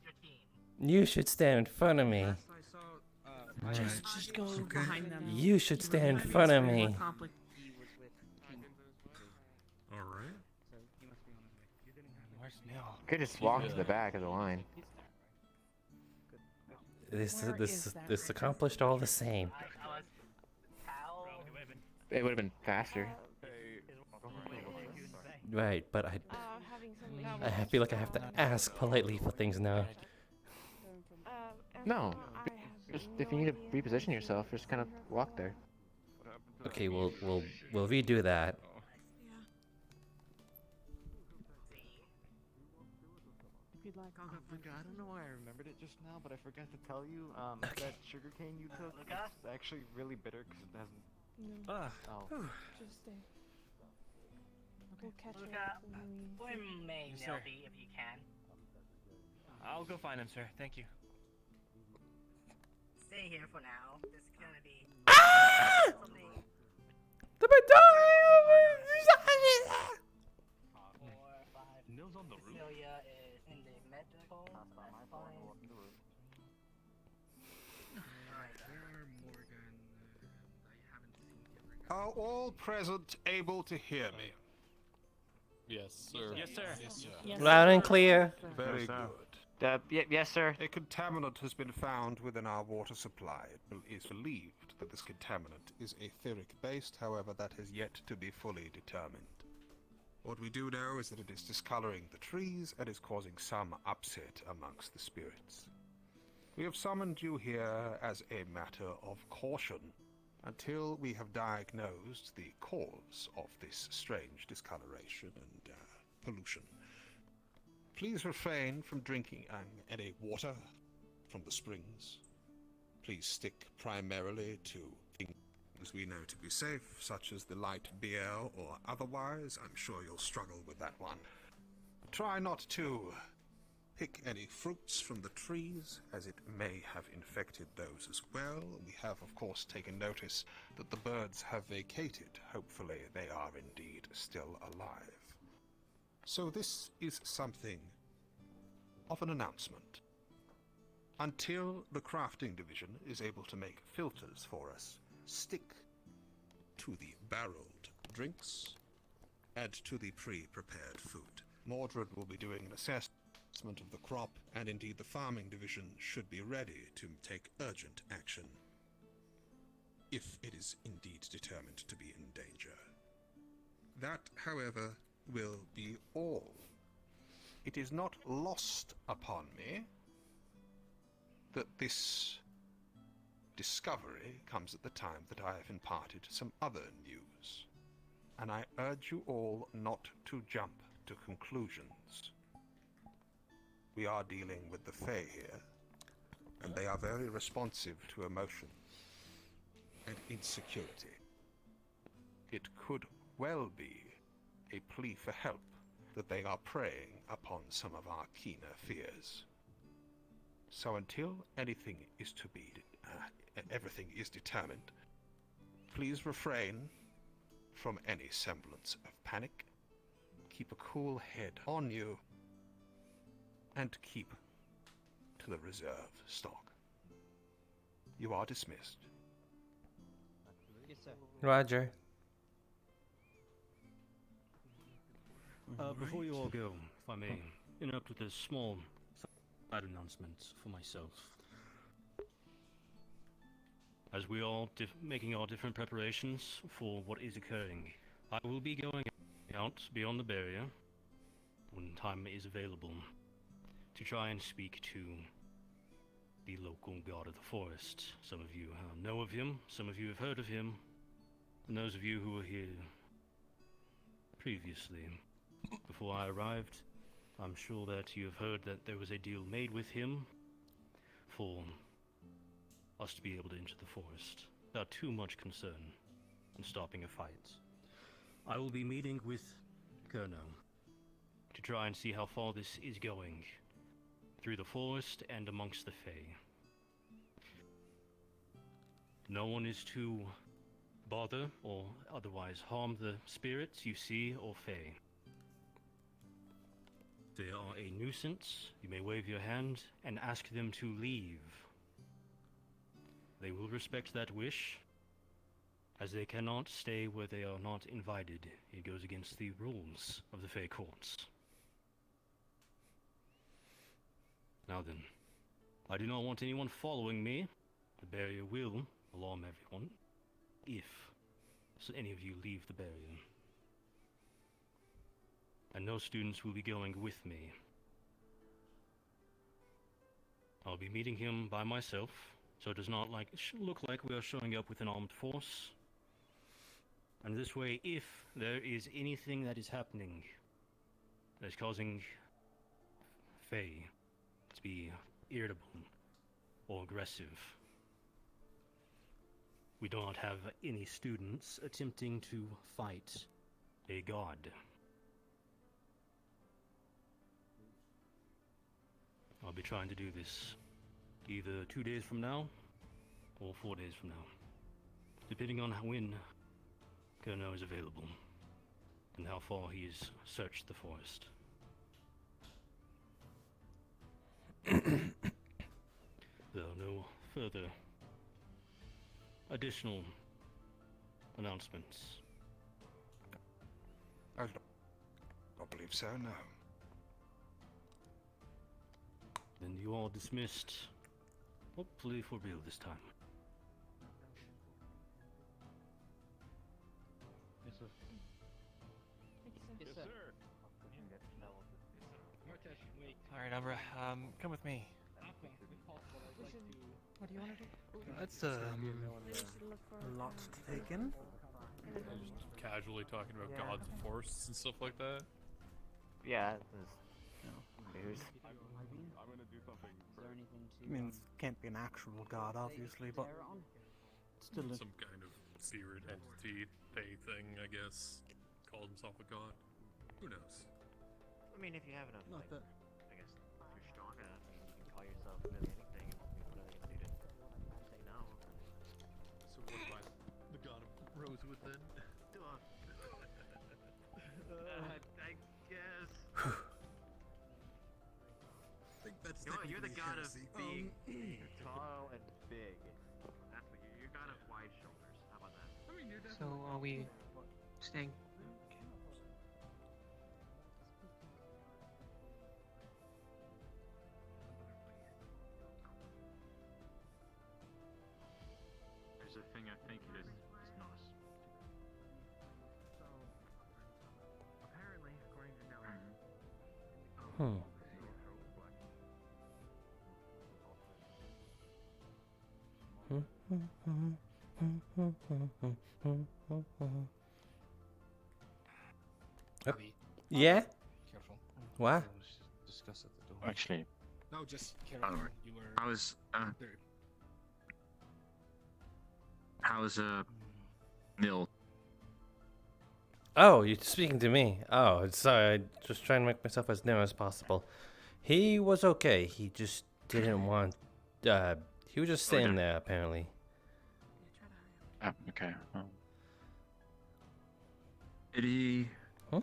your team? You should stand in front of me. Just go behind them. You should stand in front of me. Alright. Where's Neil? Could just walk to the back of the line. This accomplished all the same. It would have been faster. Right, but I feel like I have to ask politely for things now. No. Just if you need to reposition yourself, just kind of walk there. Okay, we'll redo that. If you'd like, I'll go find I don't know why I remembered it just now, but I forgot to tell you. That sugar cane you took is actually really bitter because it hasn't. Oh. Just stay. We'll catch Luca, up when we. where may Yes, Nell sir. be if you can? I'll go find him, sir. Thank you. Stay here for now. This is gonna be something. Nils on the roof. Cecilia is in the medical. That's fine. Are all present able to hear me? Yes, sir. Yes, sir. Yes, Loud and sir. clear. Very good. Yes, sir. A contaminant has been found within our water supply. It is believed that this contaminant is etheric-based, however, that has yet to be fully determined. What we do know is that it is discoloring the trees and is causing some upset amongst the spirits. We have summoned you here as a matter of caution until we have diagnosed the cause of this strange discoloration and pollution. Please refrain from drinking any water from the springs. Please stick primarily to things we know to be safe, such as the light beer or otherwise. I'm sure you'll struggle with that one. Try not to pick any fruits from the trees, as it may have infected those as well. We have, of course, taken notice that the birds have vacated. Hopefully they are indeed still alive. So this is something of an announcement. Until the crafting division is able to make filters for us, stick to the barreled drinks and to the pre-prepared food. Mordred will be doing an assessment of the crop, and indeed the farming division should be ready to take urgent action if it is indeed determined to be in danger. That, however, will be all. It is not lost upon me that this discovery comes at the time that I have imparted some other news, and I urge you all not to jump to conclusions. We are dealing with the Fae here, and they are very responsive to emotion and insecurity. It could well be a plea for help that they are preying upon some of our keener fears. So until anything is to be, everything is determined, please refrain from any semblance of panic. Keep a cool head on you, and keep to the reserve stock. You are dismissed. Yes, sir. Roger. Before you all go, if I may interrupt with a small side announcement for myself. As we all making our different preparations for what is occurring, I will be going out beyond the barrier when time is available to try and speak to the local god of the forest. Some of you know of him, some of you have heard of him. And those of you who were here previously, before I arrived, I'm sure that you have heard that there was a deal made with him for us to be able to enter the forest without too much concern in stopping a fight. I will be meeting with Kerno to try and see how far this is going through the forest and amongst the Fae. No one is to bother or otherwise harm the spirits you see or Fae. If they are a nuisance, you may wave your hand and ask them to leave. They will respect that wish, as they cannot stay where they are not invited. It goes against the rules of the Fae courts. Now then, I do not want anyone following me. The barrier will alarm everyone, if any of you leave the barrier. And no students will be going with me. I'll be meeting him by myself, so it does not look like we are showing up with an armed force. And this way, if there is anything that is happening that is causing Fae to be irritable or aggressive, we do not have any students attempting to fight a god. I'll be trying to do this either 2 days from now or 4 days from now, depending on when Kerno is available and how far he has searched the forest. There are no further additional announcements. I don't believe so, no. Then you are dismissed, hopefully for real this time. Yes, sir. Yes, sir. Alright, Umbra, come with me. What do you want to do? That's a lot to take in. Just casually talking about gods of forests and stuff like that. Yeah, news. I'm gonna do something. I mean, it can't be an actual god, obviously, but still. Some kind of secret entity, thing, I guess. Called himself a god. Who knows? I mean, if you have enough, Not that. I guess if you're strong enough, you can call yourself really anything. What are they gonna do to say no? So what am I? The god of Rosewood then? I guess. I think that's You're the god of heresy. being tall and big. That's what you're god of wide shoulders. How about that? I mean, you're So, are we staying? There's a thing I think it is not. So, apparently, according to Noah, Yeah? Careful. What? Discuss at the door. Actually, No, just careful. You were. how's Mill? Oh, you're speaking to me. Oh, sorry. I just trying to make myself as near as possible. He was okay. He just didn't want. He was just staying there apparently. Ah, okay. Did he? Huh?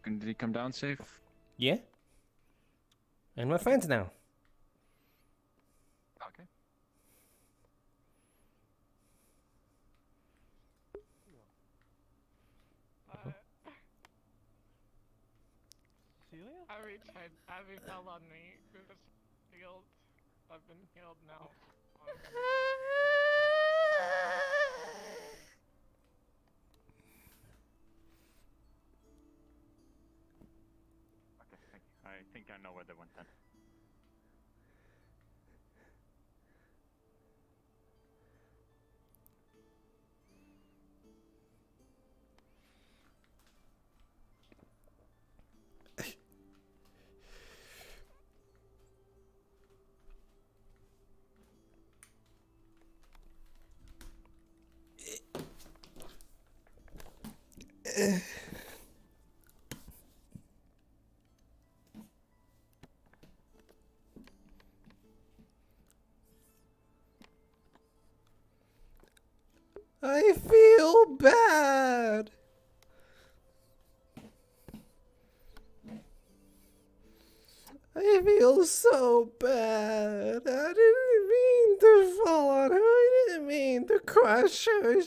Did he come down safe? Yeah. And we're friends now. Okay. Celia? Abby fell on me. It was healed. I've been healed now. Okay, thank you. I think I know where they went then. I feel bad. I feel so bad. I didn't mean to fall on her. I didn't mean to crush her.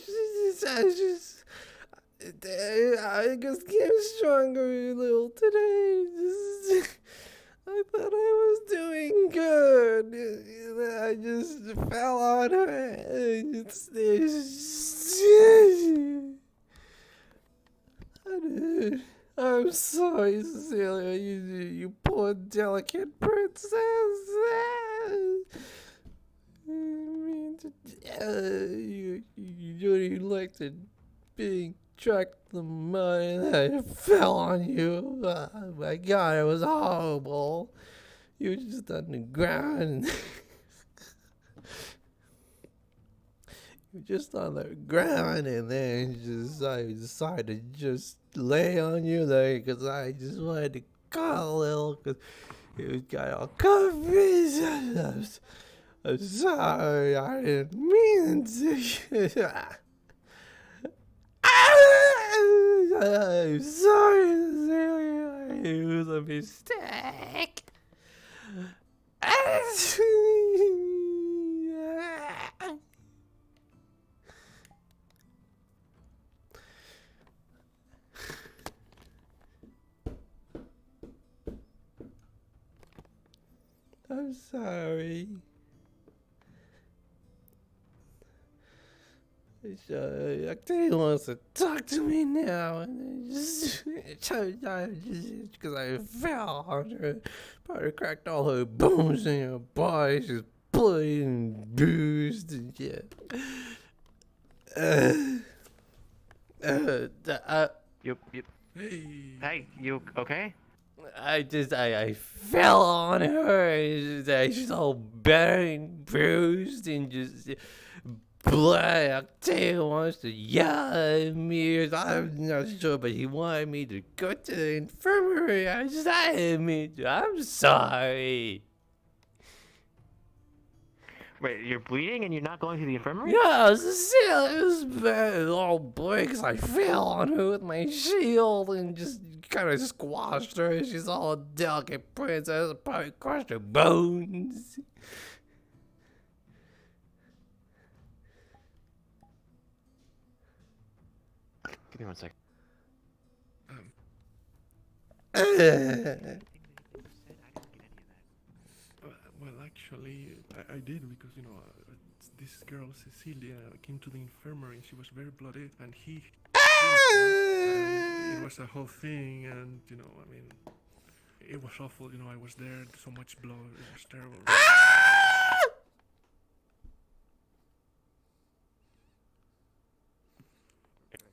I just came stronger a little today. I thought I was doing good. I just fell on her. I'm sorry, Cecilia. You poor delicate princess. I mean, you like to being tracked the mud and I fell on you. Oh my God, it was horrible. You were just on the ground. You were just on the ground, and then I decided to just lay on you there because I just wanted to cuddle a little because it was got all comfy. I'm sorry, I didn't mean to. I'm sorry, Cecilia. It was a mistake. I'm sorry. Octavia wants to talk to me now, and just because I fell on her, probably cracked all her bones in her body. She's bloody and bruised and shit. Hey, you okay? I fell on her. She's all battered and bruised and just blood. Octavia wants to yell at me. I'm not sure, but he wanted me to go to the infirmary. I didn't mean to. I'm sorry. Wait, you're bleeding and you're not going to the infirmary? Yeah, Cecilia, it was bad. It all breaks. I fell on her with my shield and just kind of squashed her. She's all a delicate princess. I probably crushed her bones. Give me 1 second. Well, actually, I did because, you know, this girl, Cecilia, came to the infirmary and she was very bloody and he... it was a whole thing and, you know, I mean, it was awful, you know, I was there, so much blood, it was terrible.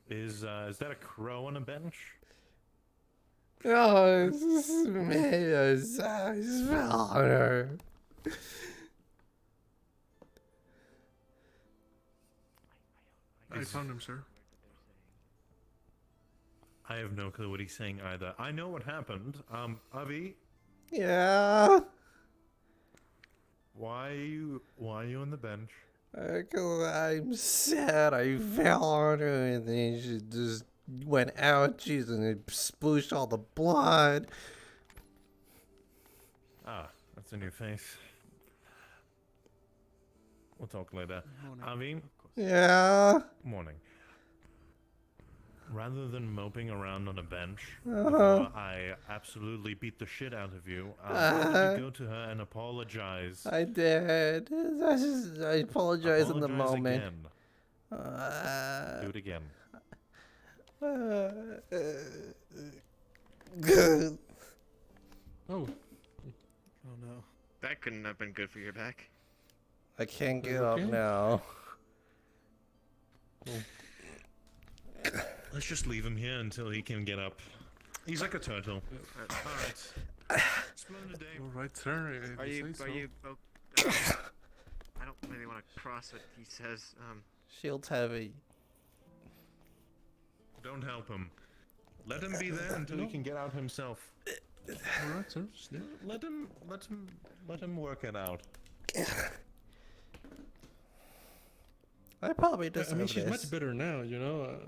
Is that a crow on a bench? Oh, this is me. I just fell on her. I found him, sir. I have no clue what he's saying either. I know what happened. Avi? Yeah? Why are you on the bench? Because I'm sad. I fell on her and then she just went ouchies and it splooshed all the blood. Ah, that's a new face. We'll talk later. Avi? Yeah? Morning. Rather than moping around on a bench, Uh-huh. before I absolutely beat the shit out of you, why don't you go to her and apologize? I did. I apologize in the moment. Again. Do it again. Oh. Oh no. That couldn't have been good for your back. I can't get up now. Let's just leave him here until he can get up. He's like a turtle. Alright. Splendid day. Alright, sir. Are you say so. I don't really want to cross what he says. Shield's heavy. Don't help him. Let him be there until he can get out himself. Alright, sir. Let him work it out. I probably I deserve mean, she's this. much better now, you know.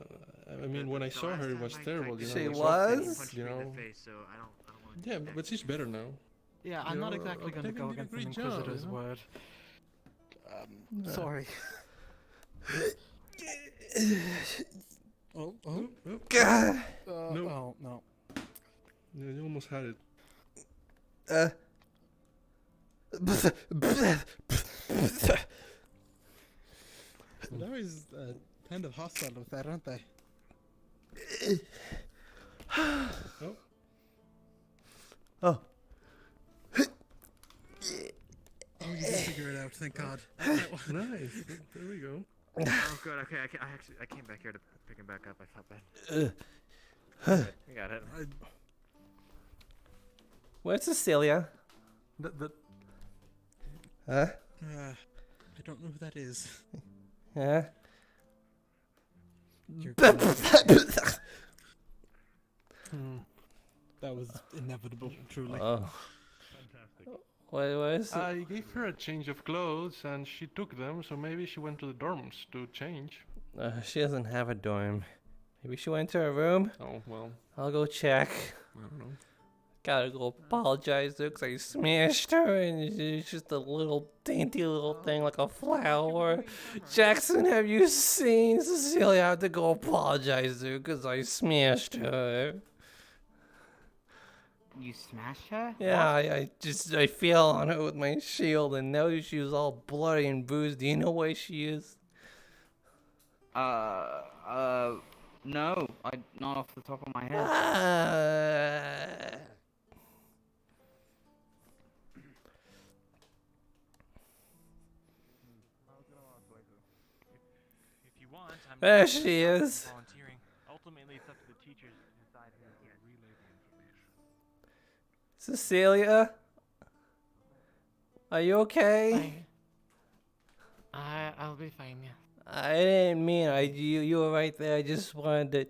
I mean, when I saw her, it was terrible. You know, She like, was? You know. so I don't want to. Yeah, but she's better now. Yeah, You I'm not know, exactly going to Octavian go did a against an great job, Inquisitor's you know? word. No. Sorry. Oh. God. No. Oh, no. Yeah, you almost had it. They're always kind of hostile with that, aren't they? Oh. Oh. Oh, you did figure it out, thank God. Nice. There we go. Oh, good. Okay, I came back here to pick him back up. I felt bad. I got it. Where's Cecilia? Huh? I don't know who that is. Yeah. That was inevitable, truly. Oh. What was it? You gave her a change of clothes and she took them, so maybe she went to the dorms to change. She doesn't have a dorm. Maybe she went to her room? Oh, well. I'll go check. I don't know. Gotta go apologize to her 'cause I smashed her and it's just a little dainty little thing like a flower. Jackson, have you seen Cecilia? I have to go apologize to her 'cause I smashed her. You smashed her? Yeah, I fell on her with my shield and now she was all bloody and bruised. Do you know where she is? No, not off the top of my head. If you want, I'm There she is. volunteering. Ultimately, it's up to the teachers to decide who can relay the information. Cecilia? Are you okay? I'll be fine, yeah. I didn't mean you were right there. I just wanted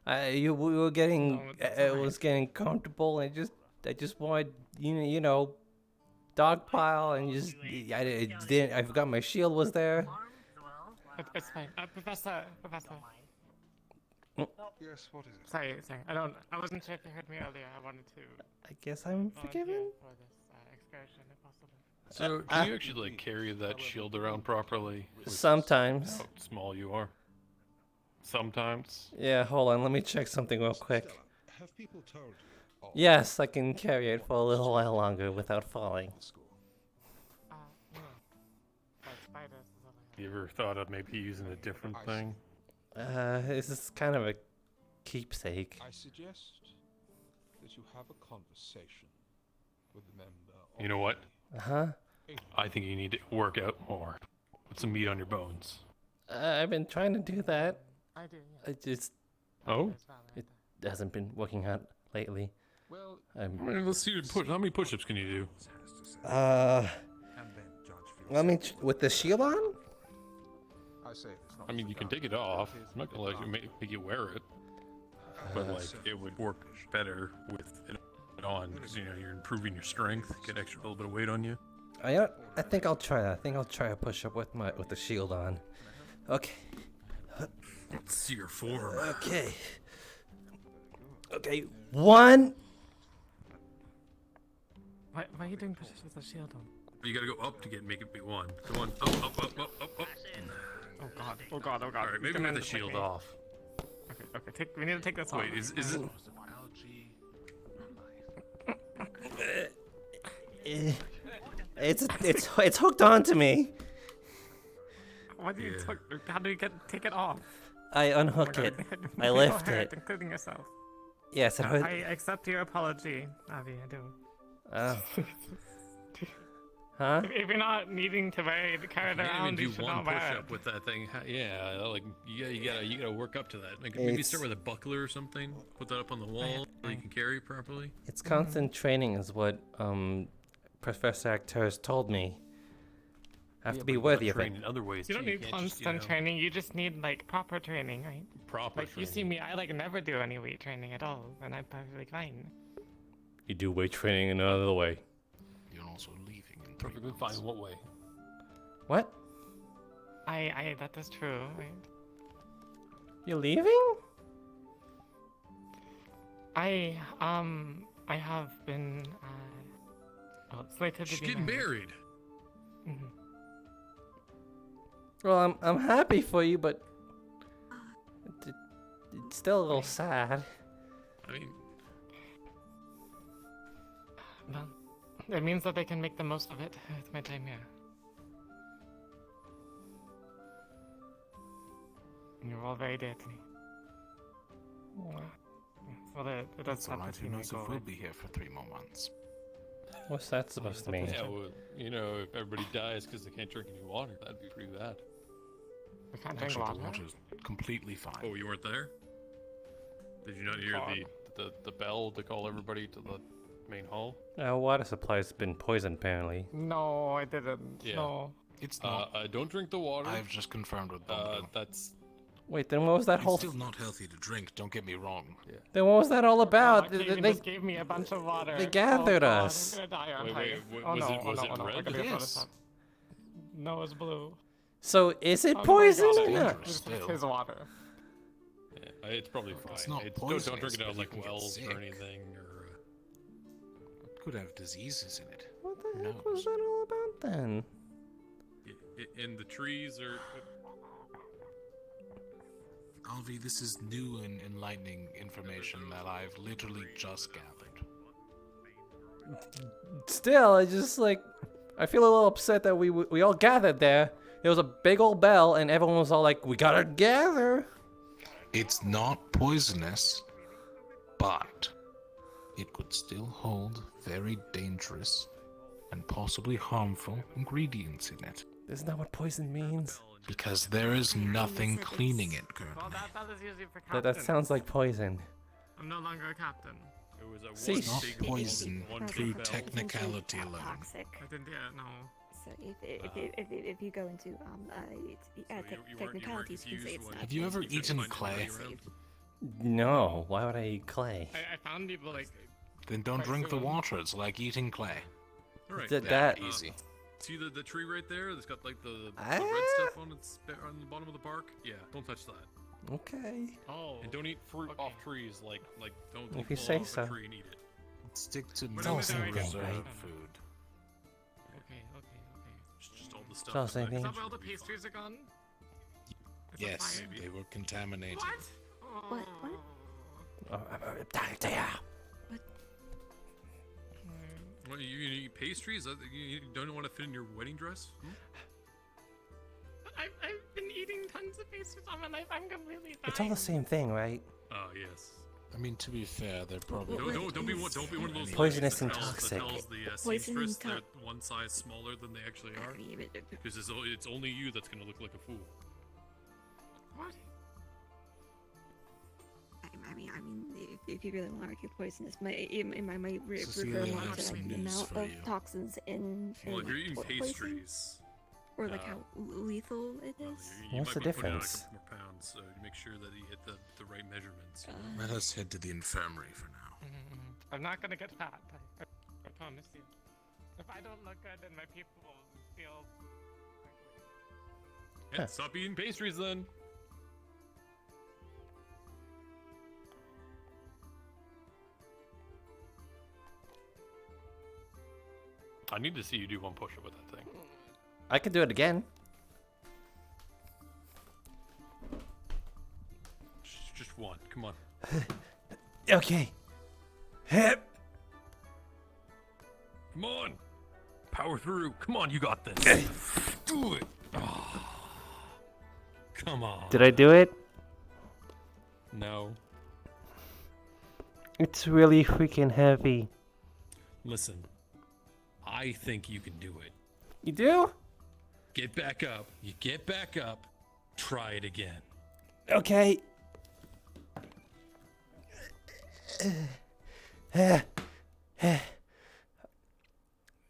we were getting it was getting comfortable and I just wanted you know dogpile and just I forgot my shield was there. It's fine. Professor. Yes, what is it? Sorry. I wasn't sure if you heard me earlier. I wanted to. I guess I'm forgiven. For this excursion, if possible. So, can you actually like carry that shield around properly? Sometimes. How small you are. Sometimes. Yeah, hold on. Let me check something real quick. Have people told you? Yes, I can carry it for a little while longer without falling. You ever thought of maybe using a different thing? This is kind of a keepsake. I suggest that you have a conversation with the member. You know what? Huh? I think you need to work out more. Put some meat on your bones. I've been trying to do that. I do. I just. Oh? It hasn't been working out lately. Well, let's see. How many push-ups can you do? Let me with the shield on. I mean, you can take it off. I'm not gonna let you make you wear it, but like it would work better with it on because you know you're improving your strength. Get extra little bit of weight on you. I think I'll try that. I think I'll try a push-up with the shield on. Okay. Let's see your form. Okay. Okay. One. Why are you doing push-ups with the shield on? You gotta go up to make it be one. Come on, up. Oh god. All right, maybe with the shield off. Okay. We need to take this off. Wait, is it? It's hooked onto me. What do you how do you take it off? I unhook it. I lift it. Including yourself. Yes, I accept your apology, Avi. I do. Oh. Huh? If you're not needing to carry it around, you do should one not wear push it. up with that thing. Yeah, like you gotta work up to that. Like maybe start with a buckler or something. Put that up on the wall so you can carry it properly. It's constant training, is what Professor Acteurs told me. have Yeah, to be but you worthy gotta of it. train in other ways You too. don't need can't just, constant training. You just need like proper training, right? Proper Like you see me, I like never do any weight training at all, and I'm perfectly fine. You do weight training in another way. You're also leaving in 3 Perfectly fine. In what way? What? That is true, right? You're leaving? I have been, slated to She's be getting married. Mhm. Well, I'm happy for you, but it's still a little sad. I mean, Well, it means that they can make the most of it with my time here. And you're all very dear to me. Well, it does That's have alright, to who see me knows go if away. we'll be here for 3 more months. What's that supposed to mean? yeah, well, you know, if everybody dies because they can't drink any water, that'd be pretty bad. We can't drink Actually, the water. water's completely fine. Oh, you weren't there? Did you not hear the bell to call everybody to the main hall? Water supply's been poisoned, apparently. No, I didn't. Yeah. No. It's not. Don't drink the water. I've just confirmed with Bobo. That's. Wait, then what was that It's whole... still not healthy to drink, don't get me wrong. Yeah. Then what was that all about? Lucky you just gave me a bunch of water. They gathered oh, God, us. I'm gonna die, aren't Wait, I? wait, Oh, was no, it- oh, was no, it oh, no, red? I gotta Yes. No, it's blue. So is it Oh my poison God, or it's not? just his water. Yeah, it's probably fine. It's not don't poisonous, drink it but out of you like can get wells sick. or anything. Or Could have diseases in it. What the heck was that all about then? in the trees or. Alvi, this is new and enlightening information that I've literally just gathered. Still, I just like... I feel a little upset that we all gathered there. There was a big old bell and everyone was all like, we gotta gather. It's not poisonous, but it could still hold very dangerous and possibly harmful ingredients in it. Isn't that what poison means? Because there is nothing cleaning it currently. Well, that is usually for That captains. sounds like poison. I'm no longer a captain. It was a See, It's not big poison one through big bell. technicality alone. Toxic. I didn't, yeah, no. So if you go into technicalities, you can say it's not. Have you ever eaten clay? No, why would I eat clay? I found people like... Then don't drink the water, it's like eating clay. Alright. That easy. See the tree right there? That's got like the Ah. red stuff on on the bottom of the bark. Yeah, don't touch that. Okay. Oh. And don't eat fruit off trees. Like don't If you pull say it off so. a tree and eat it. Stick to It's all the same thing, preserved right? food. Okay. Just all the It's stuff. all the same Is thing. that where all the pastries are gone? Is that Yes, fine? they were contaminated. What? Oh, What, you gonna eat pastries? You don't want to fit in your wedding dress? I've been eating tons of pastries all my life. I'm completely fine. It's all the same thing, right? Oh yes. I mean, to be fair, they're probably Don't be one of those Poisonous ladies and that toxic. tells the Poison and seamstress they're one size smaller than they actually are. Because it's only you that's gonna look like a fool. What? I mean, if you really want to argue poisonous, it might refer Cecilia, I more have to some like the news amount for of you. toxins in Well, if you're eating poison, pastries, or like how lethal it is. you What's might the be putting on a difference? couple more pounds, so make sure that you hit the right measurements. Let us head to the infirmary for now. I'm not gonna get fat. I promise you. If I don't look good, then my people will feel... Yeah, stop eating pastries then. I need to see you do one push-up with that thing. I could do it again. Just one. Come on. Okay. Hip. Come on. Power through. Come on, you got this. Do it. Oh. Come on. Did I do it? No. It's really freaking heavy. Listen. I think you can do it. You do? Get back up. You get back up. Try it again. Okay.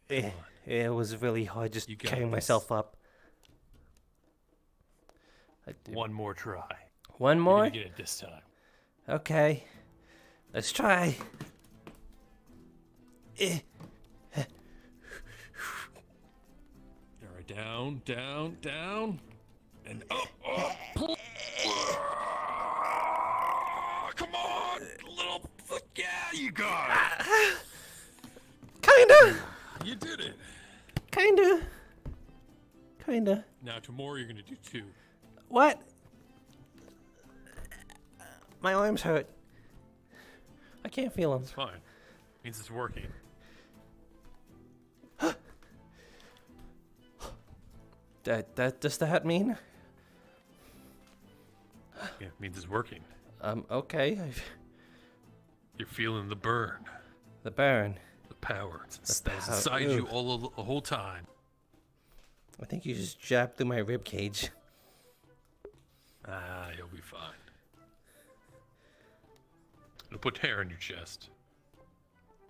It was really hard just carrying myself up. One more try. One You're more? gonna get it this time. Okay. Let's try. All right, down, down, down, and up, up. Come on, little. Yeah, you got it. Kinda. You did it. Kinda. Now tomorrow you're gonna do 2. What? My arms hurt. I can't feel them. It's fine. Means it's working. Does that mean? Yeah, it means it's working. Okay. You're feeling the burn. The burn. The power. It's inside you all the whole time. I think you just jabbed through my rib cage. Ah, you'll be fine. It'll put hair in your chest.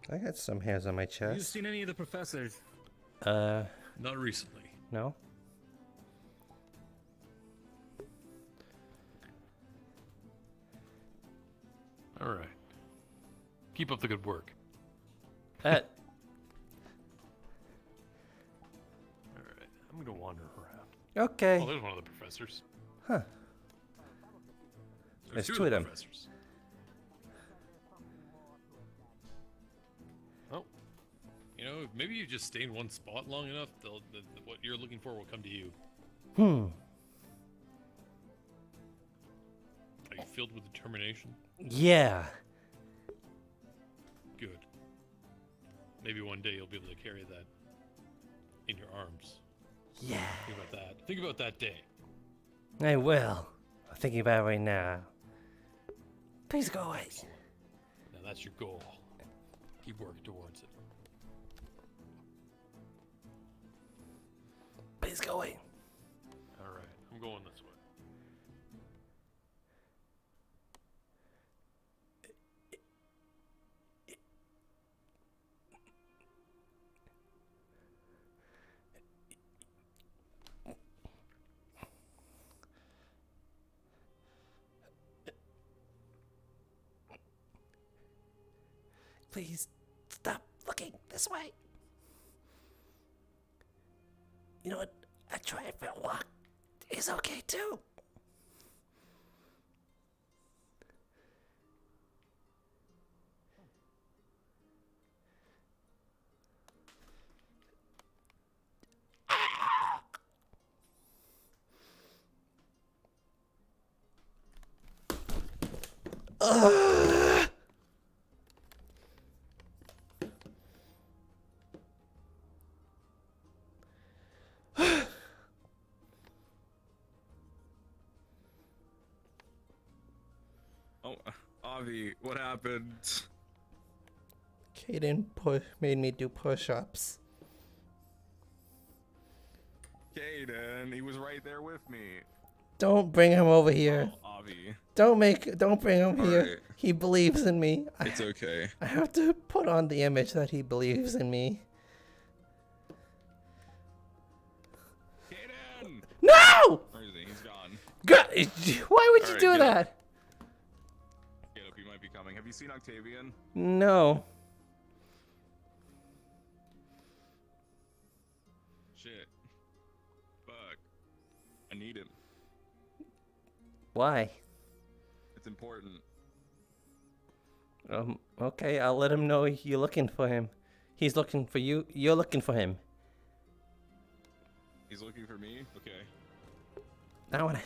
I got some hairs on my Have you chest. seen any of the professors? Not recently. No. All right. Keep up the good work. All right. I'm gonna wander around. Okay. Oh, there's one of the professors. Huh. There's 2 of them. Professors. Oh. You know, maybe you just stay in one spot long enough, what you're looking for will come to you. Are you filled with determination? Yeah. Good. Maybe one day you'll be able to carry that in your arms. Yeah. Think about that. Think about that day. I will. I'm thinking about it right now. Please go away. Now that's your goal. Keep working towards it. Please go away. All right, I'm going this way. Please stop looking this way. You know what? A triumphant walk is okay too. Oh, Avi, what happened? Kaden made me do push-ups. Kaden, he was right there with me. Don't bring him over here. Oh, Avi. Don't bring him here. Alright. He believes in me. It's okay. I have to put on the image that he believes in me. Kaden! No! Where is he? He's gone. Why would you Alright, do get that? up. Get up, he might be coming. Have you seen Octavian? No. Shit. Fuck. I need him. Why? It's important. Okay, I'll let him know you're looking for him. He's looking for you. You're looking for him. He's looking for me? Okay. I wanna...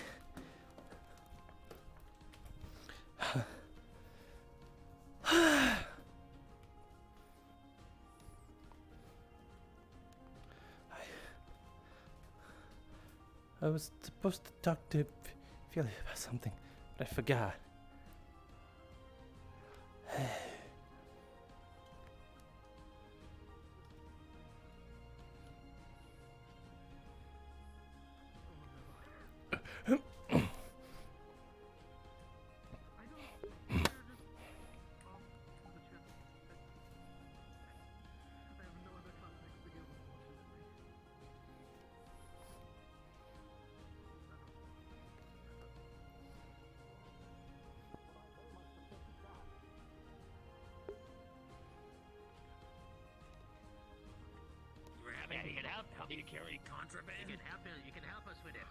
I was supposed to talk to Philly about something, but I forgot. Do you carry contraband? You can help us with it.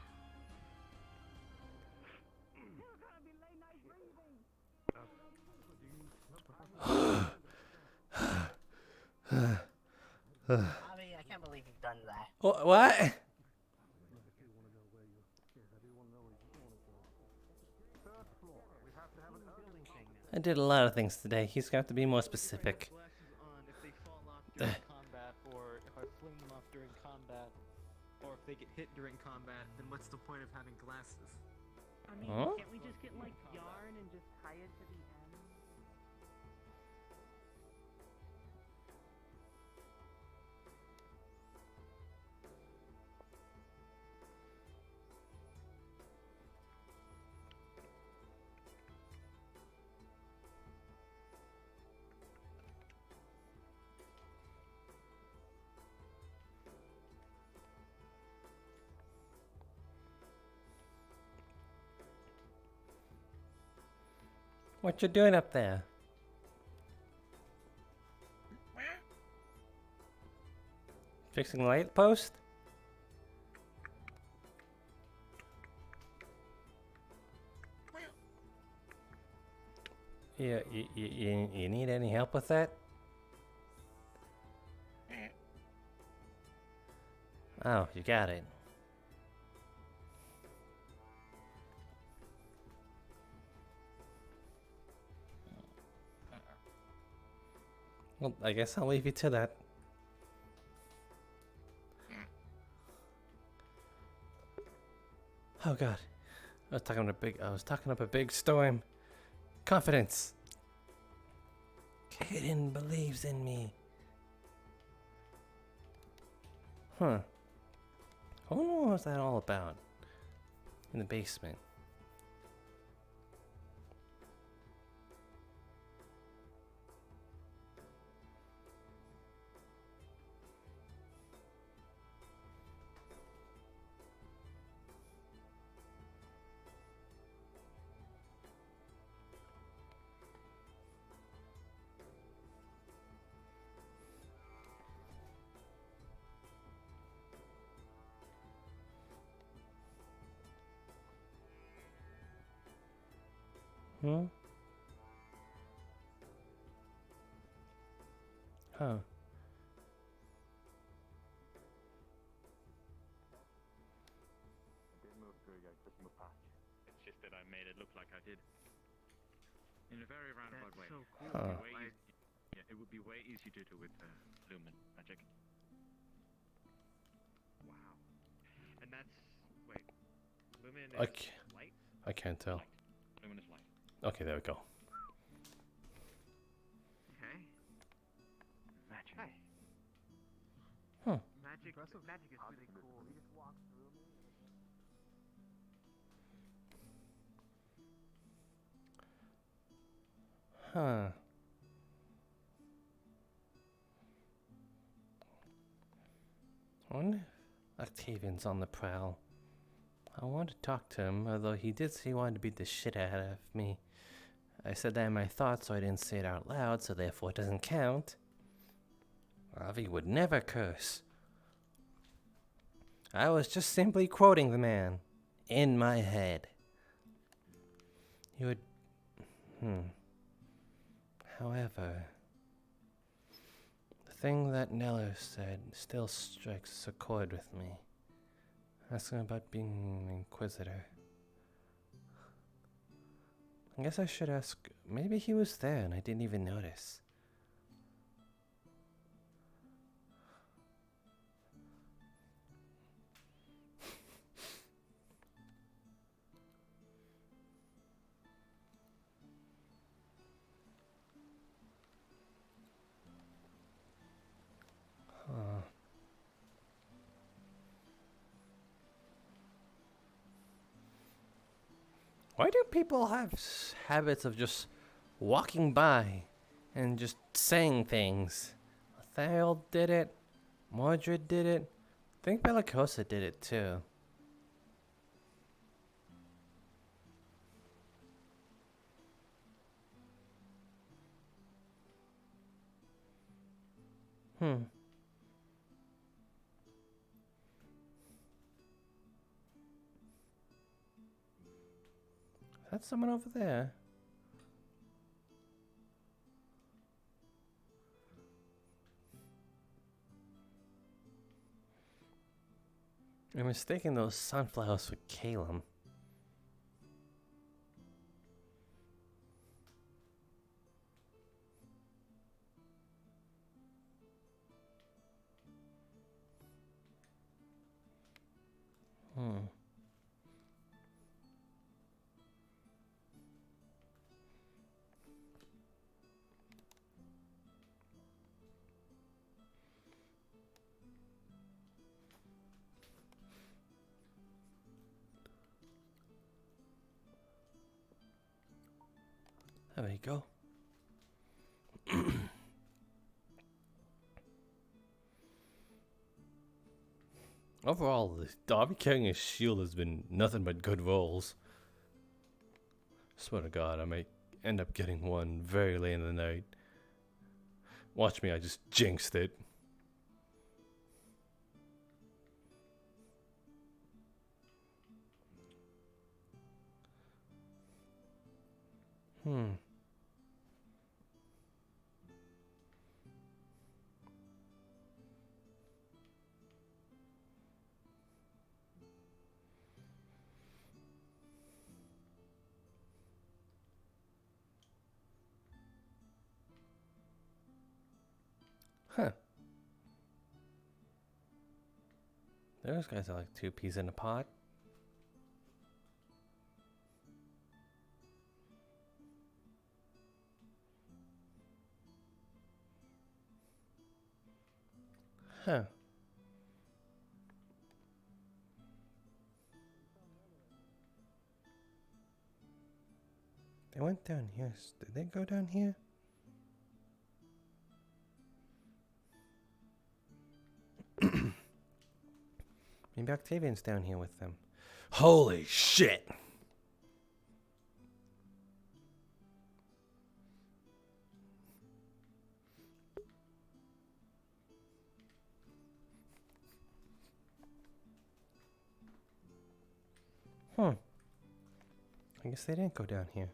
Bobby, I can't believe you've done that. What? I did a lot of things today. He's got to be more specific. If they fall off during combat, or if I fling them off during combat, or if they get hit during combat, then what's the point of having glasses? I mean, Huh? can't we just get like yarn and just tie it to the end? What you doing up there? Fixing the light post? Yeah, you need any help with that? Oh, you got it. Well, I guess I'll leave you to that. Oh God, I was talking up a big storm. Confidence. Kaden believes in me. Huh. What was that all about? In the basement. Hmm? Huh. It's just that I made it look like I did. In a very roundabout way. So cool. Huh. Yeah, it would be way easier to do with lumen magic. Wow. And that's wait. Lumen is light? I can't tell. Lumen is light. Okay, there we go. Okay. Magic. Hi. Huh. Magic is really cool. You just walk through me. Huh. I wonder if Octavian's on the prowl. I wanted to talk to him, although he did say he wanted to beat the shit out of me. I said that in my thoughts, so I didn't say it out loud, so therefore it doesn't count. Avi would never curse. I was just simply quoting the man. In my head. He would... However... the thing that Nello said still strikes a chord with me. Asking about being an inquisitor. I guess I should ask... maybe he was there and I didn't even notice. Why do people have habits of just walking by and just saying things? Thale did it. Mordred did it. I think Bellicosa did it too. That's someone over there. I'm mistaking those sunflowers for Calum. There you go. Overall, the Darby carrying a shield has been nothing but good rolls. Swear to God, I might end up getting one very late in the night. Watch me, I just jinxed it. Huh. Those guys are like two peas in a pod. Huh. They went down here. Did they go down here? Maybe Octavian's down here with them. Holy shit! I guess they didn't go down here.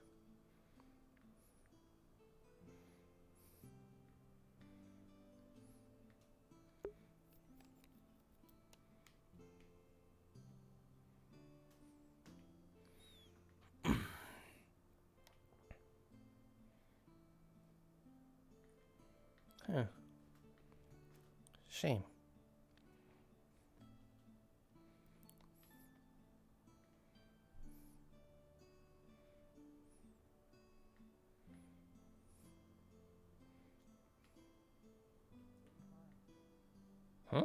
Huh. Shame. Huh?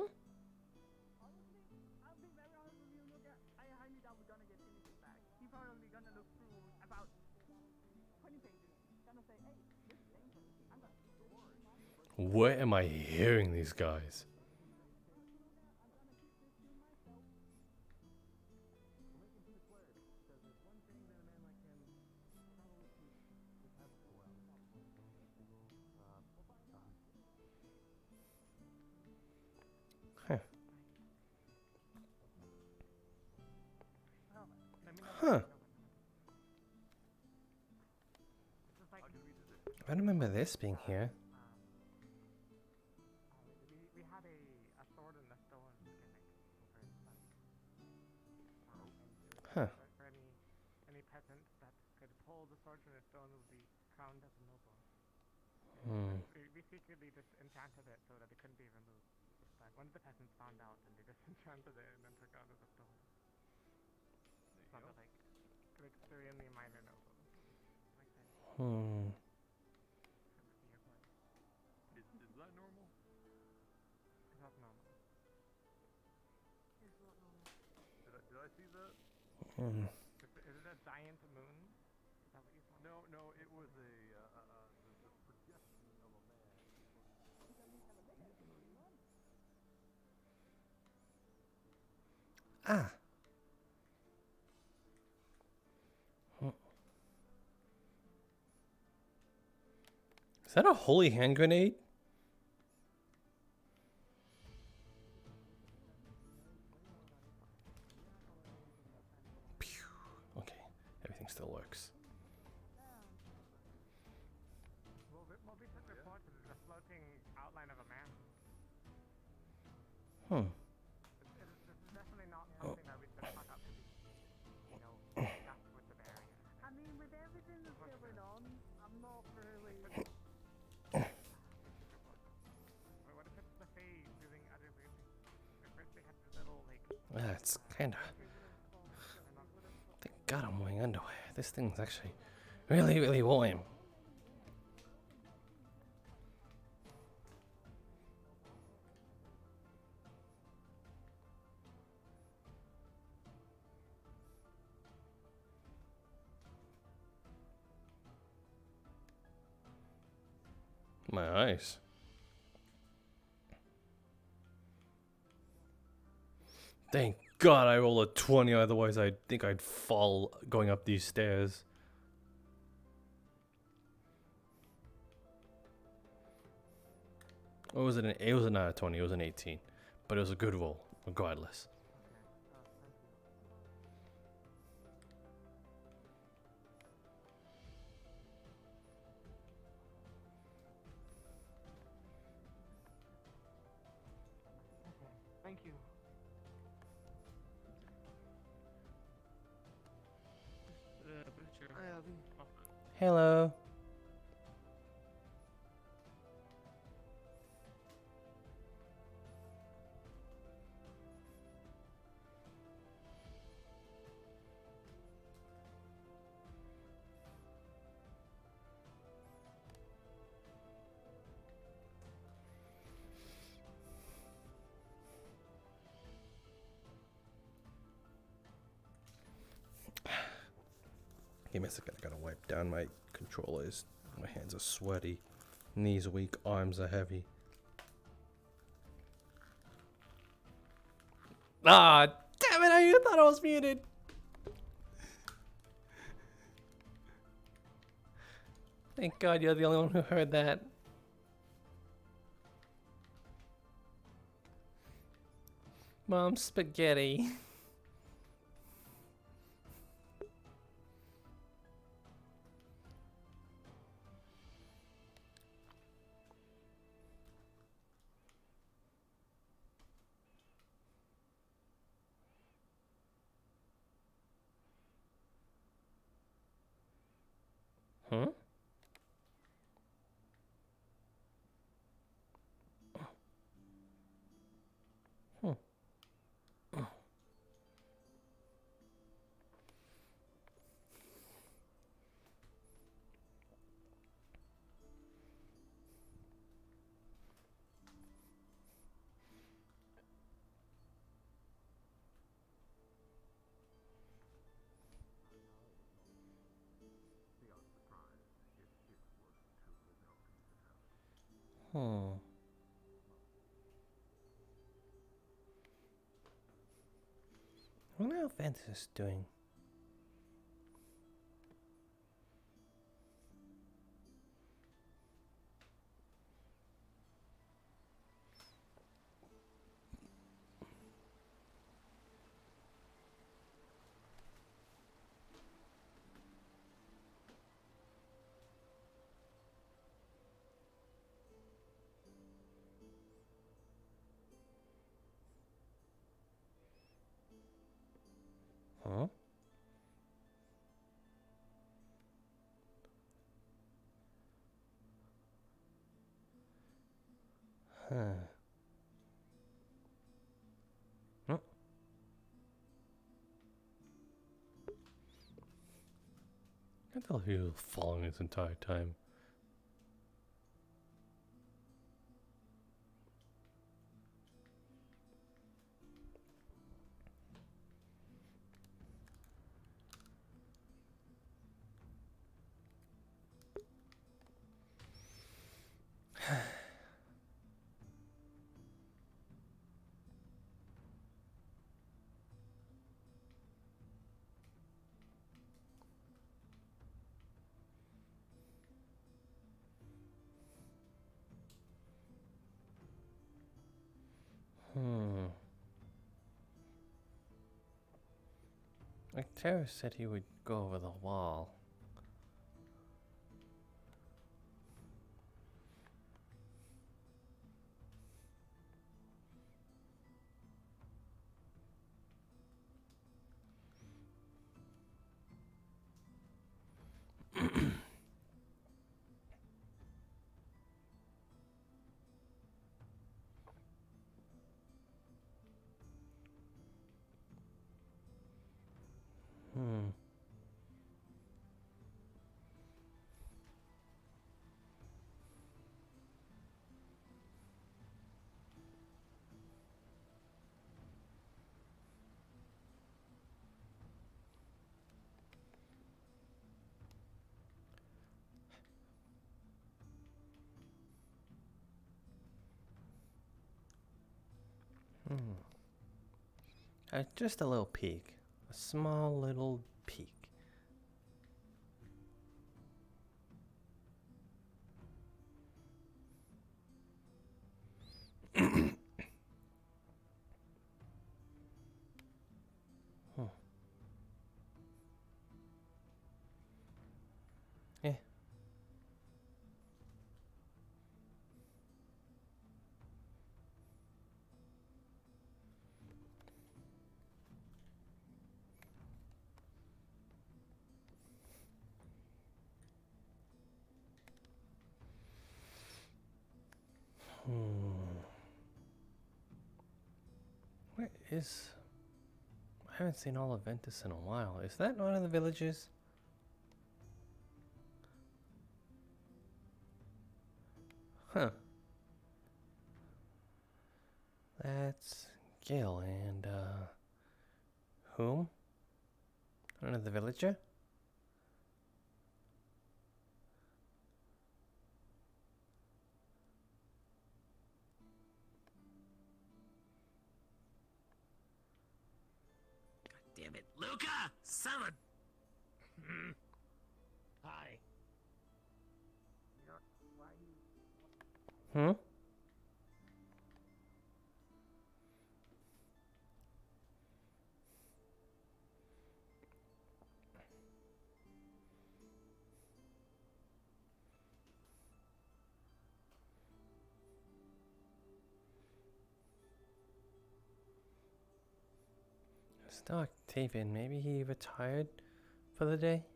Where am I hearing these guys? Huh. I don't remember this being here. We had a sword and a stone gimmick, for instance. Huh. For any peasant that could pull the sword from the stone would be crowned as a noble. We secretly just enchanted it so that it couldn't be removed. But one of the peasants found out and they just enchanted it and then took out as a stone. Not like extremely minor noble. Is that normal? It's not normal. Did I see that? Is it a giant moon? Is that what you saw? No, it was the projection of a man. Ah. Is that a holy hand grenade? Pew. Okay, everything still works. Hmm. This is definitely not something that we'd chalk up to be, that's with the barrier. I mean, with everything that's going on, I'm not really. Wait, what if it's the phase using other breathing? At first they had the little, like... It's kinda... Thank God I'm wearing underwear. This thing's actually really, really warm. My eyes. Thank God I rolled a 20, otherwise I think I'd fall going up these stairs. Or was it it was not a 20, it was an 18. But it was a good roll, regardless. Thank you. Hello. Give me a second, I gotta wipe down my controllers. My hands are sweaty, knees are weak, arms are heavy. Ah, damn it, I thought I was muted. Thank God you're the only one who heard that. Mom, spaghetti. Huh? Hmm. Hmm. I wonder how Ventus is doing. Huh? Huh. Huh? I can't tell if he was falling this entire time. Hmm. Like Tara said he would go over the wall. Just a little peek. A small little peek. Yeah. Where is... I haven't seen all of Ventus in a while. Is that one of the villages? Huh. That's Gil and, whom? Another villager? Damn it. Luca! Salad! Hi. Hmm? Still Octavian. Maybe he retired for the day?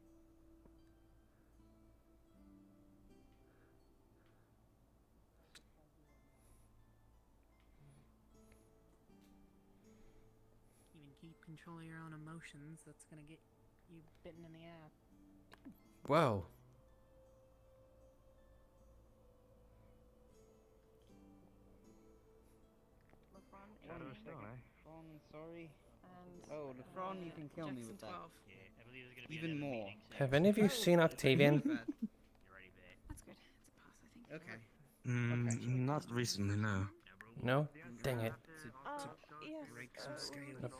Even keep control of your own emotions, that's gonna get you bitten in the ass. Whoa. Sorry. Oh, Lefron, you can kill me with that. Yeah, I believe there's gonna be Even another more. meeting soon. Have any of you seen Octavian? That's good. It's a pass, I think. Okay. Not recently, no. No? Dang it. Yes. break some scales.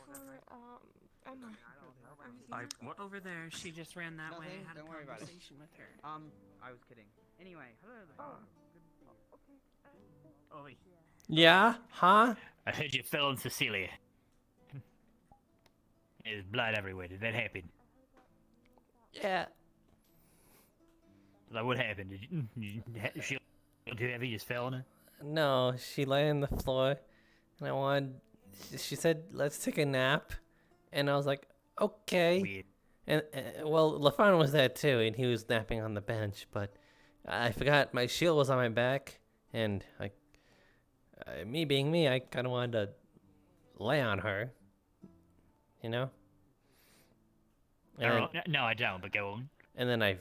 What over there? She just ran that way. I had Don't a worry about it. conversation with her. I was kidding. Anyway, hello there. Oh, Yeah? Huh? I heard you fell on Cecilia. There's blood everywhere. Did that happen? Yeah. Like, what happened? Did she too heavy? Just fell on her? No, she lay on the floor, and I wanted... She said, let's take a nap. And I was like, okay. Weird. And, well, LaFon was there too, and he was napping on the bench, but I forgot my shield was on my back, and me being me, I kind of wanted to lay on her, you know? And No, I don't, but go on. And then I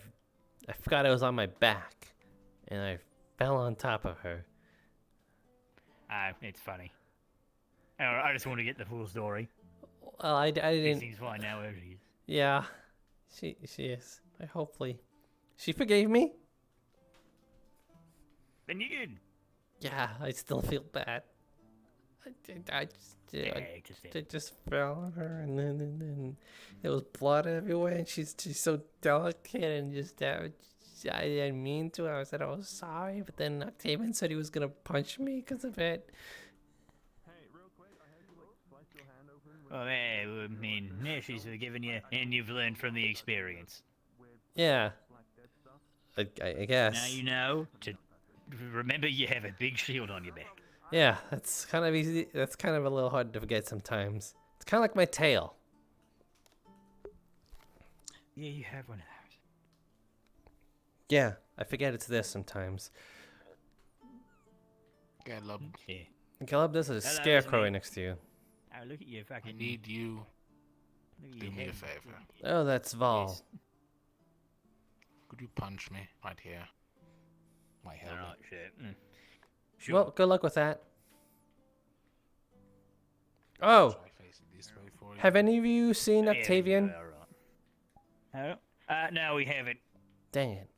forgot I was on my back, and I fell on top of her. It's funny. I just want to get the full story. Well, I didn't... It seems fine now, where she is. Yeah, she is. Hopefully. She forgave me? Then you good. Yeah, I still feel bad. I just fell on her, and then there was blood everywhere, and she's so delicate, and just I didn't mean to. I said I was sorry, but then Octavian said he was gonna punch me because of it. Well, I mean, she's forgiven you, and you've learned from the experience. Yeah, I guess. Now you know to remember you have a big shield on your back. Yeah, that's kind of easy. That's kind of a little hard to forget sometimes. It's kind of like my tail. Yeah, you have one of those. Yeah, I forget it's there sometimes. Caleb. Yeah. Caleb, there's a scarecrow right next to you. Oh, look at you, fucking... I need you to do me a favor. Oh, that's Val. Yes. Could you punch me right here? My helmet. Alright, shit. Sure. Well, good luck with that. Oh! Try facing this way for you. Have any of you seen Octavian? Oh, no, we haven't. Dang it.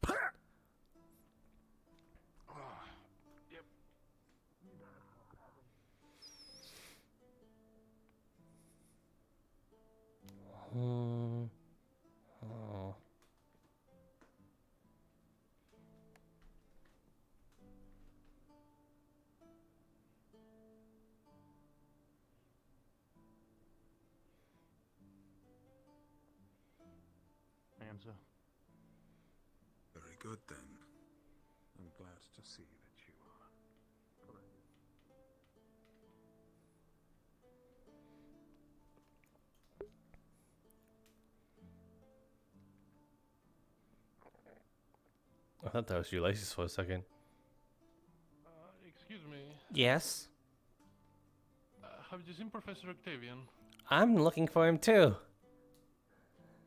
answer. Very good then. I'm glad to see that you are. I thought that was Ulysses for a second. Excuse me. Yes? Have you seen Professor Octavian? I'm looking for him too.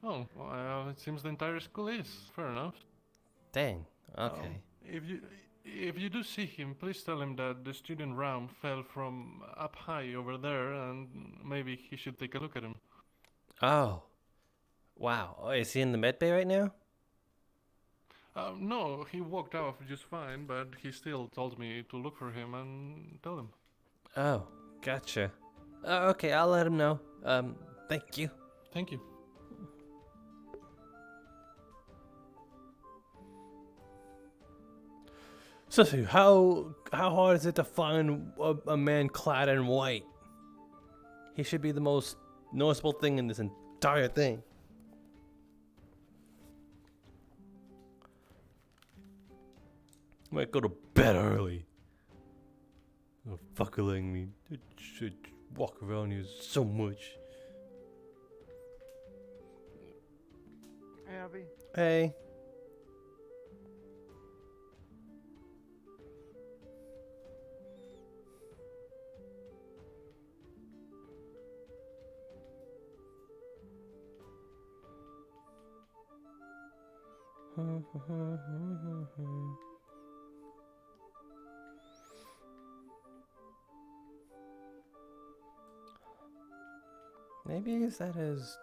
Oh, well, it seems the entire school is. Fair enough. Dang. Okay. If you do see him, please tell him that the student Raum fell from up high over there, and maybe he should take a look at him. Oh. Wow. Oh, is he in the med bay right now? No, he walked off just fine, but he still told me to look for him and tell him. Oh, gotcha. Okay, I'll let him know. Thank you. Thank you. So, how hard is it to find a man clad in white? He should be the most noticeable thing in this entire thing. Might go to bed early. Oh, fuckling me. It should walk around here so much. Hey, Abby. Hey. Maybe is that his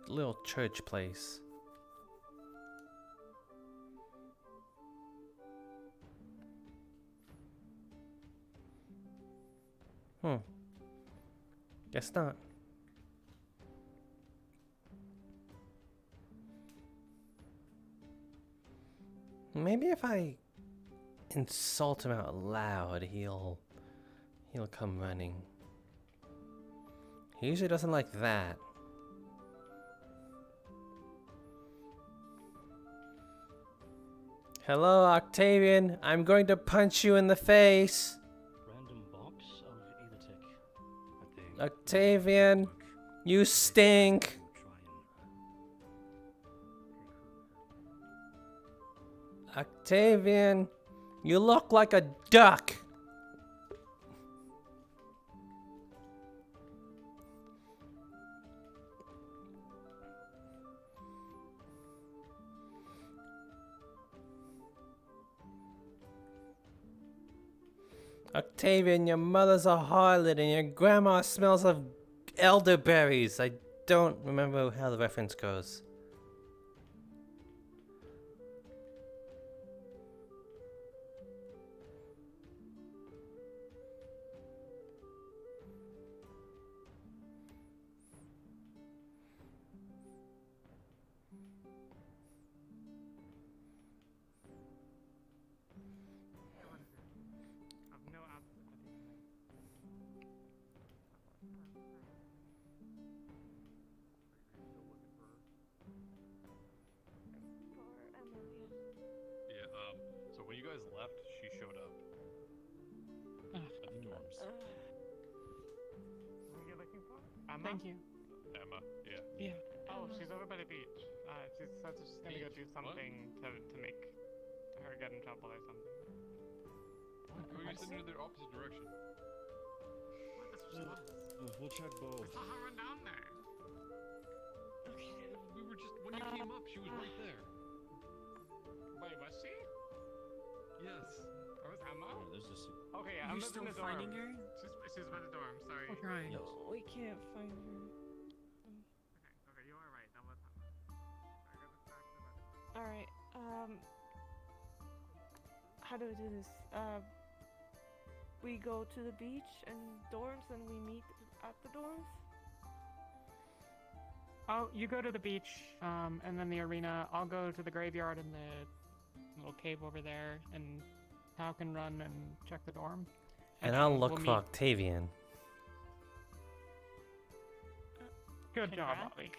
little church place? Guess not. Maybe if I insult him out loud, he'll come running. He usually doesn't like that. Hello, Octavian. I'm going to punch you in the face. Random box of Elitech. Octavian, you stink. Octavian, you look like a duck. Octavian, your mother's a harlot and your grandma smells of elderberries. I don't remember how the reference goes. Yeah, so when you guys left, she showed up. At the dorms. Who are you looking for? Emma? Thank you. Emma, yeah. Yeah. Oh, she's over by the beach. She said she's gonna go do something to make her get in trouble or something. We were sitting in the opposite direction. What? That's what she was. We'll check both. I saw her run down there. We were just, when you came up, she was right there. Wait, was she? Yes. Or was Emma? Oh, there's just Okay, You're Emma's still in the finding dorm. her? She's by the dorm, sorry. Right. No, we can't find her. Okay, you are right. That was Emma. I got distracted. Alright, how do we do this? We go to the beach and dorms and we meet at the dorms? Oh, you go to the beach, and then the arena. I'll go to the graveyard and the little cave over there, and Tao can run and check the dorm. And I'll then look we'll for meet. Octavian. Good job, Congrats. Bobby.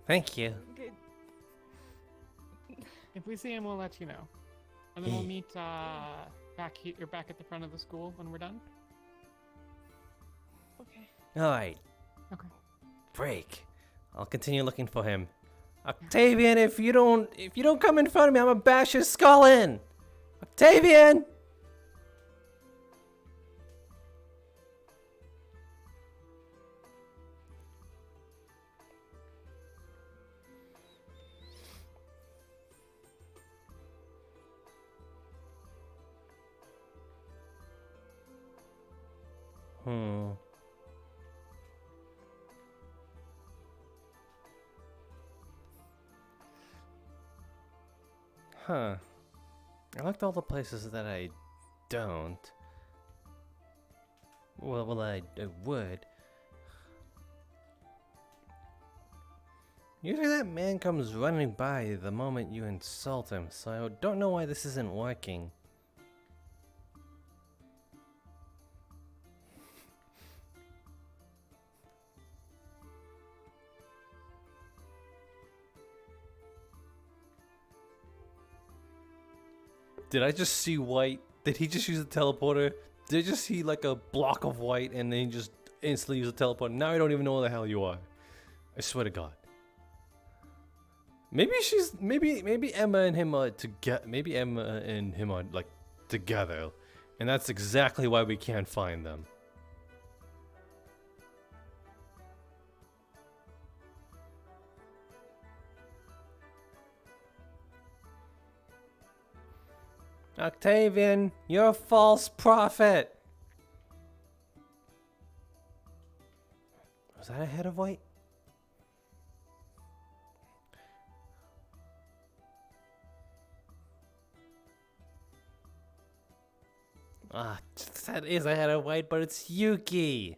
Thank you. Good. If we see him, we'll let you know. And then we'll meet back here, back at the front of the school when we're done. Okay. All right. Okay. Break. I'll continue looking for him. Octavian, if you don't come in front of me, I'm gonna bash your skull in. Octavian. Huh. I looked all the places that I don't. Well, I would. Usually that man comes running by the moment you insult him, so I don't know why this isn't working. Did I just see white? Did he just use a teleporter? Did I just see like a block of white and then he just instantly use a teleporter? Now I don't even know where the hell you are. I swear to God. Maybe Emma and him are together. Maybe Emma and him are like together, and that's exactly why we can't find them. Octavian, you're a false prophet. Was that a head of white? Ah, that is a head of white, but it's Yuki.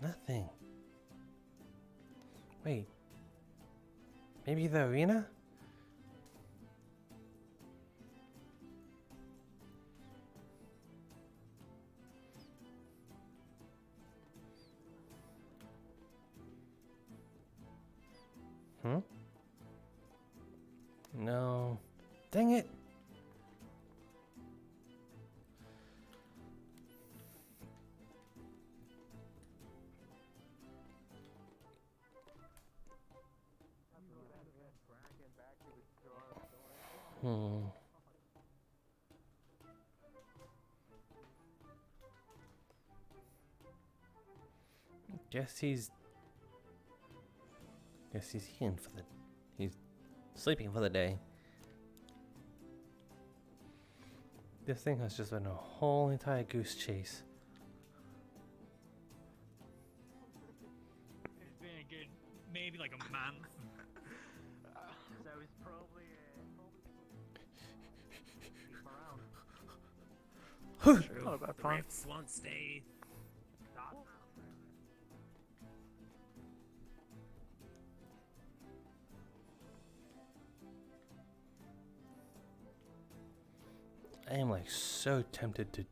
Nothing. Wait. Maybe the arena? No. Dang it. Guess he's in for the. He's sleeping for the day. This thing has just been a whole entire goose chase. It's been a good, maybe like a month. So it's probably Not a bad plan. Rifts won't stay. I am like so tempted to. Has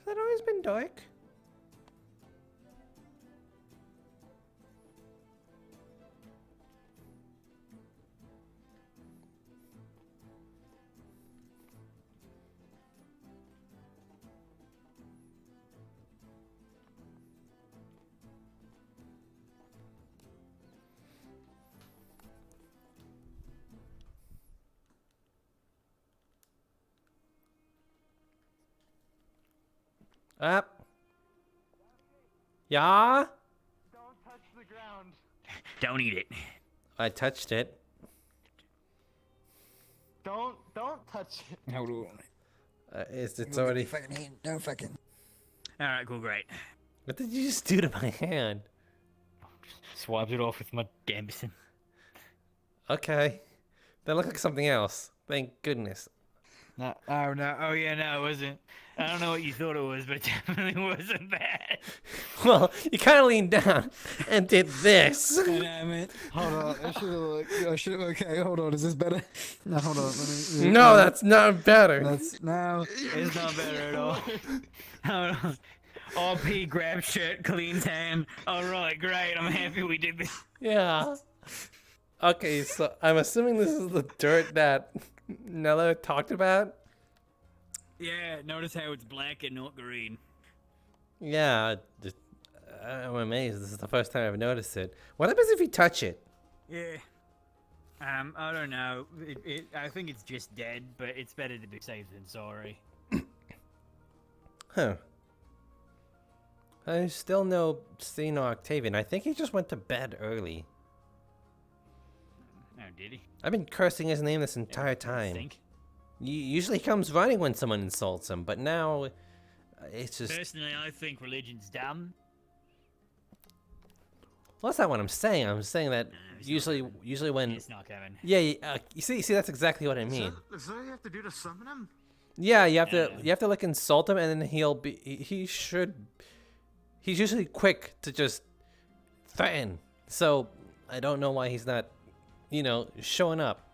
that always been dark? Up. Yeah? Don't touch the ground. Don't eat it. I touched it. Don't touch it. It's already. Don't fucking. Alright, cool, great. What did you just do to my hand? Swabbed it off with my Damson. Okay. That looked like something else. Thank goodness. No, oh no, oh yeah, no, it wasn't. I don't know what you thought it was, but it definitely wasn't that. Well, you kind of leaned down and did this. And I meant, Hold on, I should have. Okay, hold on. Is this better? No, hold on. Let me. No, that's not better. That's now. it's not better at all. Hold on. RP grab shirt, cleans hand. Alright, great, I'm happy we did this. Yeah. Okay, so I'm assuming this is the dirt that Nella talked about. Yeah, notice how it's black and not green. Yeah, I'm amazed. This is the first time I've noticed it. What happens if you touch it? Yeah. I don't know. I think it's just dead, but it's better to be safe than sorry. Huh. I still know Steno Octavian. I think he just went to bed early. Oh, did he? I've been cursing his name this entire time. Usually he comes running when someone insults him, but now it's just... Personally, I think religion's dumb. Well, that's not what I'm saying. I'm saying that usually when... It's not Kevin. Yeah, you see, that's exactly what I mean. Is that what you have to do to summon him? Yeah, you have to like insult him, and then he's usually quick to just threaten. So I don't know why he's not, showing up.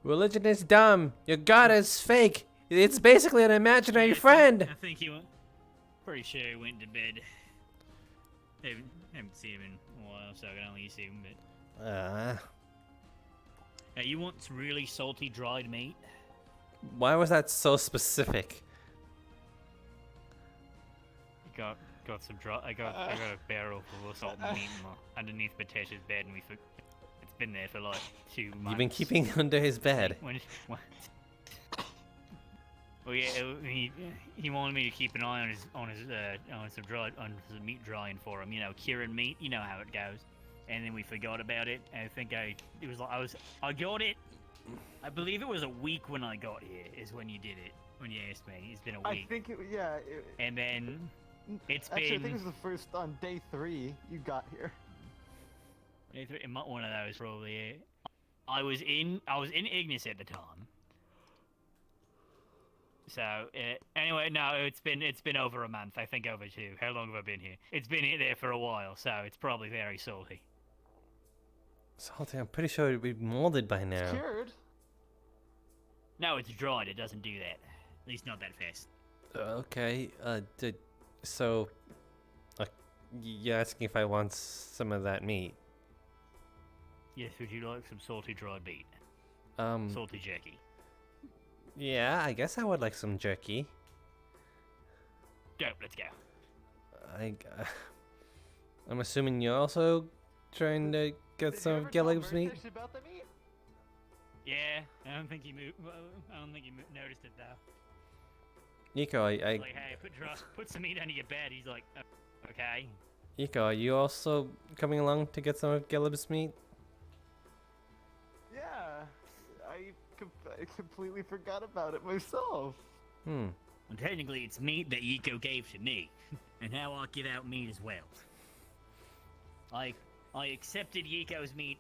Religion is dumb. Your god is fake. It's basically an imaginary friend. I think he went. Pretty sure he went to bed. Haven't seen him in a while, so I can only see him. But you want some really salty dried meat? Why was that so specific? Got some dry. I got a barrel full of salt and meat underneath Batesh's bed, and it's been there for like 2 months. You've been keeping it under his bed. Well, yeah, he wanted me to keep an eye on some meat drying for him. Curing meat. You know how it goes. And then we forgot about it. And I think I got it. I believe it was a week when I got here. Is when you did it. When you asked me, it's been a week. I think and then it's actually, been. I think it was the first on day 3 you got here. One of those probably. Yeah. I was in Ignis at the time. So anyway, no, it's been over a month. I think over 2. How long have I been here? It's been there for a while, so it's probably very salty. Salty? I'm pretty sure it'd be molded by now. It's cured. No, it's dried. It doesn't do that. At least not that fast. Okay. So, you're asking if I want some of that meat? Yes. Would you like some salty dried meat? Salty jerky. Yeah, I guess I would like some jerky. Go. Let's go. I'm assuming you're also trying to get some of Gillig's meat. Yeah, I don't think he noticed it though. Nico, Like, hey, put some meat under your bed. He's like, okay. Nico, are you also coming along to get some of Gillig's meat? Yeah, I completely forgot about it myself. Well, technically, it's meat that Yiko gave to me, and now I'll give out meat as well. I accepted Yiko's meat,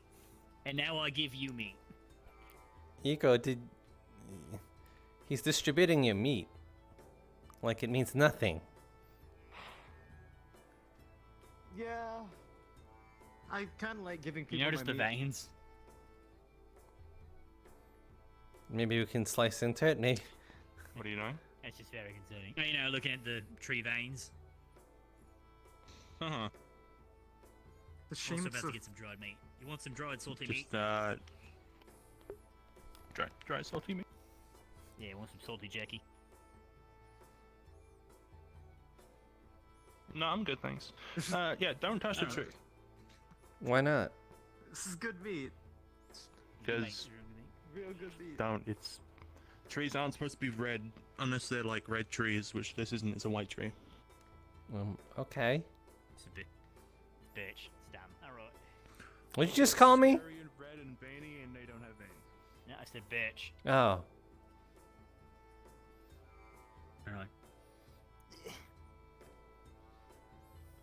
and now I give you meat. Yiko, he's distributing your meat. Like it means nothing. Yeah. I kind of like giving people. You notice my the meat. veins? Maybe we can slice into it, maybe. What do you know? That's just very concerning. Looking at the tree veins. Uh-huh. The shame Also it's about a- to get some dried meat. You want some dried salty meat? Just dry salty meat. Yeah, you want some salty jerky? No, I'm good, thanks. Yeah, don't touch the tree. Why not? This is good meat. Because Real good meat. trees aren't supposed to be red unless they're like red trees, which this isn't. It's a white tree. Okay. It's a bit. Bitch. It's dumb. Alright. What'd you just call me? Red and veiny, and they don't have veins. No, I said bitch. Oh. Alright.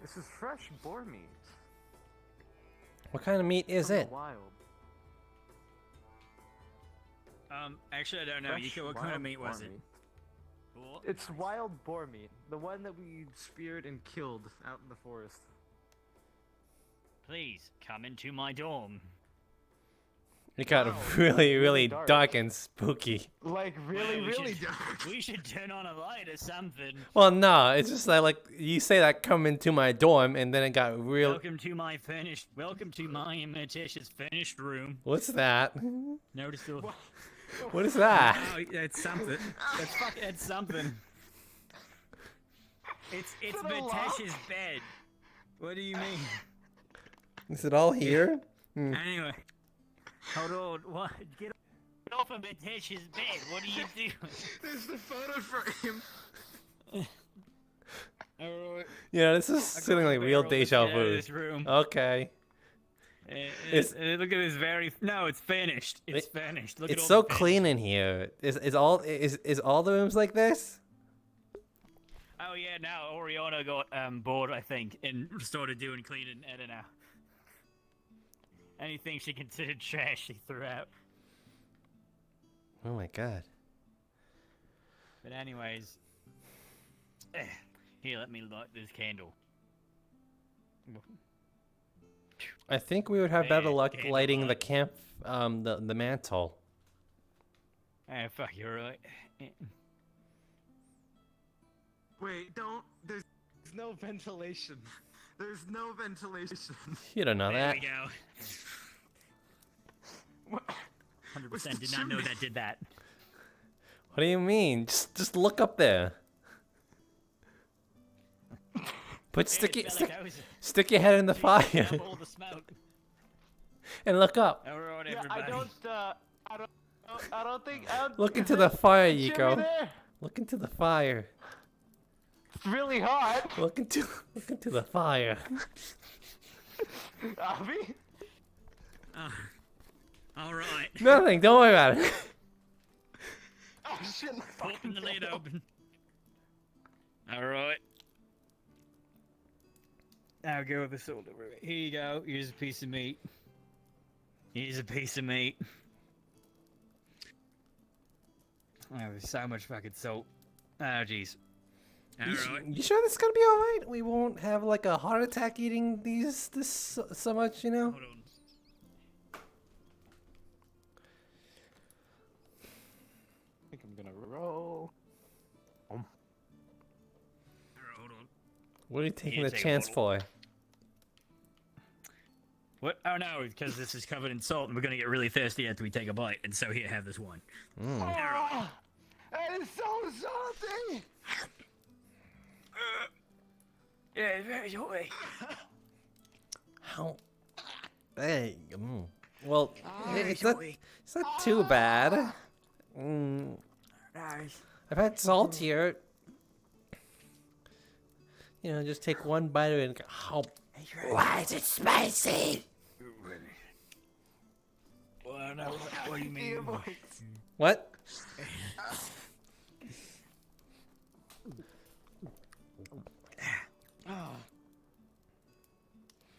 This is fresh boar meat. What kind of meat is From the it? Wild. Actually, I don't know. Fresh Yiko, what kind of wild meat was boar it? meat. What? It's wild boar meat, the one that we speared and killed out in the forest. Please come into my dorm. It got Wow, really, really really dark. dark and spooky. Like really, Well, we really should- dark. We should turn on a light or something. Well, no, it's just like you say that come into my dorm, and then it got real. Welcome to my and Matish's finished room. What's that? Notice the. What is that? Oh, it's something. It's something. It's it a lock? Matish's bed. What do you mean? Is it all here? Hmm. Anyway, hold on. What? Get off of Matish's bed. What are you doing? There's the photo frame. Alright. Yeah, this is feeling like real deja Get out of vu. this room. Okay. Look at this No, it's finished. It's finished. Look at It's all so the clean in here. Is all the rooms like this? Oh yeah, now Oriana got bored, I think, and started doing cleaning. I don't know. Anything she considered trash, she threw out. Oh my god. But anyways, here, let me light this candle. I think we would have better luck candlelight. lighting the camp, the mantle. Ah, fuck, you're right. Wait, don't. There's no ventilation. There's no ventilation. You don't know There that. we go. What's 100% the did not know chimney? that did that. What do you mean? Just look up there. Put stick your head in the fire All the smoke. and look up. Alright, Yeah, everybody. I don't think. I don't, Look into the fire, Chimney Yiko. there. Look into the fire. It's really hot. Look into the fire. Avi? Alright. Nothing. Don't worry about it. Oh shit! Open the lid open. Alright. Now go with the salt. Here you go. Here's a piece of meat. Here's a piece of meat. Oh, there's so much fucking salt. Oh, jeez. Alright. You sure this is gonna be alright? We won't have like a heart attack eating this so much, you know? Hold on. I think I'm gonna roll. Alright, hold on. What are you taking Here, the take a chance bottle. for? What? Oh no, because this is covered in salt and we're gonna get really thirsty after we take a bite. And so here, have this one. Oh, that is so salty. Yeah, it's very salty. How? Hey. Well, it's sorry. not. It's not too bad. Nice. I've had salt here. You know, just take one bite of it and go, oh, why is it spicy? Well, I don't know what do you mean. What?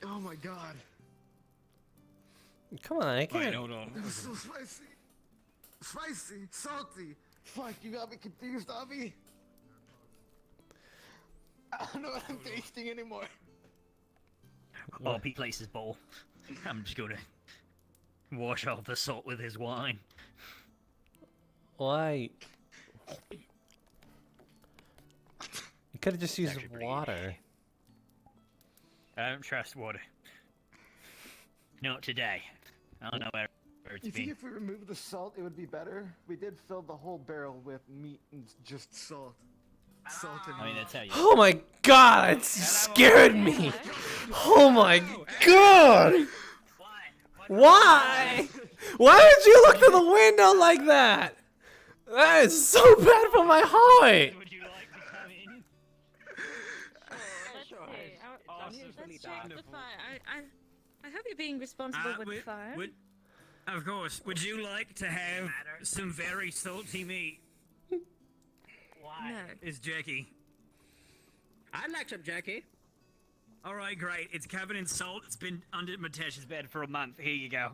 Oh my god. Come on, I can't. Wait, hold on. This is so spicy. Spicy, salty. Fuck, you got me confused, Avi. I don't know what I'm tasting anymore. Oh, he placed his bowl. I'm just gonna wash off the salt with his wine. Why? You could have just used Actually pretty water. I don't trust water. Not today. I don't know where it's You think been. if we removed the salt, it would be better? We did fill the whole barrel with meat and just salt. Salt and I mean, that's how you. Oh my god, it scared me. Oh my god. Why? Why did you look to the window like that? That is so bad for my heart. Would you like to come in? Let's see. Let's check the wonderful. fire. I hope you're being responsible with the fire. Of course. Would you like to have some very salty meat? No. Is Jackie? I'd like some jerky. All right, great. It's covered in salt. It's been under Matesh's bed for a month. Here you go.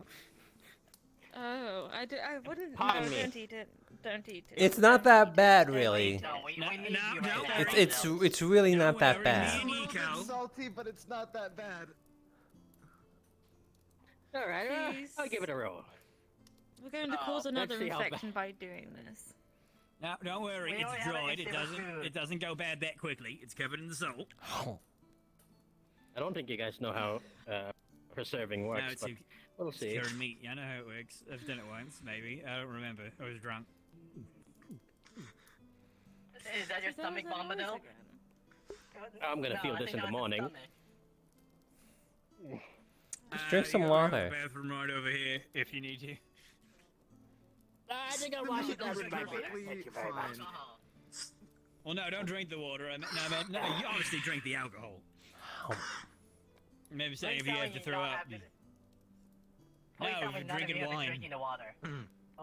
Oh, I wouldn't. Pardon No, me. don't eat it. Don't eat it. It's not that bad, really. No, we need you no, right now. It's really not that bad. It's a little bit salty, but it's not that bad. All right, Please. I'll give it a roll. We're going to cause another let's see how infection by doing this. No, don't worry. We only It's have dried. It extra doesn't. food. It doesn't go bad that quickly. It's covered in the salt. I don't think you guys know how preserving works, No, it's but we'll see. cured meat. I know how it works. I've done it once, maybe. I don't remember. I was drunk. Is that your stomach, Bombadil? I'm gonna feel this in the morning. Just drink some you got water. the bathroom right over here if you need to. I think I'll wash it down with my beer. Thank you very much. Well, no, don't drink the water. No, you obviously drink the alcohol. Maybe saying if you have to throw up. No, I've been drinking wine. Drinking the water.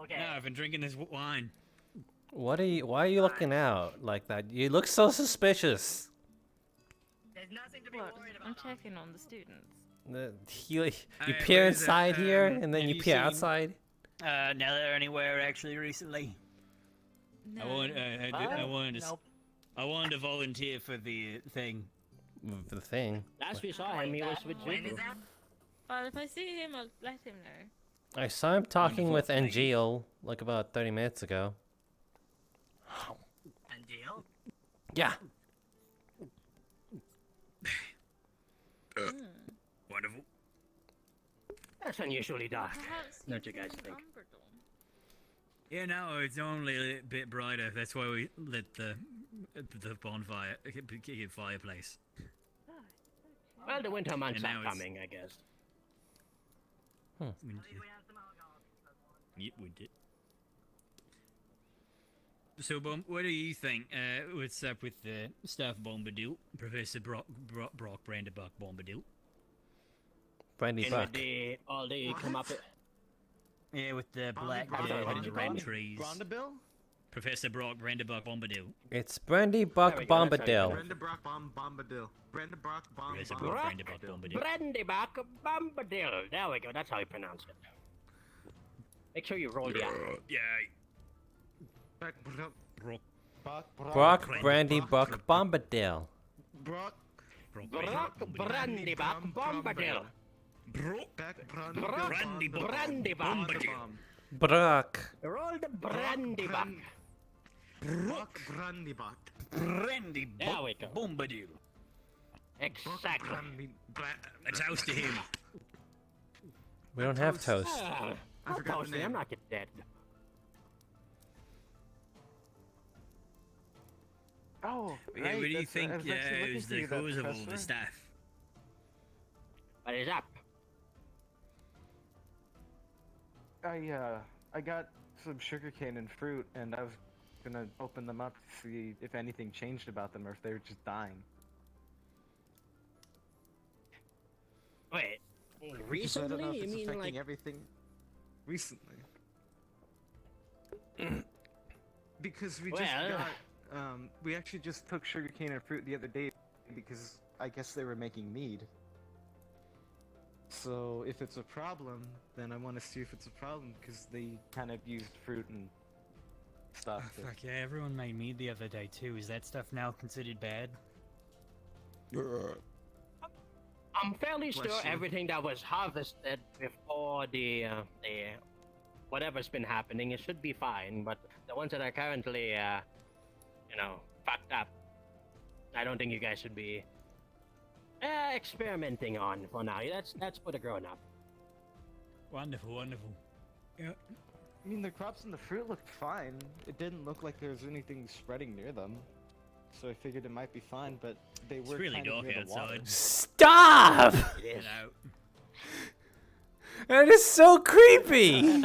Okay. No, I've been drinking this wine. What are you? Why are you looking out like that? You look so suspicious. There's nothing to be Look, worried about. I'm checking on the students. You Alright, peer what is it? inside here and then have you you peer seen- outside. Nelly anywhere actually recently? No. I wanted to volunteer for the thing. The thing. Last we saw him, he was with When is Zuko. that? Well, if I see him, I'll let him know. I saw him talking with Wonderful, thank you. Angel like about 30 minutes ago. And deal? Yeah. Wonderful. That's unusually dark. Perhaps Don't you guys think? Yeah, no, it's only a bit brighter. That's why we lit the bonfire, fireplace. Well, the winter months And now are it's- coming, I guess. Yep, we did. So, what do you think? What's up with the staff Bombadil, Professor Brock Brandybuck Bombadil? Brandy And Buck. with all they come up with. Yeah, with the black Brandy- and Brandy- the red trees. Brandabill? Professor Brock Brandybuck Bombadil. It's Brandy Buck There we go, that's how you Bombadil. pronounce Brenda Brock Bombadil. Brenda Brock Professor Bombadil. Brock Brandybuck Bombadil. Brandybuck Bombadil. There we go, that's how you pronounce it. Make sure you roll the R. Yeah. Brock Brandy Buck Bombadil. Brock. Brock Brandybuck Bombadil. Brandybuck. Brock. Roll the Brandybuck. Brock Brandybuck. There we go. Bombadil. Exactly. A toast to him. We don't have toast. I'll forgot toast the it, I'm name. not getting dead. Oh, Yeah, right, what do you that's- think I was actually looking is for the you, that cause of all professor. the stuff? What is up? I got some sugarcane and fruit, and I was gonna open them up to see if anything changed about them or if they were just dying. Wait, Because I don't know recently? if You it's mean affecting like... everything recently? Because we just Well- got, we actually just took sugarcane and fruit the other day because I guess they were making mead. So if it's a problem, then I want to see if it's a problem because they kind of used fruit and stuff. to- Fuck yeah, everyone made mead the other day too. Is that stuff now considered bad? I'm fairly Bless sure you. everything that was harvested before the whatever's been happening, it should be fine. But the ones that are currently, fucked up, I don't think you guys should be experimenting on for now. That's for the grown-up. Wonderful, wonderful. Yeah. I mean, the crops and the fruit looked fine. It didn't look like there was anything spreading near them. So I figured it might be fine, but they were really kind of dark near the water. outside. Stop! It is. Hello. That is so creepy.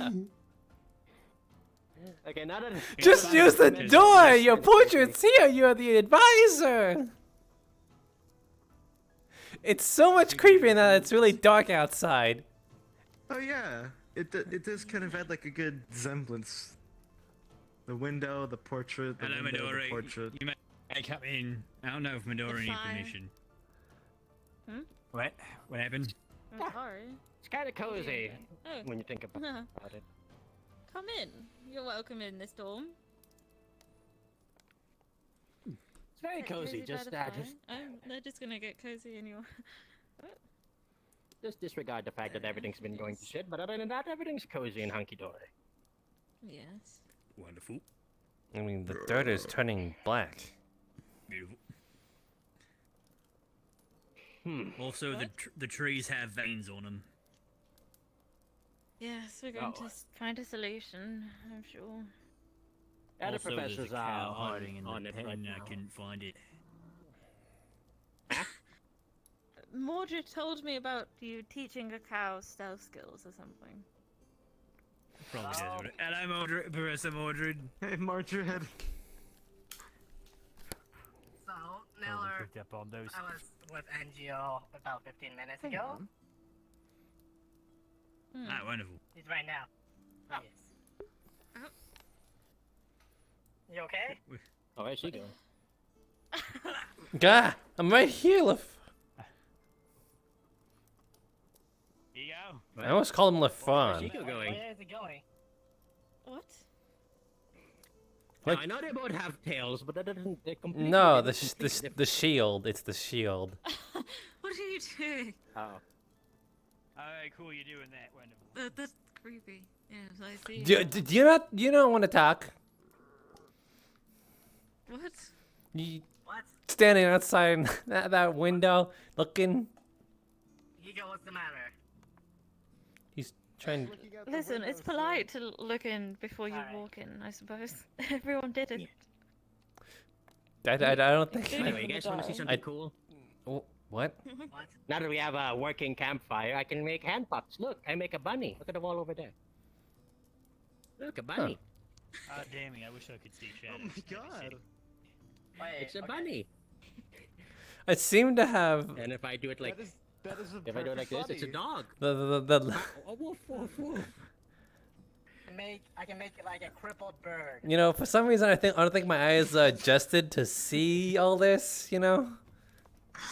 Okay, now that Just use the door. Your portrait's here. You're the advisor. It's so much creepier now that it's really dark outside. Oh yeah, it does kind of add like a good semblance. The window, the portrait, the Hello, window, Midori. the portrait. You may come in. I don't know if Midori It's need fine. permission. What? What happened? I'm sorry. It's kind of cozy Oh. when you think about it. Come in. You're welcome in this dorm. It's very Get cozy. by Just the just fire. They're just gonna get cozy anyway. just disregard the fact that everything's been going to shit. But other than that, everything's cozy and hunky dory. Yes. Wonderful. I mean, the dirt is turning black. Beautiful. Also, the trees have veins on them. Yes, we're going Oh. to find a solution, I'm sure. Yeah, the Also, there's a professors cow are hiding in on the it pen. right I now. couldn't find it. Mordred told me about you teaching a cow stealth skills or something. Probably does. Hello, Mordred, Professor Mordred. Hey, Mordred. So, Miller, picked up on those. I was with NGO about 15 minutes ago. Ah, wonderful. He's right now. Yes. You okay? Oh, where's she going? Gah! I'm right here, Here you go. I almost called him Where's Lefon. she going? Where is he going? What? Now, I know they both have tails, but that doesn't. They're completely. No, they're the completely different. the shield. It's the shield. What are you doing? Oh. Alright, cool. You're doing that. Wonderful. That's creepy. Yes, I see. Do you not want to talk? What? You What? standing outside that window, looking. Ego, what's the matter? He's trying. Listen, it's polite to look in before you walk in, I suppose. Everyone did it. I don't think. Anyway, you guys want to see something cool? What? Now that we have a working campfire, I can make hand pops. Look, I make a bunny. Look at the wall over there. Look, a bunny. Ah, damn it. I wish I could see shadows. Oh my god. It's a bunny. I seem to have And if I do it like, That is a if I do it like this, it's a dog. the Oh, woof, woof, woof. I can make it like a crippled bird. you know, for some reason I don't think my eyes are adjusted to see all this, you know.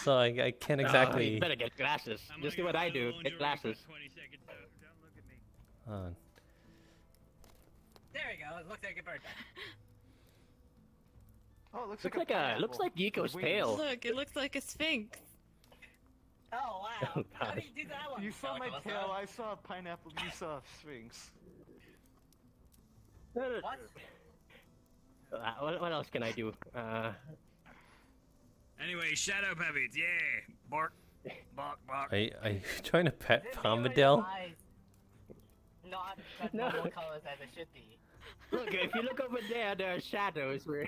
So I can't exactly. You better get glasses. Just do what I do. Get glasses. Hold on. There we go. It looks like a bird. Oh, it looks Looks like like looks like Yiko's tail. Look, it looks like a sphinx. Oh wow. Oh, How gosh. did you do that one? You saw my Melissa? tail, I saw a pineapple, you saw a sphinx. What? What else can I do? Anyway, shadow puppets. Yeah. Bark. Bark, bark. Are you trying to pet Palmadale? Not the normal colors as it should be. Look, if you look over there, there are shadows. We're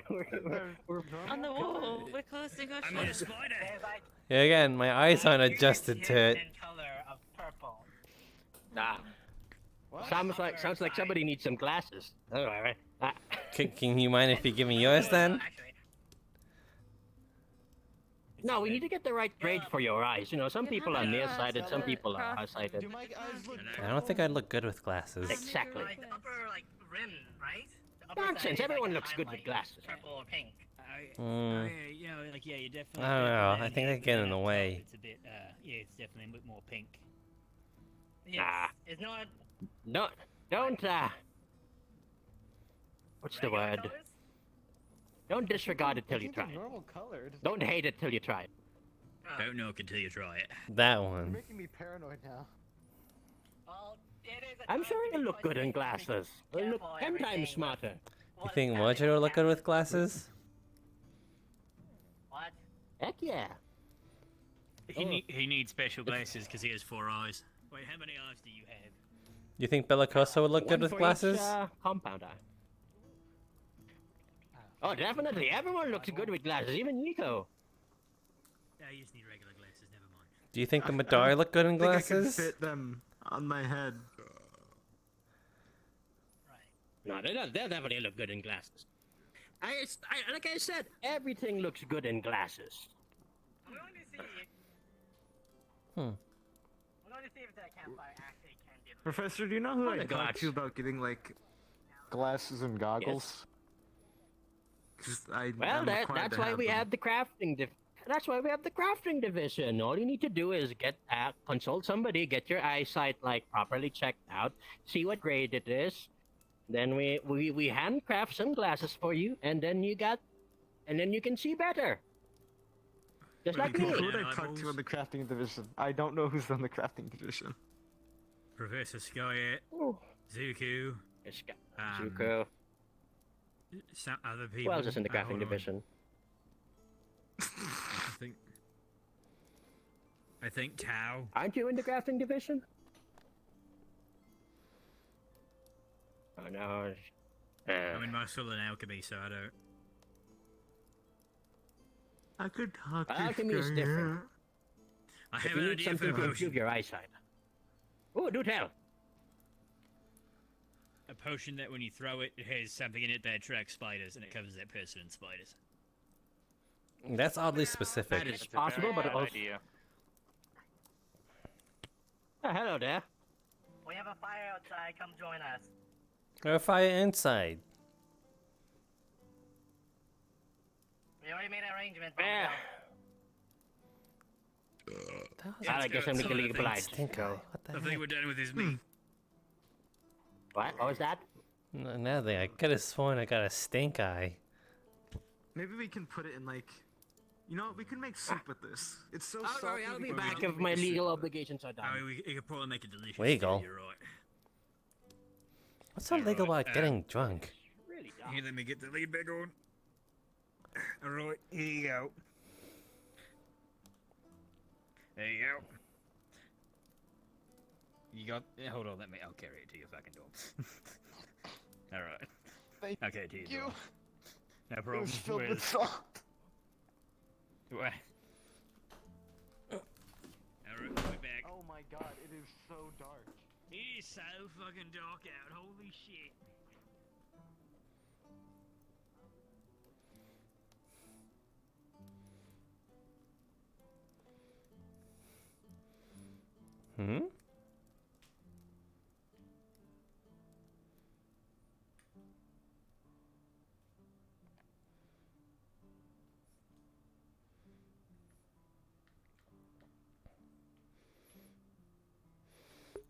On the wall, we're casting our I'm a shadows. spider. Yeah, again, my eyes aren't adjusted to it. Color of purple. Nah. Sounds like somebody needs some glasses. All right. Can you mind if you give me yours then? No, we need to get the right grade for your eyes. You know, some people are nearsighted, some people are farsighted. Do my eyes look I don't think I'd look good with glasses. Exactly. Like the upper like rim, right? The upper side Nonsense. is, Everyone like, looks good with highlight, glasses. Purple or pink. Mm. Yeah, you know, like you definitely. I don't know. I think they get in the way. It's a bit. Yeah, it's definitely a bit more pink. Yes. Nah. It's not No, don't. What's the regular word? colors? Don't disregard it till you try it. normal colored. Don't hate it till you try it. Don't know until you try it. That You're one. making me paranoid now. Well, it is a I'm sure it'll look good in glasses. It'll look 10 times smarter. You think Mordred would look good with glasses? What? Heck yeah. He needs special glasses because he has 4 eyes. Wait, how many eyes do you have? You think Bellicoso would look good One with for glasses? Each, compound eye. Oh, definitely. Everyone looks good with glasses, even Nico. No, you just need regular glasses. Never mind. Do you think the Madara look good in I think I glasses? can fit them on my head. No, they'll definitely look good in glasses. Like I said, everything looks good in glasses. I'm going to see. Hmm. I'm going to see if that campfire actually can do. Professor, do you know who Oh I my talked gosh. to about getting, like, glasses and goggles? 'Cause Well, I'm required that's to why have we them. have the crafting That's why we have the crafting division. All you need to do is consult somebody, get your eyesight like properly checked out, see what grade it is. Then we handcraft some glasses for you, and then you can see better. Just like me. Who would I talk to in the crafting division? I don't know who's on the crafting division. Professor Skyet, Zuko, Zuko. Some other people. Who else is in the crafting hold on. division? I think Tao. Aren't you in the crafting division? Oh no. I'm in muscle and alchemy, so I don't. I could talk to Alchemy is different. I If have you an need idea for something a to potion. improve your eyesight. Oh, do tell. A potion that when you throw it, it has something in it that attracts spiders, and it covers that person in spiders. That's oddly specific. That is possible, but also. idea. Oh, hello there. We have a fire outside. Come join us. Or fire inside. We already made arrangements. Yeah. I guess I'm legally obliged. Stinko. What the I heck? think we're done with this meat. What? What was that? Now that I could have sworn I got a stink eye. Maybe we can put it in like, you know, we can make soup with this. It's so Don't salty. worry, I'll we be can back make if my soup. legal obligations are done. Oh, we could probably make it delicious. Legal? You're right. What's so legal about getting drunk? Really Here, let me get the lead back on. Alright, here you go. There you go. You got. Hold on, I'll carry it to your fucking door. Alright. Okay, to your door. No problem. It was filled with Where's- salt. Where? Alright, we'll be back. Oh my god, it is so dark. It is so fucking dark out, holy shit. Hmm?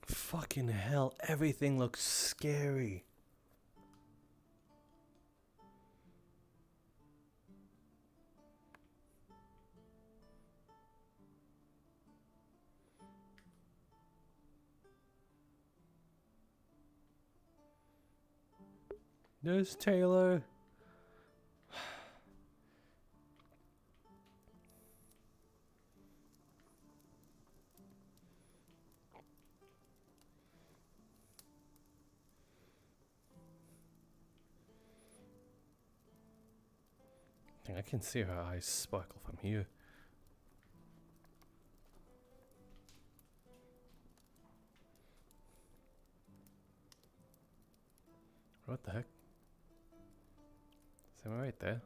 Fucking hell, everything looks scary. There's Taylor. I can see her eyes sparkle from here. What the heck? Am I right there?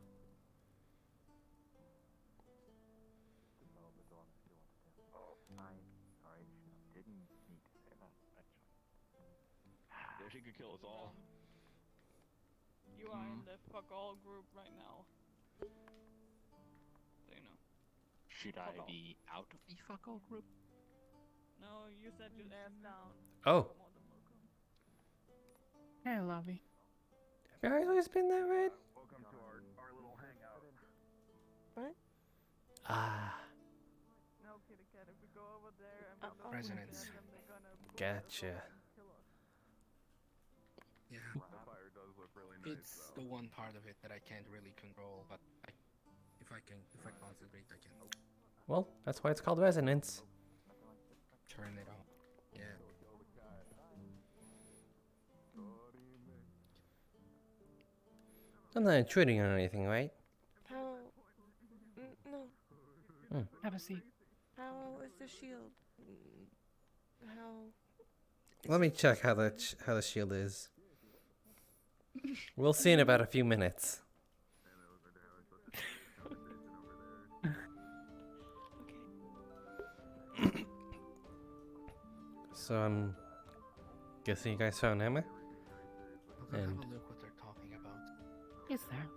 Yeah, she could kill us all. You are in the fuck all group right now. So you know. Should I be out of the fuck all group? No, you said your ass down. Oh. Hey, Lovey. Have you always been that red? Welcome to our little hangout. What? Ah, No, kitty cat. If we go over there and we don't Resonance. them, they're gonna boot us gotcha. all and kill us. Yeah. The fire does look really nice. It's the one part of it that I can't really control, but if I concentrate, I can well, that's why it's called resonance. turn it off. Yeah. I'm not intruding on anything, right? How? No. Have a seat. How is the shield? How? Let me check how the shield is. We'll see in about a few minutes. So I'm guessing you guys found Emma? I'll And have a look what they're talking about. Is there?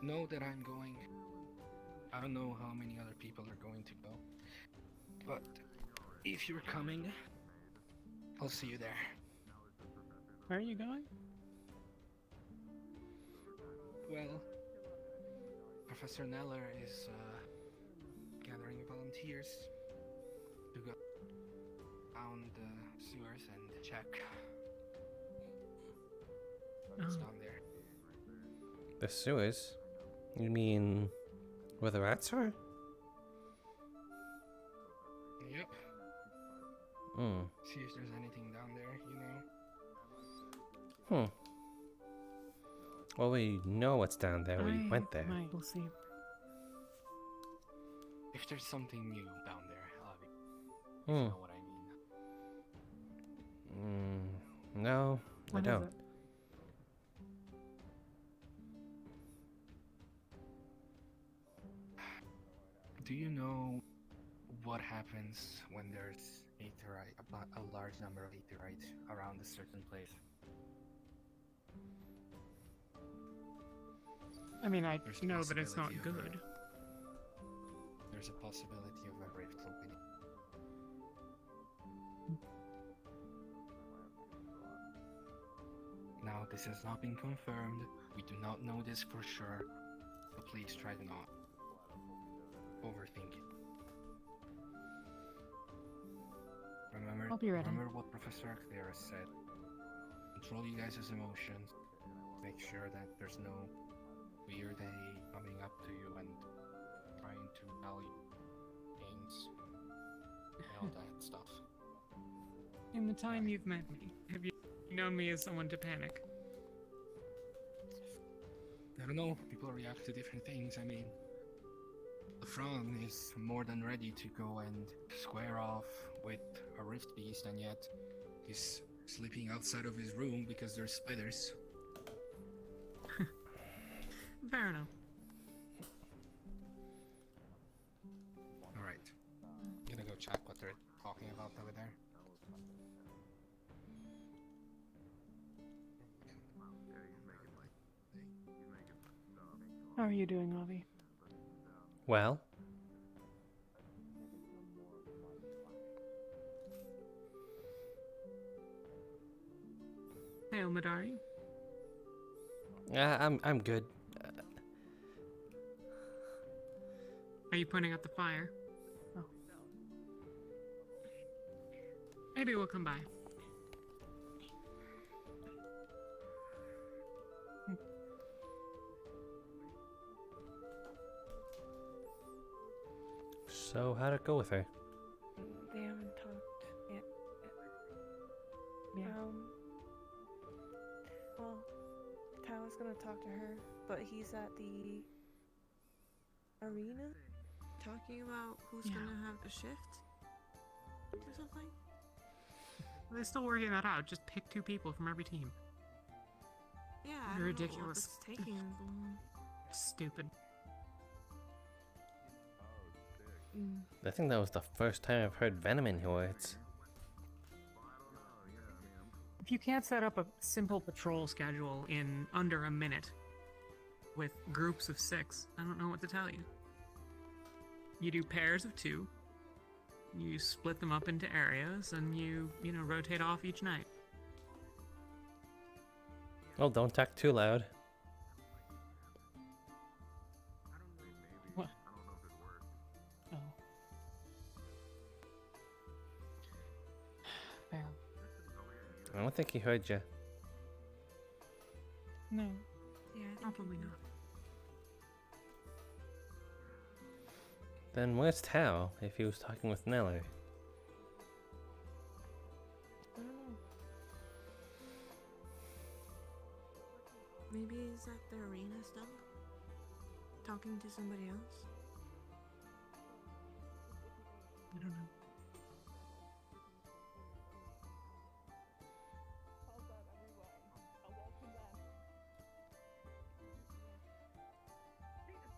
know that I'm going. I don't know how many other people are going to go. But if you're coming, I'll see you there. Where are you going? Well, Professor Neller is gathering volunteers to go down the sewers and check what's down there. The sewers? You mean where the rats are? Yep. Hmm. See if there's anything down there, you know. Well, we know what's down there. We went there. We'll see. If there's something new down there, if you know what I mean. No, What I is don't. it? Do you know what happens when there's aetherite, a large number of aetherite around a certain place? I mean, I There's a know that it's not possibility of good. There's a possibility of a rift opening. Now, this has not been confirmed. We do not know this for sure. But please try to not overthink it. I'll be ready. Remember what Professor Clara said. Control you guys' emotions. Make sure that there's no weird coming up to you and trying to tell you things and all that stuff. In the time you've met me, have you known me as someone to panic? I don't know, people react to different things. I mean, Fran is more than ready to go and square off with a rift beast, and yet he's sleeping outside of his room because there's spiders. Fair enough. Alright. I'm gonna go check what they're talking about over there. How are you doing, Avi? Well, Hey, Madari. I'm good. Are you putting out the fire? Oh. Maybe we'll come by. So how'd it go with her? They haven't talked yet. Yeah. Well, Tyler's gonna talk to her, but he's at the arena talking about who's gonna have the shift or something. They're still working that out. Just pick 2 people from every team. Yeah, You're I don't know ridiculous. what's taking them so long. Stupid. I think that was the first time I've heard Venom in words. If you can't set up a simple patrol schedule in under a minute with groups of 6, I don't know what to tell you. You do pairs of 2, you split them up into areas, and you rotate off each night. Oh, don't talk too loud. What? Oh. Fair. I don't think he heard you. No. Yeah, probably not. Then where's Tao if he was talking with Nelly? I don't know. Maybe he's at the arena still, talking to somebody else. I don't know.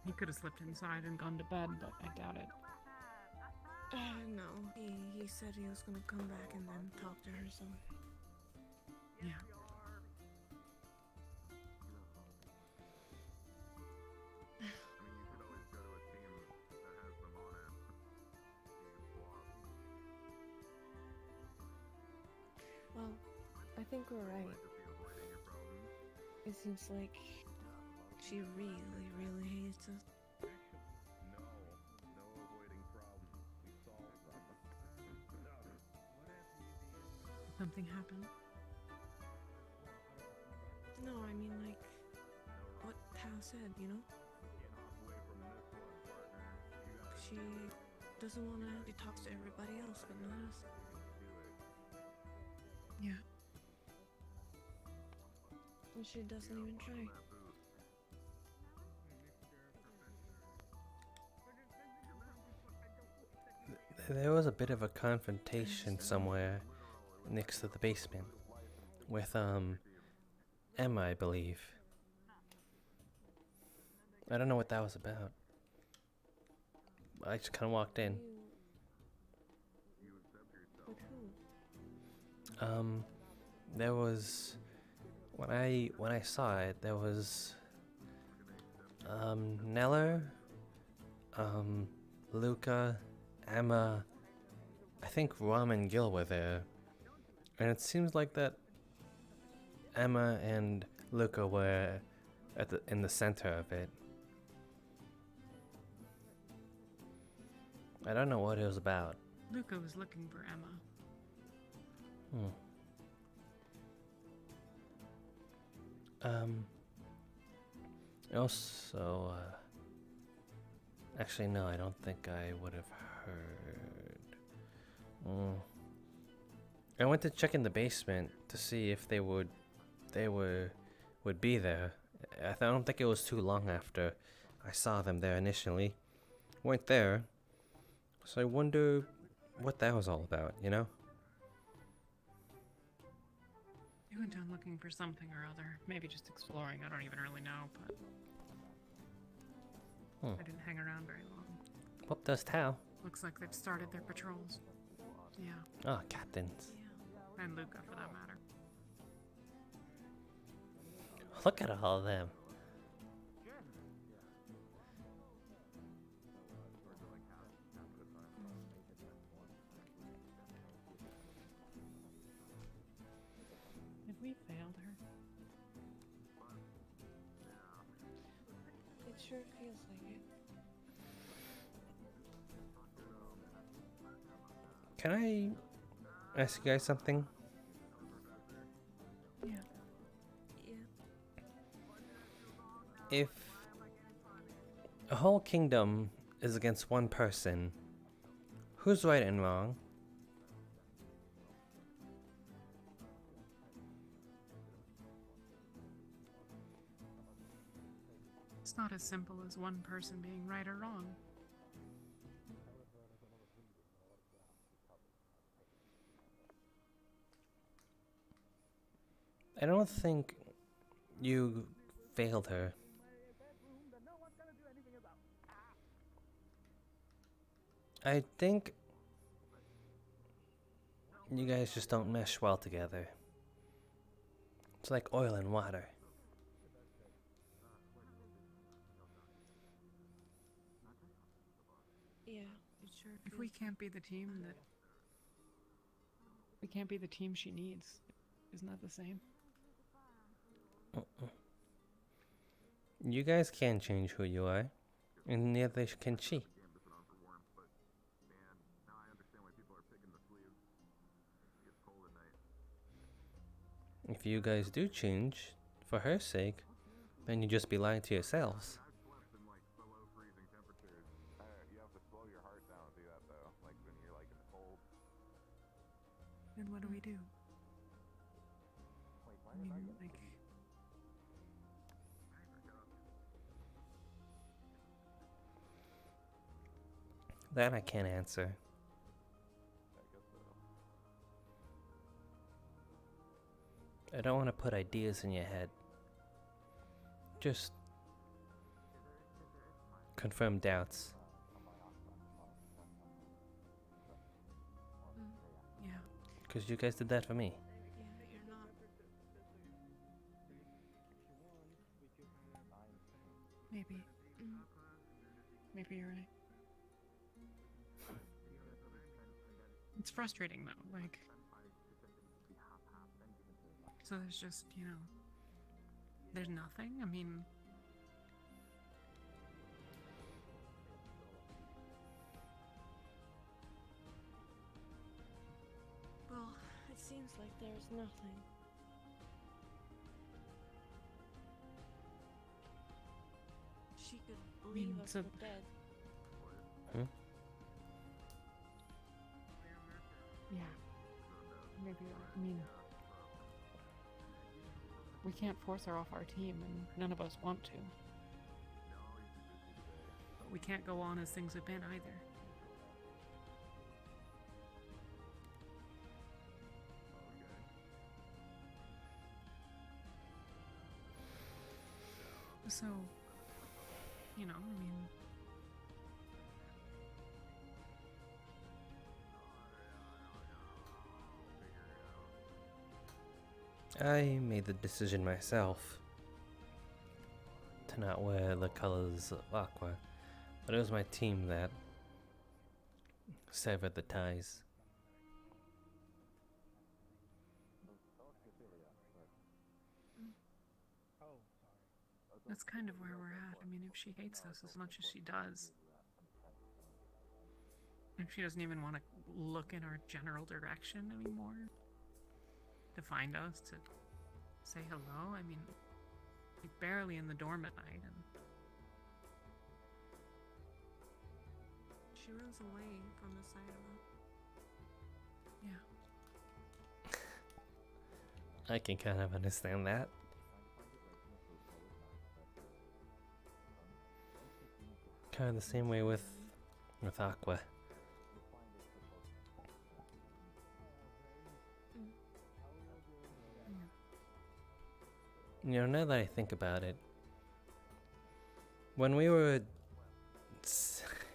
He could have slipped inside and gone to bed, but I doubt it. No, he said he was gonna come back and then talk to her, so. Yeah. I think we're right. It seems like she really, really hates us. Something happened. No, I mean like what Tao said, you know? She doesn't want to talk to everybody else but not us. Yeah. And she doesn't even try. There was a bit of a confrontation somewhere next to the basement with Emma, I believe. I don't know what that was about. I just kind of walked in. With who? There was when I saw it, there was Neller, Luca, Emma, I think Rom and Gil were there. And it seems like that Emma and Luca were in the center of it. I don't know what it was about. Luca was looking for Emma. Also, actually no, I don't think I would have heard. I went to check in the basement to see if they would be there. I don't think it was too long after I saw them there initially. Weren't there. So I wonder what that was all about, you know? They went down looking for something or other. Maybe just exploring. I don't even really know, but I didn't hang around very long. What does Tao? Looks like they've started their patrols. Yeah. Oh, captains. And Luca, for that matter. Look at all of them. Have we failed her? It sure feels like it. Can I ask you guys something? Yeah. If a whole kingdom is against one person, who's right and wrong? It's not as simple as one person being right or wrong. I don't think you failed her. I think you guys just don't mesh well together. It's like oil and water. Yeah, it sure If we can't be the team that... We can't be the team she needs. Isn't that the same? You guys can change who you are, and neither can she. If you guys do change, for her sake, then you just be lying to yourselves. Then what do we do? I mean, like... That I can't answer. I don't want to put ideas in your head. Just confirm doubts. Yeah. Because you guys did that for me. Yeah, you're not. Maybe. Maybe you're right. It's frustrating though, like... So there's just, you know, there's nothing? I mean... Well, it seems like there's nothing. She could leave us for dead. Hmm? Yeah. Maybe, I mean... We can't force her off our team, and none of us want to. But we can't go on as things have been either. So, you know, I mean... I made the decision myself to not wear the colors of Aqua, but it was my team that severed the ties. That's kind of where we're at. I mean, if she hates us as much as she does, if she doesn't even want to look in our general direction anymore, to find us, to say hello, I mean, we're barely in the dorm at night, and She runs away from the sight of us. yeah. I can kind of understand that. Kind of the same way with Aqua. You know, now that I think about it, when we were...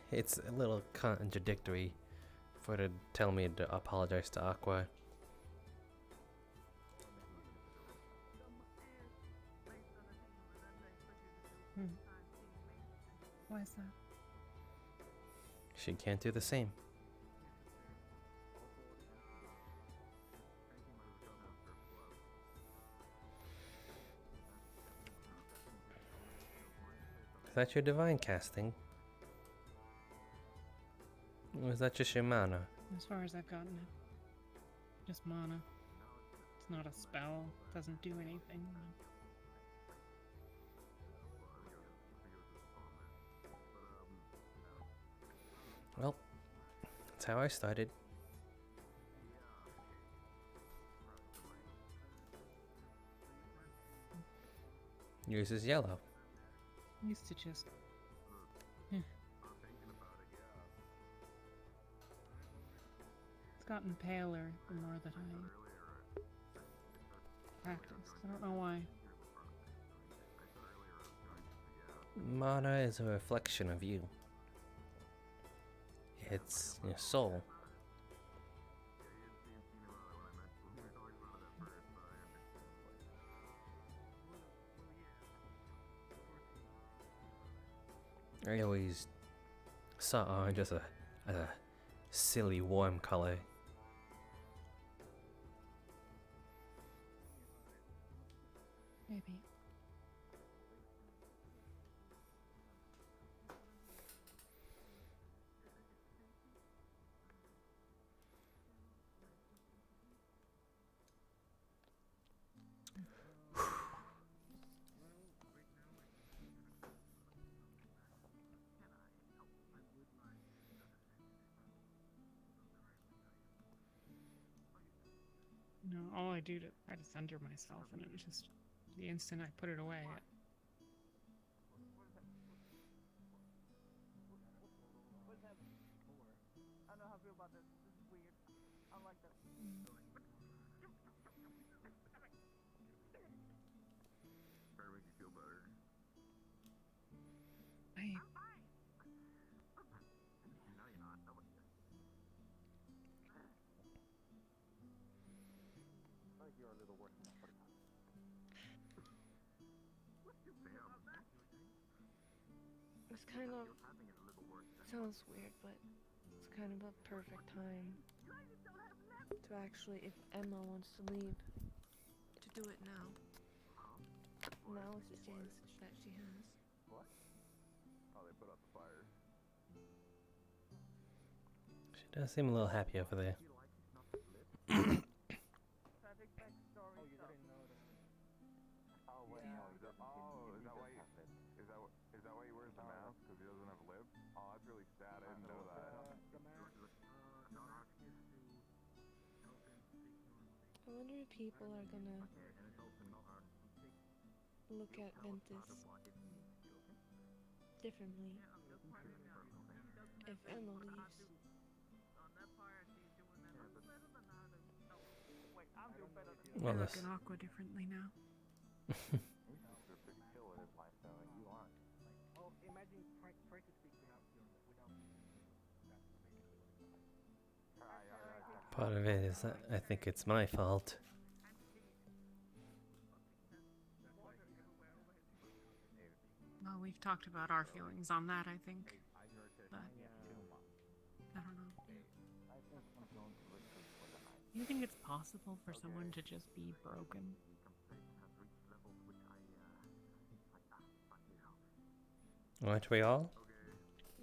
It's a little contradictory for her to tell me to apologize to Aqua. Why is that? She can't do the same. Is that your divine casting? Or is that just your mana? As far as I've gotten it. Just mana. It's not a spell. Doesn't do anything. Well, that's how I started. Yours is yellow. I used to just... It's gotten paler the more that I practiced. I don't know why. Mana is a reflection of you. It's your soul. I always saw orange as a silly, warm color. Maybe. No, all I do to try to center myself, and it was just the instant I put it away. I don't know how I feel about this. This is weird. I like that. Try to make you feel better. No, you're not. Nobody is. Like you're a little worse than that. It's kind of... sounds weird, but it's kind of a perfect time to actually, if Emma wants to leave, to do it now. Now is the chance that she has. What? Oh, they put out the fire. She does seem a little happy over there. Oh, wait, is that why he wears the mask? Because he doesn't have lips? Oh, that's really sad. I didn't know that. I wonder if people are gonna look at Ventus differently if Emma leaves. Well, I look this- at Aqua differently now. Part of it is that I think it's my fault. Well, we've talked about our feelings on that, I think. But I don't know. Do you think it's possible for someone to just be broken? Aren't we all?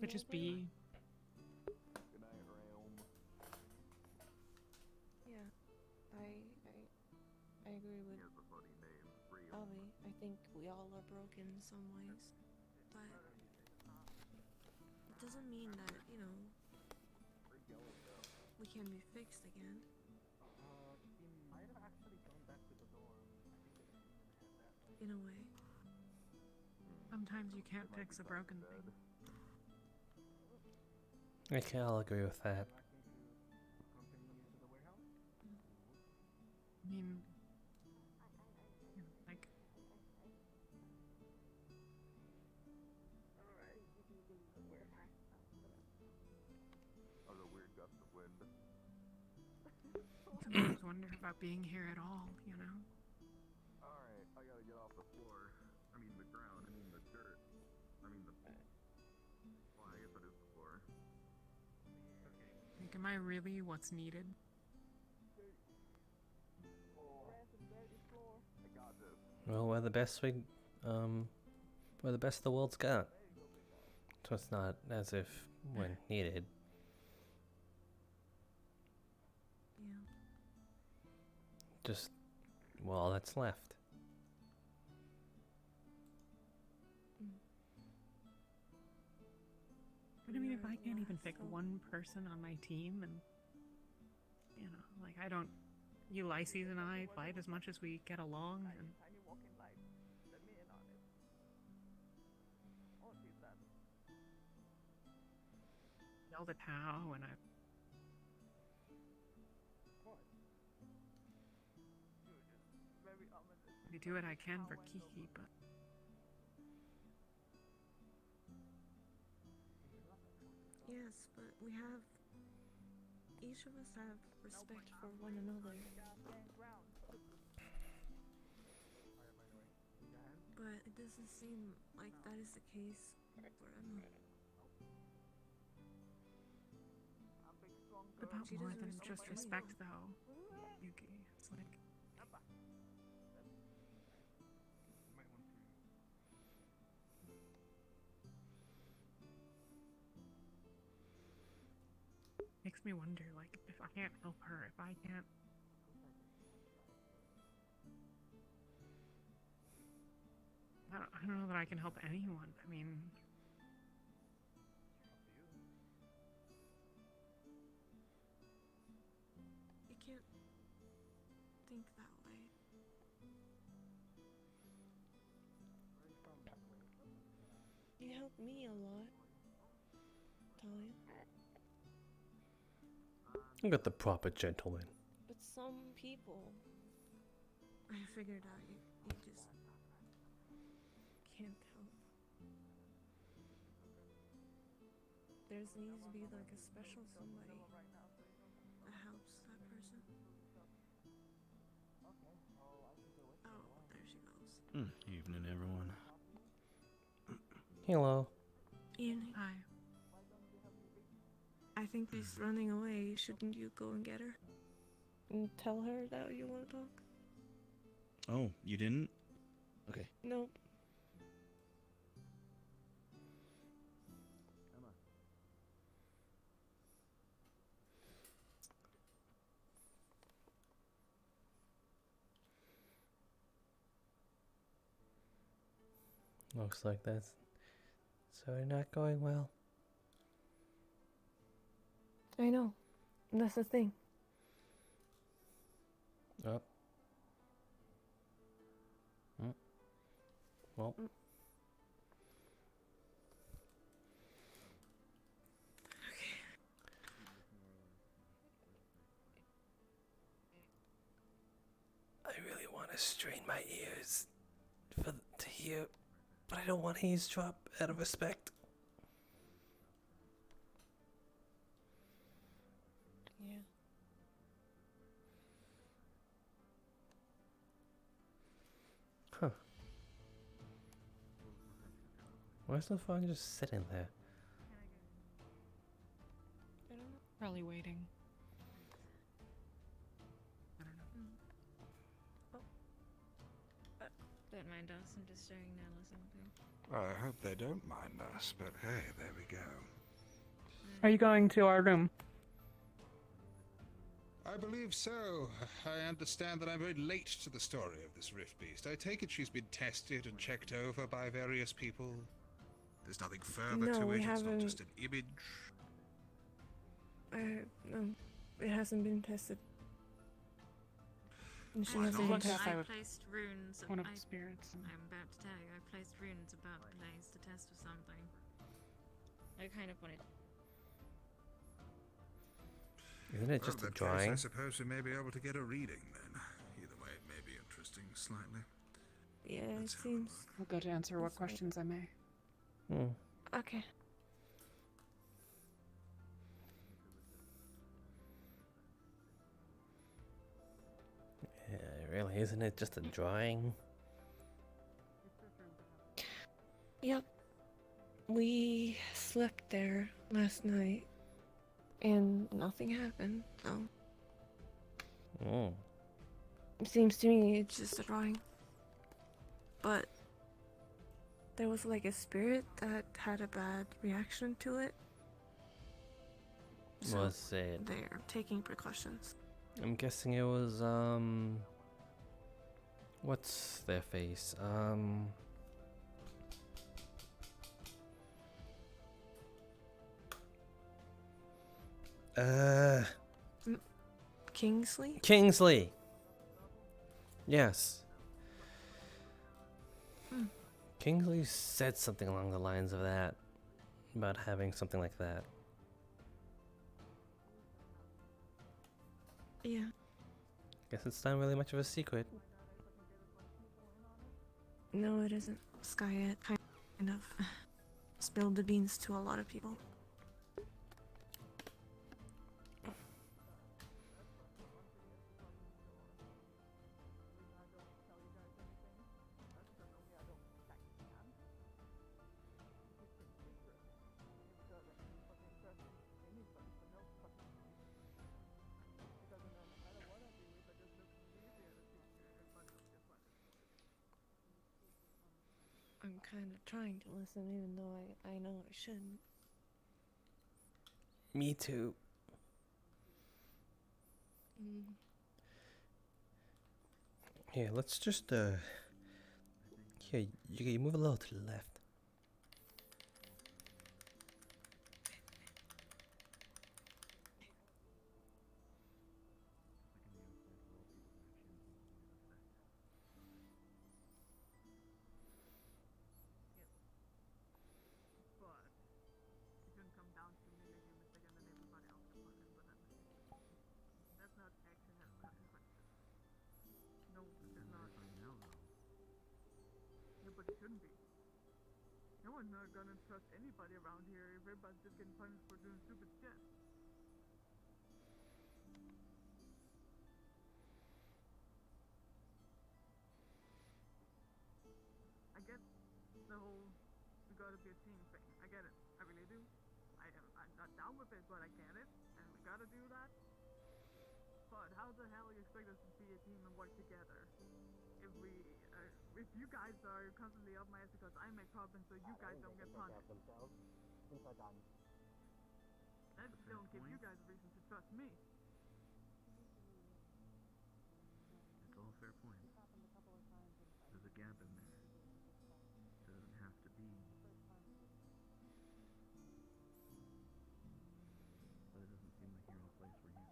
To just be. Yeah, I agree with Avi. I think we all are broken in some ways, but it doesn't mean that, you know, we can be fixed again. In a way. Sometimes you can't fix a broken thing. Okay, I'll agree with that. I mean, like, Oh, the weird gust of wind. sometimes wonder about being here at all, you know? Alright, I gotta get off the floor. I mean the ground, I mean the dirt. I mean the... Well, I guess it is the floor. Like, am I really what's needed? I got this. Well, we're the best we're the best the world's got. So it's not as if when needed. Yeah. Just, well, all that's left. But I mean, if I can't even pick one person on my team, and you know, like Ulysses and I fight as much as we get along, and yelled at Tao, and I do what I can for Kiki, but Yes, but each of us have respect for one another. But it doesn't seem like that is the case for Emma. about She more doesn't than respect just anyone. respect, though, Yuki. It's like makes me wonder, like, if I can't help her, if I can't. I don't know that I can help anyone. I mean, You can't think that way. You helped me a lot, Talia. Look at the proper gentleman. But some people, I figured out you just can't help. There needs to be like a special somebody that helps that person. Oh, there she goes. Evening, everyone. Hello. Evening. Hi. I think she's running away. Shouldn't you go and get her? And tell her that you want to talk? Oh, you didn't? Okay. Nope. Looks like that's so not going well. I know. That's the thing. Oh. Well. I really want to strain my ears to hear, but I don't want to eavesdrop out of respect. Yeah. Huh. Why's the phone just sitting there? I don't know. Probably waiting. Don't mind us, I'm just showing Nell or something. I hope they don't mind us, but hey, there we go. Are you going to our room? I believe so. I understand that I'm very late to the story of this Rift Beast. I take it she's been tested and checked over by various people. There's nothing further No, to we it. It's not haven't. just an image. No, it hasn't been tested. And she Why hasn't not? been tested. I placed runes. One of the spirits. I'm about to tell you, I placed runes about the place to test for something. I kind of wanted. Isn't it just Well, a in that case, drawing? I suppose we may be able to get a reading then. Either way, it may be interesting slightly. Yeah, it seems. I'll go to answer what questions I may. Okay. Yeah, really, isn't it just a drawing? Yep. We slept there last night, and nothing happened. So it seems to me it's just a drawing. But there was like a spirit that had a bad reaction to it. So Was it? they're taking precautions. I'm guessing it was, what's their face? Kingsley? Kingsley! Yes. Kingsley said something along the lines of that. About having something like that. Yeah. Guess it's not really much of a secret. No, it isn't. Sky kind of spilled the beans to a lot of people. I'm kind of trying to listen, even though I know I shouldn't. Me too. Here, let's just, here, you move a little to the left. But it shouldn't be. No one's not gonna trust anybody around here if everybody's just getting punished for doing stupid shit. I get the whole we gotta be a team thing. I get it. I really do. I'm not down with it, but I get it, and we gotta do that. But how the hell you expect us to be a team and work together if if you guys are constantly up my ass because I make problems so you guys don't get punished, that don't give you guys a reason to trust me. It's all fair points. There's a gap in there. It doesn't have to be. But it doesn't seem like you're in a place where you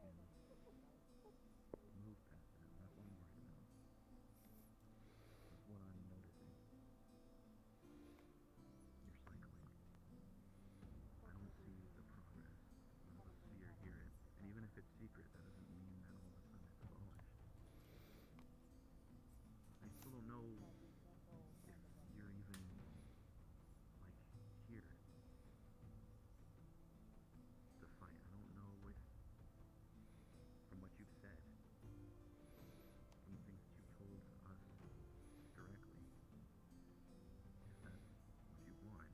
can move past that. And that's what I'm worried about. That's what I'm noticing. You're cycling. I don't see the progress. None of us see or hear it. And even if it's secret, that doesn't mean that all of a sudden it's abolished. I still don't know if you're even, like, here to fight. I don't know if, from what you've said, from the things that you've told us directly, if that's what you want.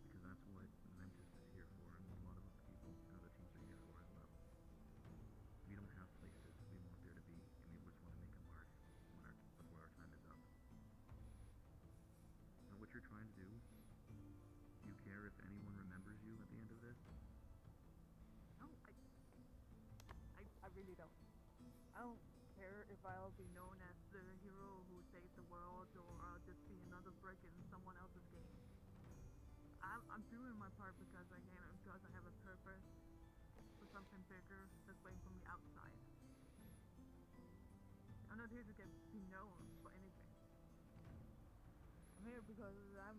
Because that's what Ventus is here for, and what a lot of other people and other teams are here for as well. We don't have places we want there to be, and we just want to make a mark before our time is up. Is that what you're trying to do? Do you care if anyone remembers you at the end of this? No, I really don't. I don't care if I'll be known as the hero who saved the world or I'll just be another brick in someone else's game. I'm doing my part because I can and because I have a purpose for something bigger that's waiting for me outside. I'm not here to be known for anything. I'm here because I'm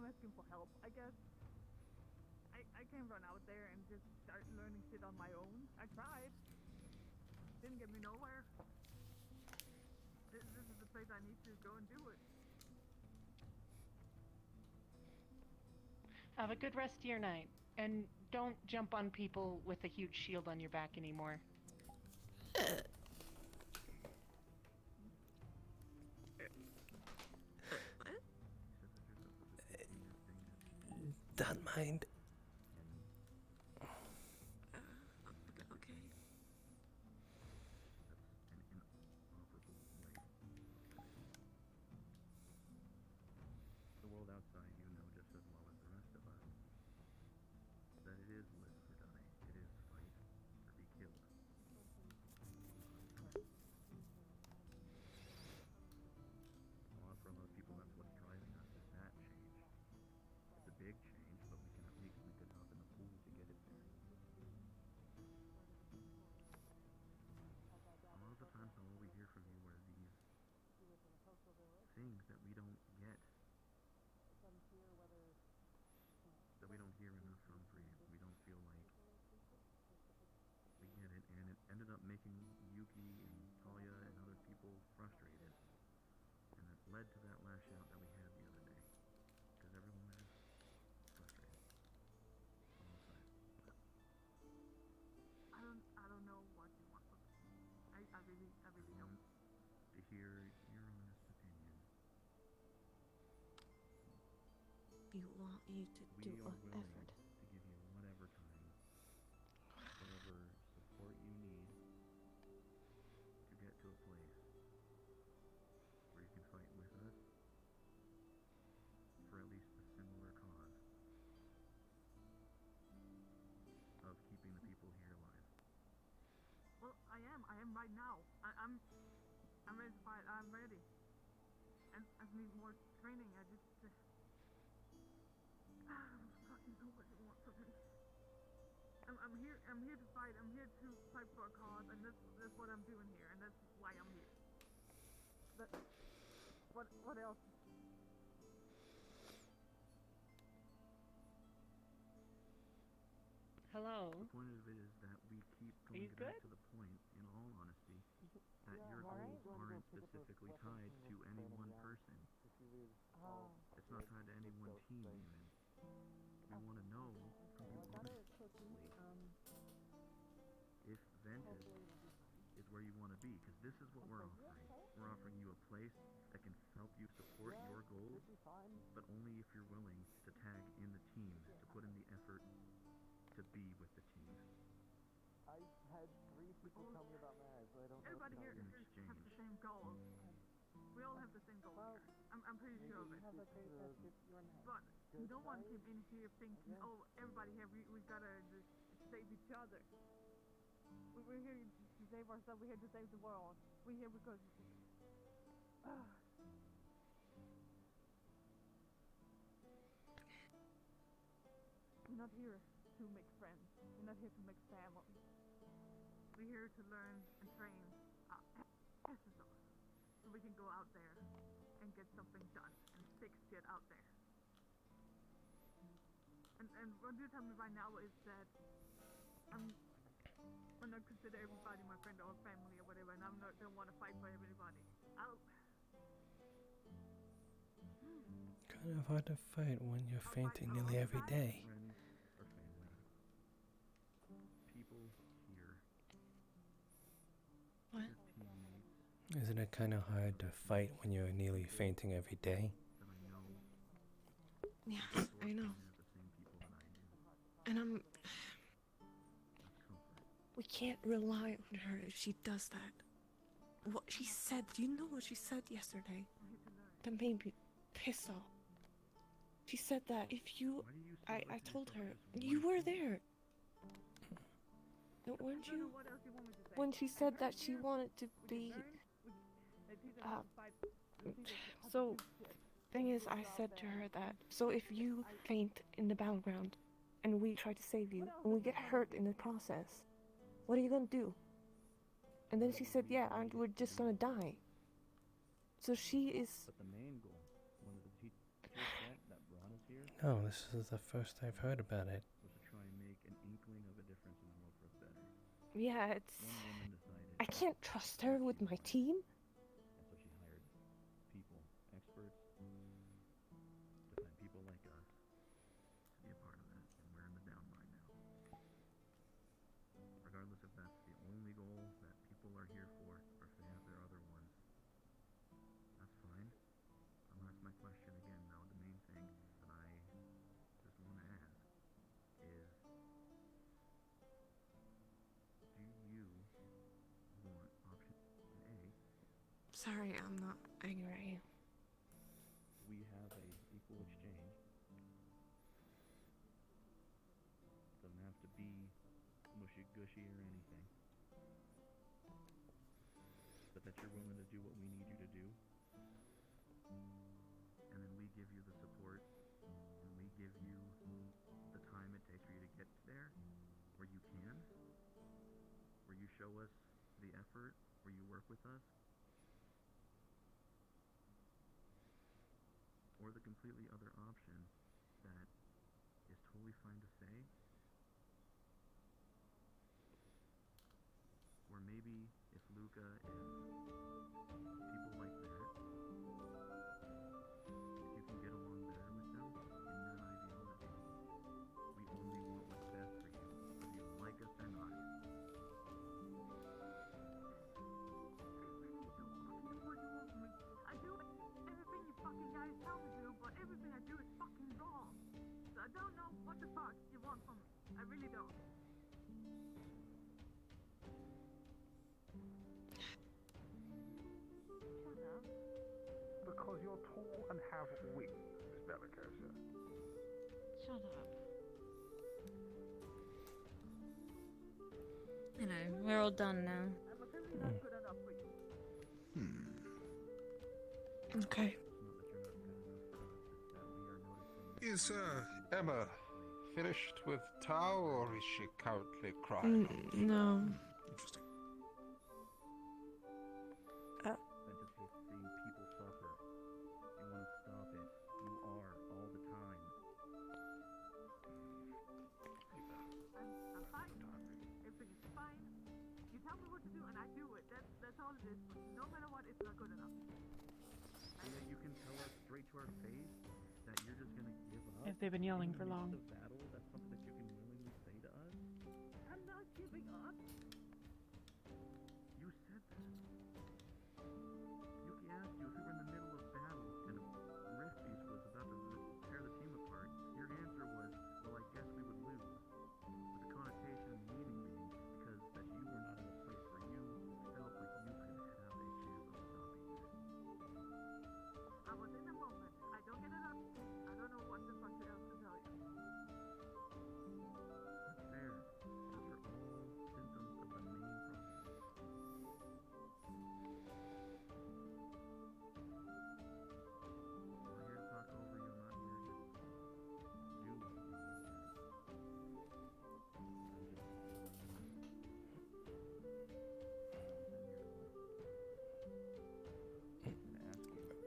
asking for help, I guess. I can't run out there and just start learning shit on my own. I tried. Didn't get me nowhere. This is the place I need to go and do it. Have a good rest of your night. And don't jump on people with a huge shield on your back anymore. Don't mind. Okay. The world outside you know just as well as the rest of us that it is live or die. It is fight or be killed. For a lot of people, that's what's driving us, is that change. It's a big change, but we can at least make a drop in the pool to get it there. A lot of the times, all we hear from you are these things that we don't get, that we don't hear enough from for you. We don't feel like we get it, and it ended up making Yuki and Talia and other people frustrated. And it led to that lash out that we had the other day. Because everyone was just frustrated. On all sides. I don't know what you want from me. I really don't. To hear your honest opinion. You want you to We do are what willing effort. to give you whatever time, whatever support you need to get to a place where you can fight with us for at least a similar cause of keeping the people here alive. Well, I am right now. I'm ready to fight. I'm ready. And I need more training. I just I don't fucking know what you want from me. I'm here to fight. I'm here to fight for a cause, and that's what I'm doing here, and that's why I'm here. But what else? Hello? The point of it is that we keep going back to the point, in all honesty, that your goals aren't specifically tied to any one person. It's not tied to any one team, even. We want to know from you honestly if Ventus is where you want to be, because this is what we're offering. We're offering you a place that can help you support your goals, but only if you're willing to tag in the team, to put in the effort to be with the team. I've had 3 People tell me about Maz, so I don't know. Everybody here has the same goals. We all have the same goals here. I'm pretty sure of it. But no one came in here thinking, oh, everybody here, we gotta just save each other. We're here to save ourselves. We're here to save the world. We're here because. We're not here to make friends. We're not here to make family. We're here to learn and train asses off, so we can go out there and get something done and fix shit out there. And what you're telling me right now is that I'm not consider everybody my friend or family or whatever, and don't want to fight for everybody. Kind of hard to fight when you're fainting nearly every day. Friends or family. People here. What? Your teammates Isn't it kind of hard to fight when you're nearly fainting every day? that I know. Yes, I know. The same people that I do. And That's comfort. we can't rely on her if she does that. What she said, do you know what she said yesterday? That made me pissed off. She said that if you, I told her, you were there. Weren't you? When she said that she wanted to be, so, thing is, I said to her that, so if you faint in the battleground, and we try to save you, and we get hurt in the process, what are you gonna do? And then she said, yeah, we're just gonna die. So she is... But the main goal, one of the teachers said that brought us here, No, this is the first I've heard about it. was to try and make an inkling of a difference in the world for the better. Yeah, it's... One woman decided, I can't trust her with my team. and so she hired people, experts, to find people like us to be a part of that, and we're in the down line now. Regardless if that's the only goal that people are here for, or if they have their other ones, that's fine. I'll ask my question again, though. The main thing that I just want to ask is, do you want option A? Sorry, I'm not angry. We have a equal exchange. Doesn't have to be mushy gushy or anything. But that you're willing to do what we need you to do. And then we give you the support, and we give you the time it takes for you to get there, where you can, where you show us the effort, where you work with us. Or the completely other option that is totally fine to say, or maybe if Luca is people like that, if you can get along better with them in that ideology, we only want what's best for you, whether you like us or not. I do everything you fucking guys tell me to, but everything I do is fucking wrong. So I don't know what the fuck you want from me. I really don't. Because you're tall and have wings, Miss Bellicosa. Shut up. You know, we're all done now. I'm apparently not good enough for you. Okay. Is Emma finished with Tao, or is she currently crying? No. Interesting. That just hates seeing people suffer. You want to stop it. You are all the time. I'm fine. Everything is fine. You tell me what to do and I do it. That's all it is. No matter what, it's not good enough. So that you can tell us straight to our face that you're just gonna give up. If they've been yelling in for the long. midst of battle, that's something that you can willingly say to us. I'm not giving up. You said that. Yuki asked you if we were in the middle of battle and a rift piece was about to tear the team apart. Your answer was, well, I guess we would lose. With the connotation and meaning being because that you were not in a place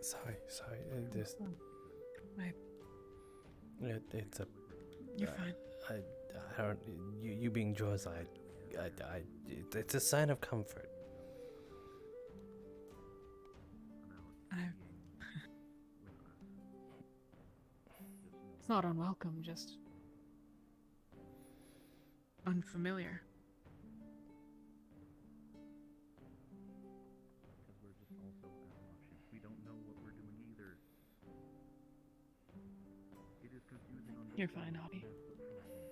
Sorry. This. I- It's a. You're fine. I don't. You being Jaws, it's a sign of comfort. It's not unwelcome, just unfamiliar. Because we're just also obnoxious. We don't know what we're doing either. It is confusing on You're fine, Hobby. That's the problem.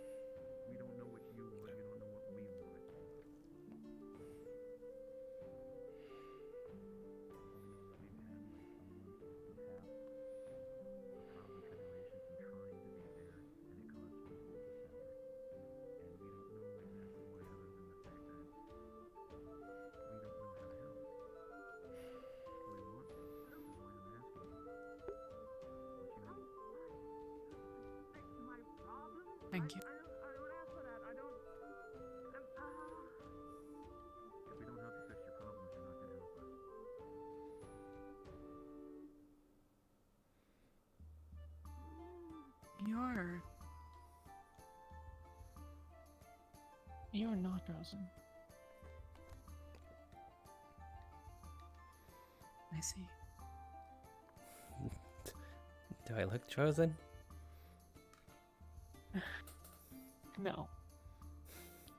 We don't know what you want, you don't know what we want. Thank you. If we don't help you fix your problems, you're not gonna help us. You're not Rosen. I see. Do I look chosen? No.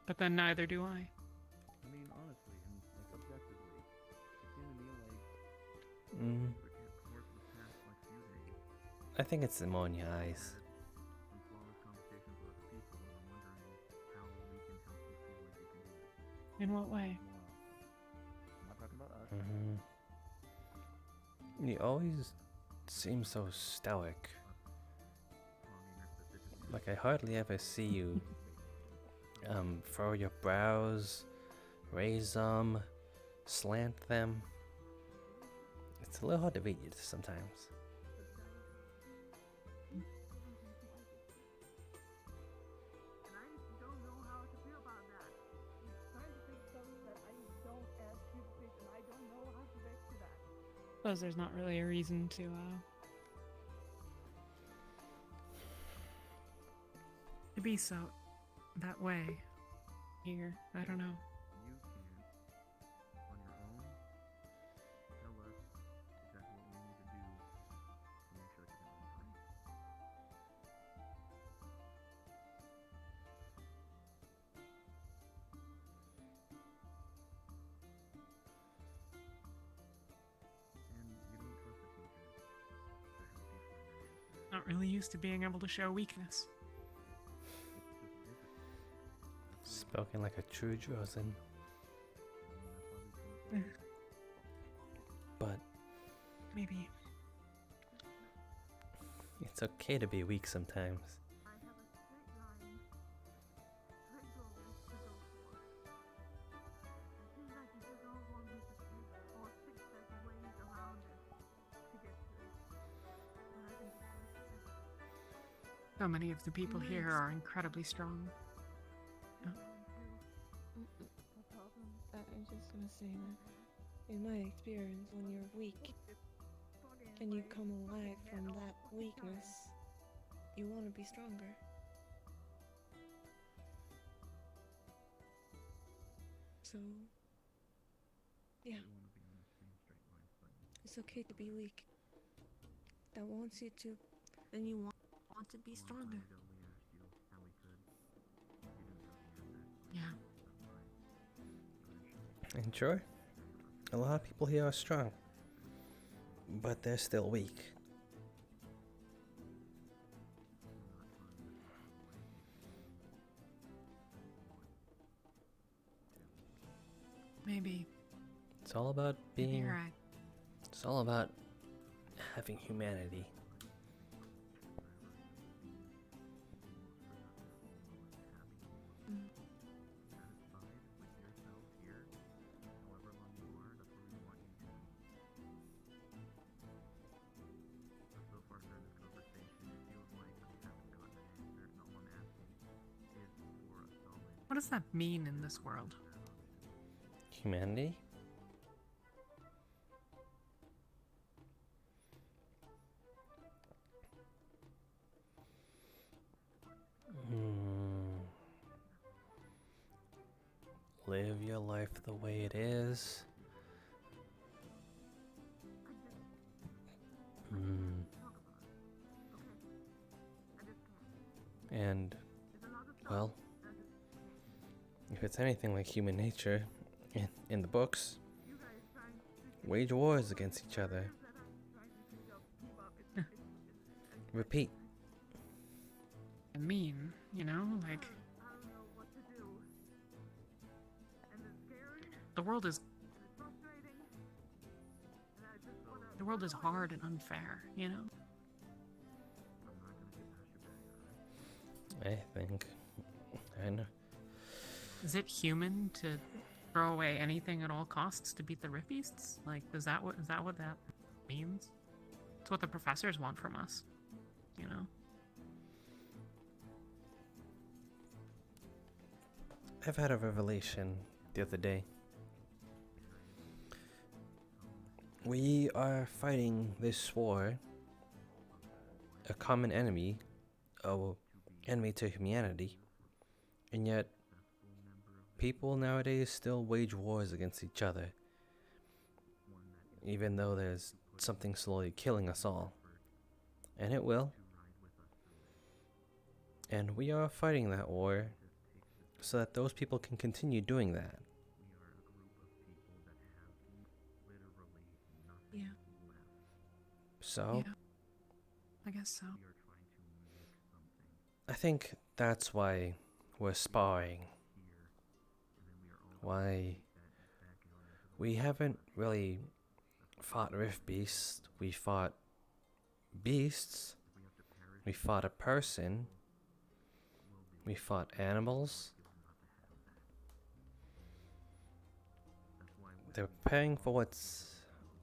But then neither do I. I mean, honestly, and like objectively, it seemed to me like Mm. the course of the past like few days. I think it's more in your eyes. Some flawless conversations with other people, and I'm wondering how we can help you feel like you can do this. In what way? I'm not talking about us. You always seem so stoic. Like I hardly ever see you furrow your brows, raise them, slant them. It's a little hard to read you sometimes. Suppose there's not really a reason to be so that way here. I don't know. You can, on your own, tell us exactly what we need to do to make sure that you're going to be fine. And you don't trust the teachers to help you find an answer. Not really used to being able to show weakness. Spoken like a true Drozen. But Maybe. it's okay to be weak sometimes. So many of the people here are incredibly strong. I'm just gonna say that in my experience, when you're weak and you come alive from that weakness, you want to be stronger. So, yeah, it's okay to be weak. That wants you to, then you want to be stronger. Yeah. And sure, a lot of people here are strong, but they're still weak. Maybe. It's all about Maybe being. you're right. It's all about having humanity. What does that mean in this world? Humanity? your life the way it is. And, well, if it's anything like human nature in the books, wage wars against each other. Repeat. I mean, you know, like the world is hard and unfair, you know? I think. I know. Is it human to throw away anything at all costs to beat the Rift Beasts? Like, is that what that means? It's what the professors want from us, you know? I've had a revelation the other day. We are fighting this war, a common enemy, enemy to humanity, and yet people nowadays still wage wars against each other, even though there's something slowly killing us all. And it will. And we are fighting that war so that those people can continue doing that. Yeah. So, yeah, I guess so. I think that's why we're sparring. Why we haven't really fought Rift Beasts. We fought beasts. We fought a person. We fought animals. They're preparing for what's...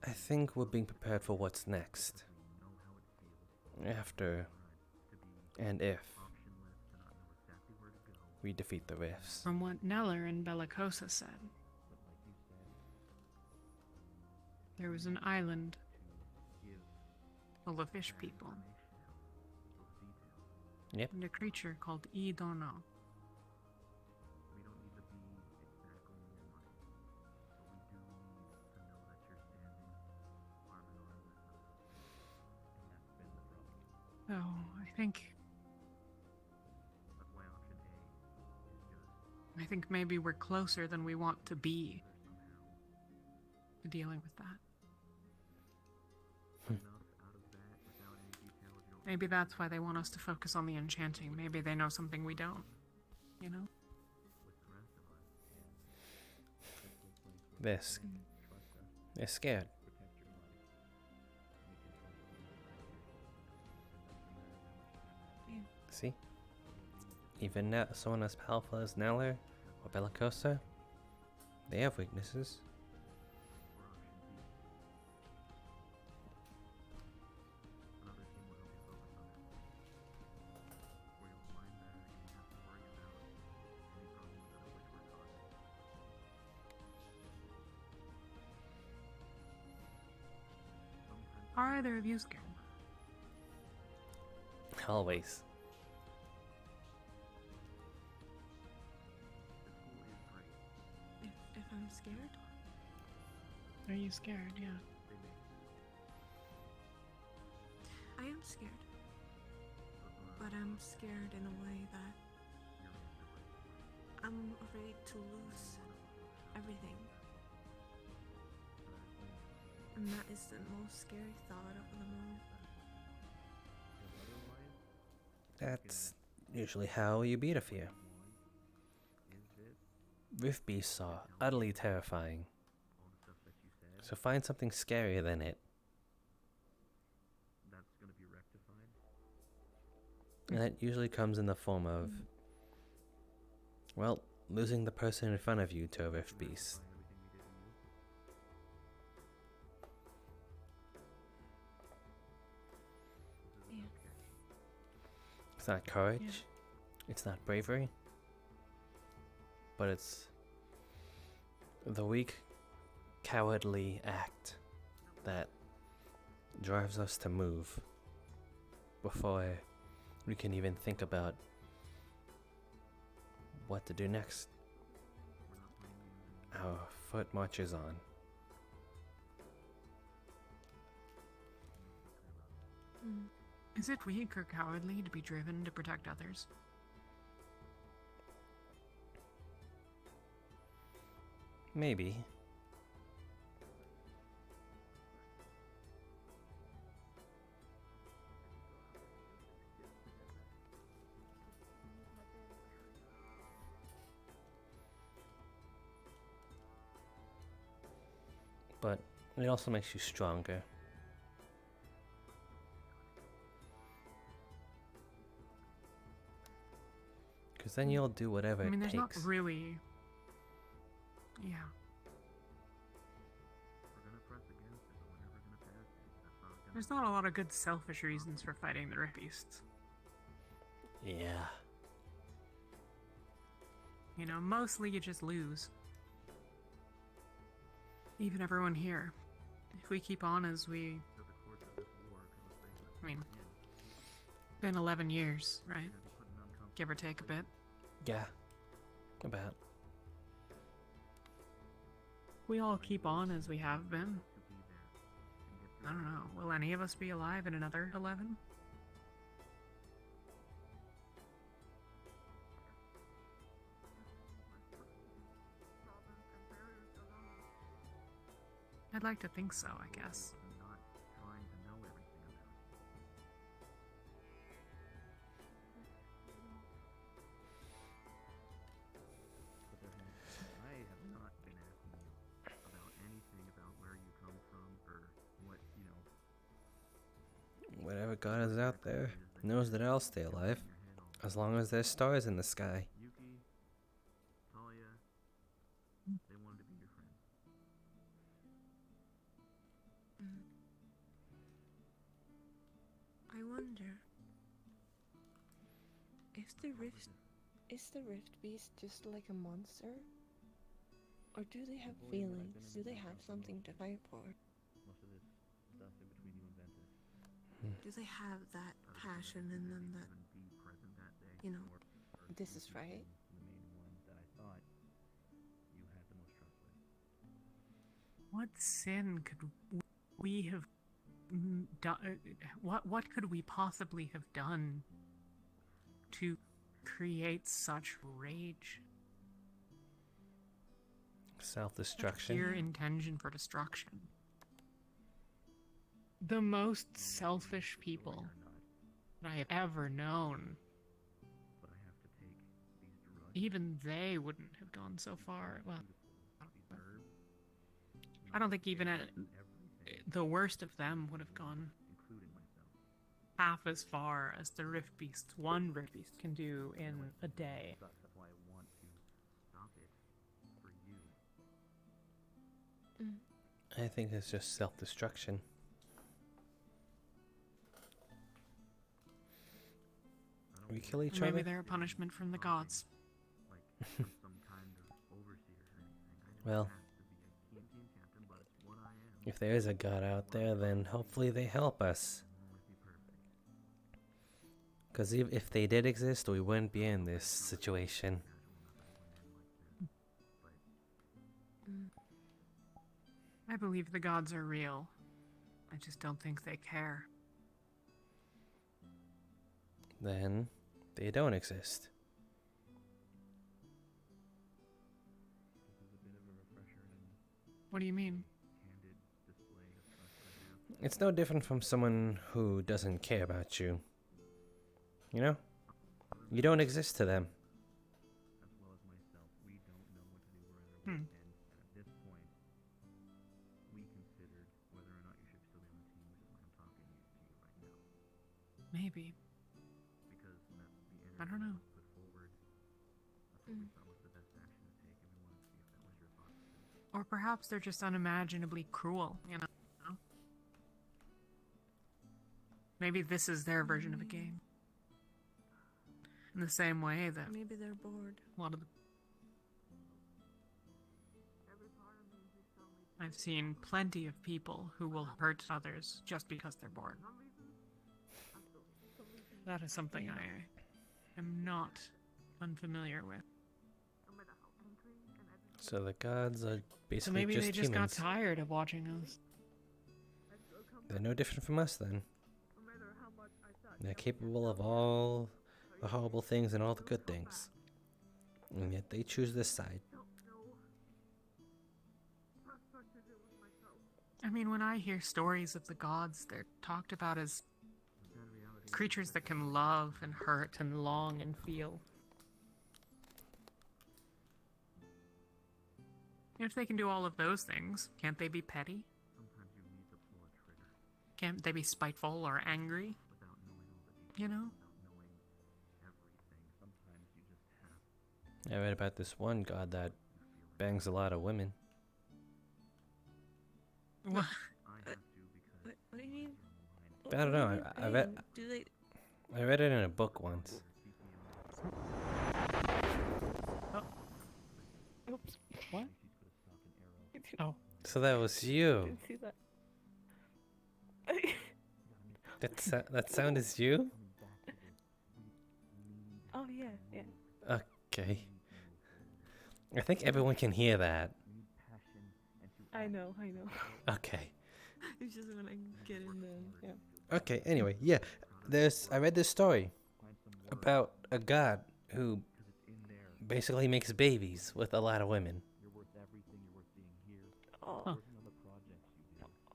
I think we're being prepared for what's next. After and if we defeat the Rifts. From what Neller and Bellicosa said, there was an island full of fish people. Yep. And a creature called Idono. So, I think maybe we're closer than we want to be to dealing with that. Maybe that's why they want us to focus on the enchanting. Maybe they know something we don't, you know? They're scared. Yeah. See? Even someone as powerful as Neller or Bellicosa, they have weaknesses. Are either of you scared? Always. If I'm scared? Are you scared? Yeah. I am scared. But I'm scared in a way that I'm afraid to lose everything. And that is the most scary thought of the moment. That's usually how you beat a fear. Rift Beasts are utterly terrifying. So find something scarier than it. And that usually comes in the form of, well, losing the person in front of you to a Rift Beast. Yeah. It's not courage. Yeah. It's not bravery. But it's the weak, cowardly act that drives us to move before we can even think about what to do next. foot marches on. Is it weak or cowardly to be driven to protect others? Maybe. But it also makes you stronger. Because then you'll do whatever I mean, it there's takes. not really. Yeah. There's not a lot of good selfish reasons for fighting the Rift Beasts. Yeah. You know, mostly you just lose. Even everyone here. If we keep on as we... I mean, been 11 years, right? Give or take a bit. Yeah. About. We all keep on as we have been. I don't know. Will any of us be alive in another 11? I'd like to think so, I guess. I have not been asking you about anything about where you come from or what, you know. Whatever God is out there knows that I'll stay alive. As long as there's stars in the sky. Yuki, Talia, they wanted to be your friends. I wonder if is the Rift Beast just like a monster? Or do they have feelings? Do they have something to fight for? Most of this stuff in between you and Ventus. Do they have that passion in them that, you know, this is right? The main one that I thought you had the most trust with. What sin could we have done? What could we possibly have done to create such rage? Self-destruction. Pure intention for destruction. The most selfish people that I have ever known. But I have to take these drugs. Even they wouldn't have gone so far. Well, I don't think even at the worst of them would have gone half as far as the Rift Beast, one Rift Beast can do in a day. That's why I want to stop it for you. I think it's just self-destruction. We kill each Maybe other? they're a punishment from the gods. Some kind of overseer or anything. Well, if there is a god out there, then hopefully they help us. Because if they did exist, we wouldn't be in this situation. I believe the gods are real. I just don't think they care. Then they don't exist. What do you mean? It's no different from someone who doesn't care about you. You know? You don't exist to them. As well as myself, we don't know what to do where and at this point, we considered whether or not you should still be on the team, which is why I'm talking to you right now. Maybe. Because that's the energy I don't know. that was put forward. That's what we thought was the best action to take, and we wanted to see if that was your thoughts too. Or perhaps they're just unimaginably cruel, you know? Maybe this is their version of a game. In the same way that Maybe they're bored. a lot of the... I've seen plenty of people who will hurt others just because they're bored. That is something I am not unfamiliar with. So the gods are So basically maybe just they just humans. got tired of watching us. They're no different from us then. They're capable of all the horrible things and all the good things. And yet they choose this side. I mean, when I hear stories of the gods, they're talked about as creatures that can love and hurt and long and feel. If they can do all of those things, can't they be petty? Sometimes you need to pull a trigger Can't they be spiteful or angry? without knowing all the details, You know? without knowing everything. Sometimes you just have I read about this one god that bangs a lot of women. What? What do you mean? I don't know. Do they? I read it in a book once. Oops. What? Oh. So that was you. Didn't see that. That sound is you? Oh yeah, yeah. Okay. I think everyone can hear that. I know. Okay. It's just when I get in the yeah. Okay, anyway, yeah. I read this story about a god who basically makes babies with a lot of women.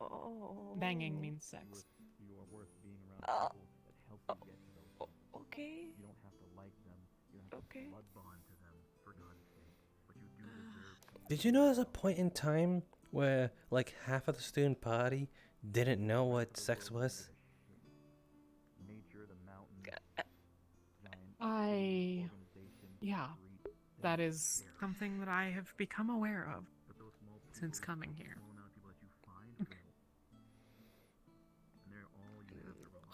Oh. Banging means sex. Okay. You don't have to like them. You don't have Okay. to blood bond to them, for God's sake. But you do deserve Did you know there's a point in time where like half of the student party didn't know what sex was? nature, the mountains, Yeah, that is something that I have become aware of since coming here.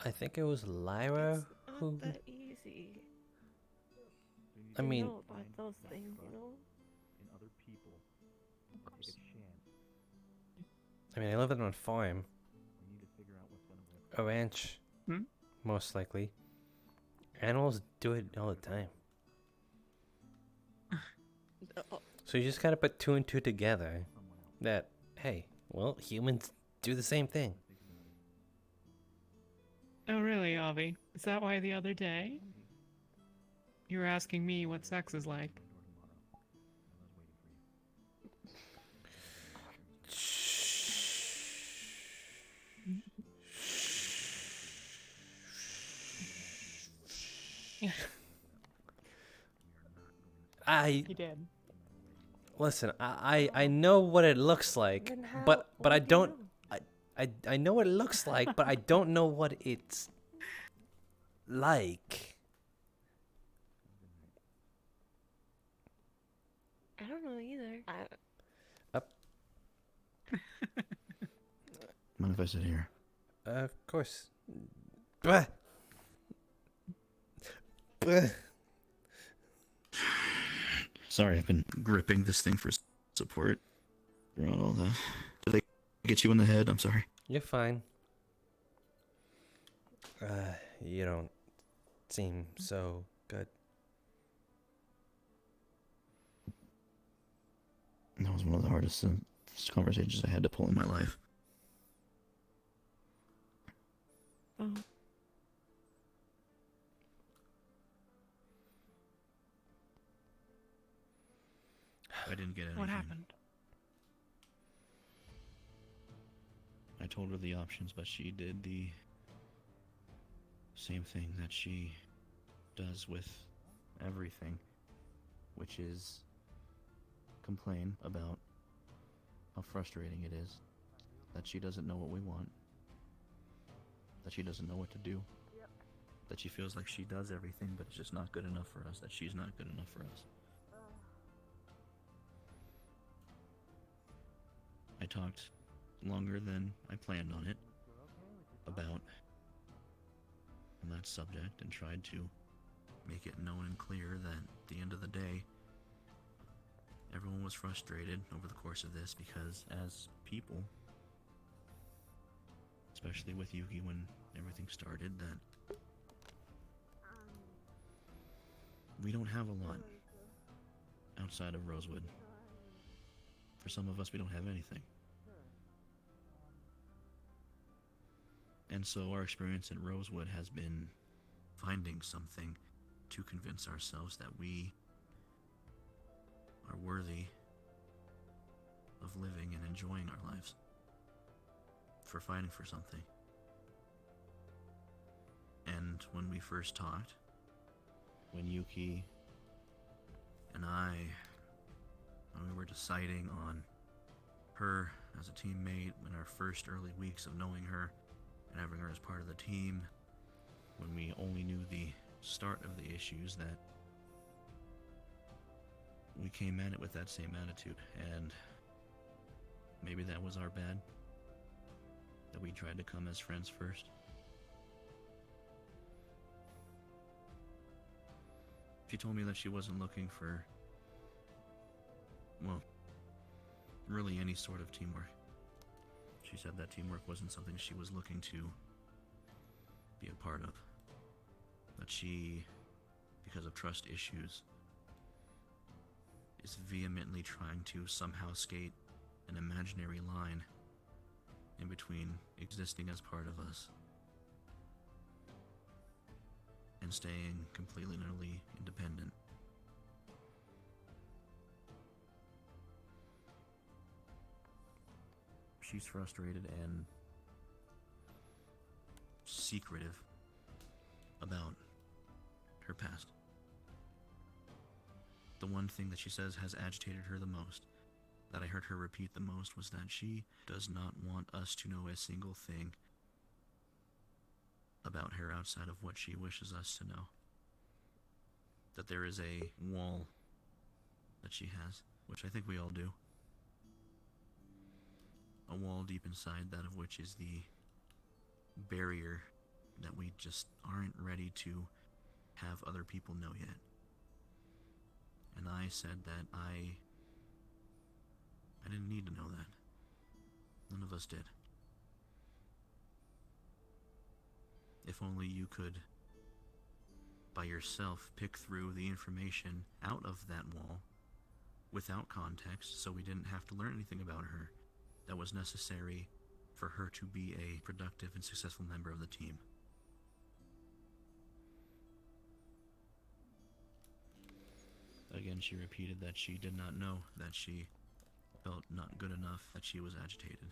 I think it was Lyra who. Not that easy. I mean, know about those things, you know. in other people. Take a chance. I lived on a farm, We need to figure out what's gonna work. a ranch, most likely. Animals do it all the time. So you just gotta put two and two together. That hey, well, humans do the same thing. Oh, really, Avi? Is that why the other day you were asking me what sex is like? He did. Listen. I know what it looks like, Then how- but what I do you don't. know? I know what it looks like, but I don't know what it's like. I don't know either. Mind if I sit here? Of course. Bah. Bah. Sorry, I've been gripping this thing for support throughout all the. Did they get you in the head? I'm sorry. You're fine. You don't seem so good. That was one of the hardest conversations I had to pull in my life. Oh. I didn't get anything. What happened? I told her the options, but she did the same thing that she does with everything, which is complain about how frustrating it is that she doesn't know what we want, that she doesn't know what to do, that she feels like she does everything, but it's just not good enough for us, that she's not good enough for us. I talked longer than I planned on it about that subject and tried to make it known and clear that at the end of the day, everyone was frustrated over the course of this because as people, especially with Yuki when everything started, that we don't have a lot outside of Rosewood. For some of us, we don't have anything. And so our experience at Rosewood has been finding something to convince ourselves that we are worthy of living and enjoying our lives. For fighting for something. And when we first talked, when Yuki and when we were deciding on her as a teammate in our first early weeks of knowing her and having her as part of the team, when we only knew the start of the issues, that we came at it with that same attitude, and maybe that was our bad, that we tried to come as friends first. She told me that she wasn't looking for, well, really any sort of teamwork. She said that teamwork wasn't something she was looking to be a part of. That she, because of trust issues, is vehemently trying to somehow skate an imaginary line in between existing as part of us and staying completely and utterly independent. She's frustrated and secretive about her past. The one thing that she says has agitated her the most, that I heard her repeat the most, was that she does not want us to know a single thing about her outside of what she wishes us to know. That there is a wall that she has, which I think we all do. A wall deep inside that of which is the barrier that we just aren't ready to have other people know yet. And I said that I didn't need to know that. None of us did. If only you could, by yourself, pick through the information out of that wall without context, so we didn't have to learn anything about her that was necessary for her to be a productive and successful member of the team. Again, she repeated that she did not know, that she felt not good enough, that she was agitated.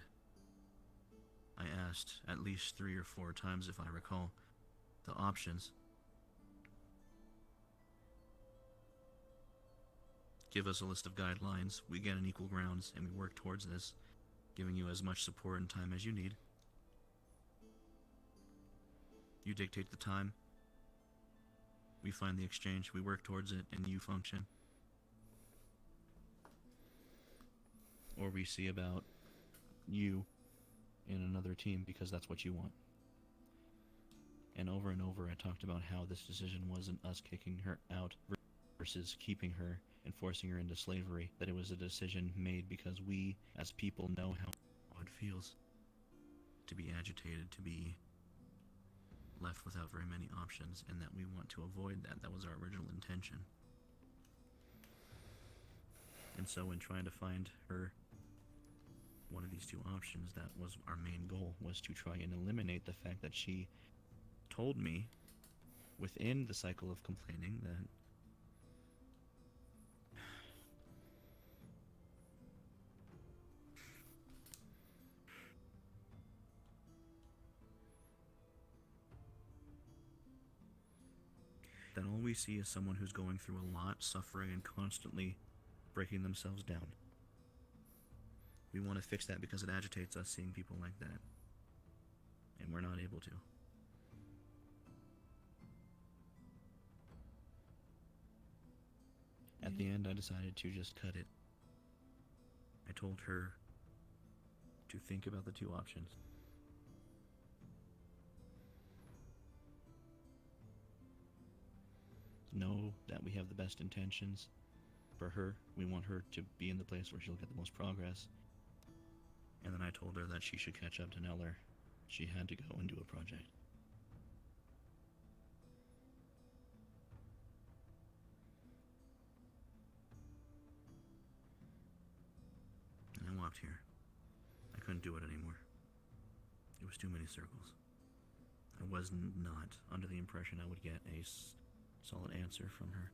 I asked at least 3 or 4 times, if I recall, the options. Give us a list of guidelines, we get an equal grounds, and we work towards this, giving you as much support and time as you need. You dictate the time. We find the exchange, we work towards it, and you function. Or we see about you in another team because that's what you want. And over I talked about how this decision wasn't us kicking her out versus keeping her and forcing her into slavery, that it was a decision made because we, as people, know how it feels to be agitated, to be left without very many options, and that we want to avoid that. That was our original intention. And so in trying to find her one of these 2 options, that was our main goal, was to try and eliminate the fact that she told me within the cycle of complaining that all we see is someone who's going through a lot, suffering, and constantly breaking themselves down. We want to fix that because it agitates us seeing people like that. And we're not able to. At the end, I decided to just cut it. I told her to think about the 2 options. Know that we have the best intentions for her. We want her to be in the place where she'll get the most progress. And then I told her that she should catch up to Neller. She had to go and do a project. stopped here. I couldn't do it anymore. It was too many circles. I was not under the impression I would get a solid answer from her.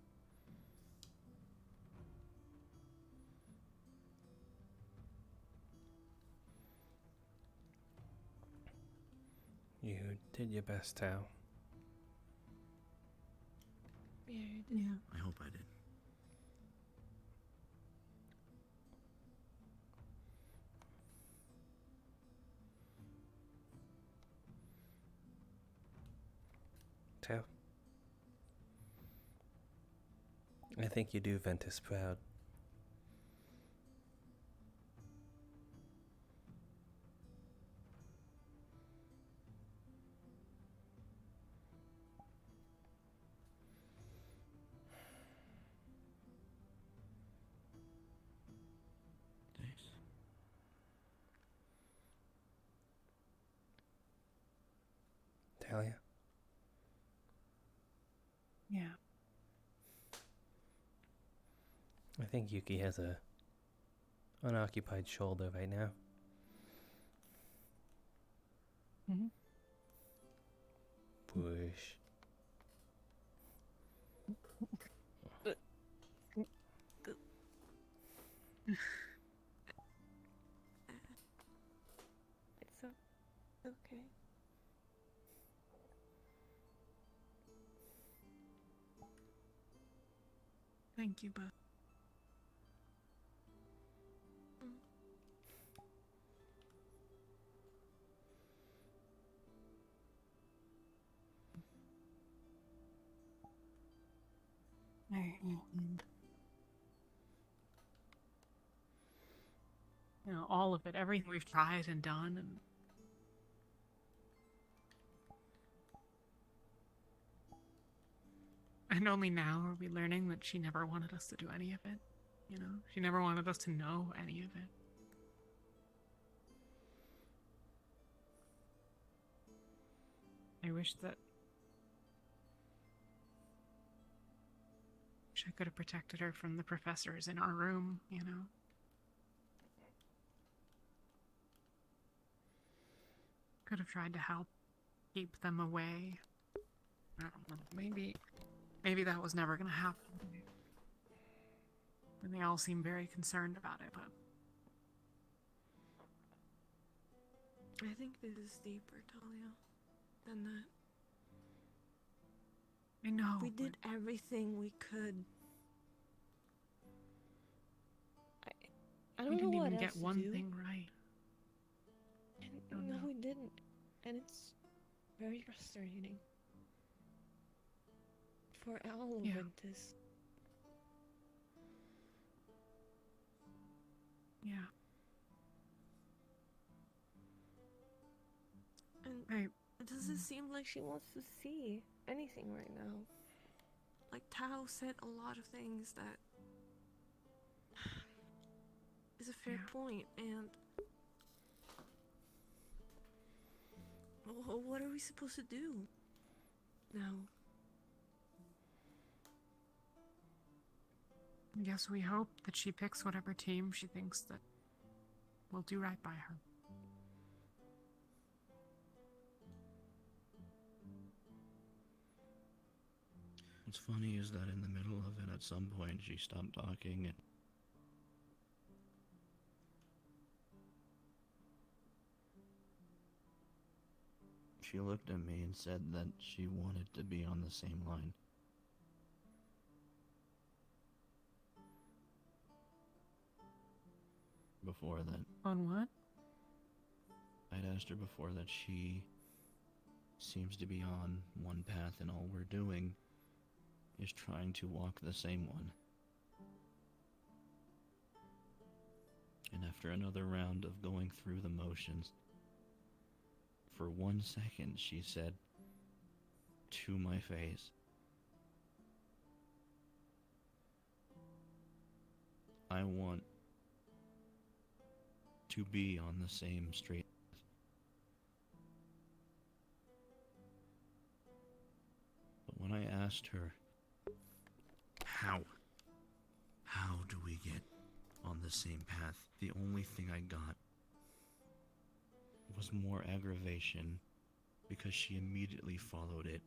You did your best, Tao. Yeah, you did. Yeah. I hope I did. Tao. I think you do Ventus proud. Thanks. Talia? Yeah. I think Yuki has a unoccupied shoulder right now. Mm-hmm. Push. It's okay. Thank you, Beth. And, you know, all of it, everything we've tried and done, and only now are we learning that she never wanted us to do any of it. You know, she never wanted us to know any of it. I wish I could have protected her from the professors in our room, you know. Could have tried to help keep them away. I don't know, maybe that was never gonna happen. And they all seem very concerned about it, but I think this is deeper, Talia, than that. I know. We did everything we could. I don't we didn't know what even else get one to do. thing right. No, we didn't. And it's very frustrating. For all of Ventus. Yeah. And it doesn't seem like she wants to see anything right now. Like Tao said a lot of things that is a fair point, and what are we supposed to do now? I guess we hope that she picks whatever team she thinks that will do right by her. What's funny is that in the middle of it, at some point, she stopped talking and she looked at me and said that she wanted to be on the same line. Before that. On what? I'd asked her before that she seems to be on one path and all we're doing is trying to walk the same one. And after another round of going through the motions, for 1 second she said to my face, I want to be on the same straight path. But when I asked her, how do we get on the same path. The only thing I got was more aggravation because she immediately followed it,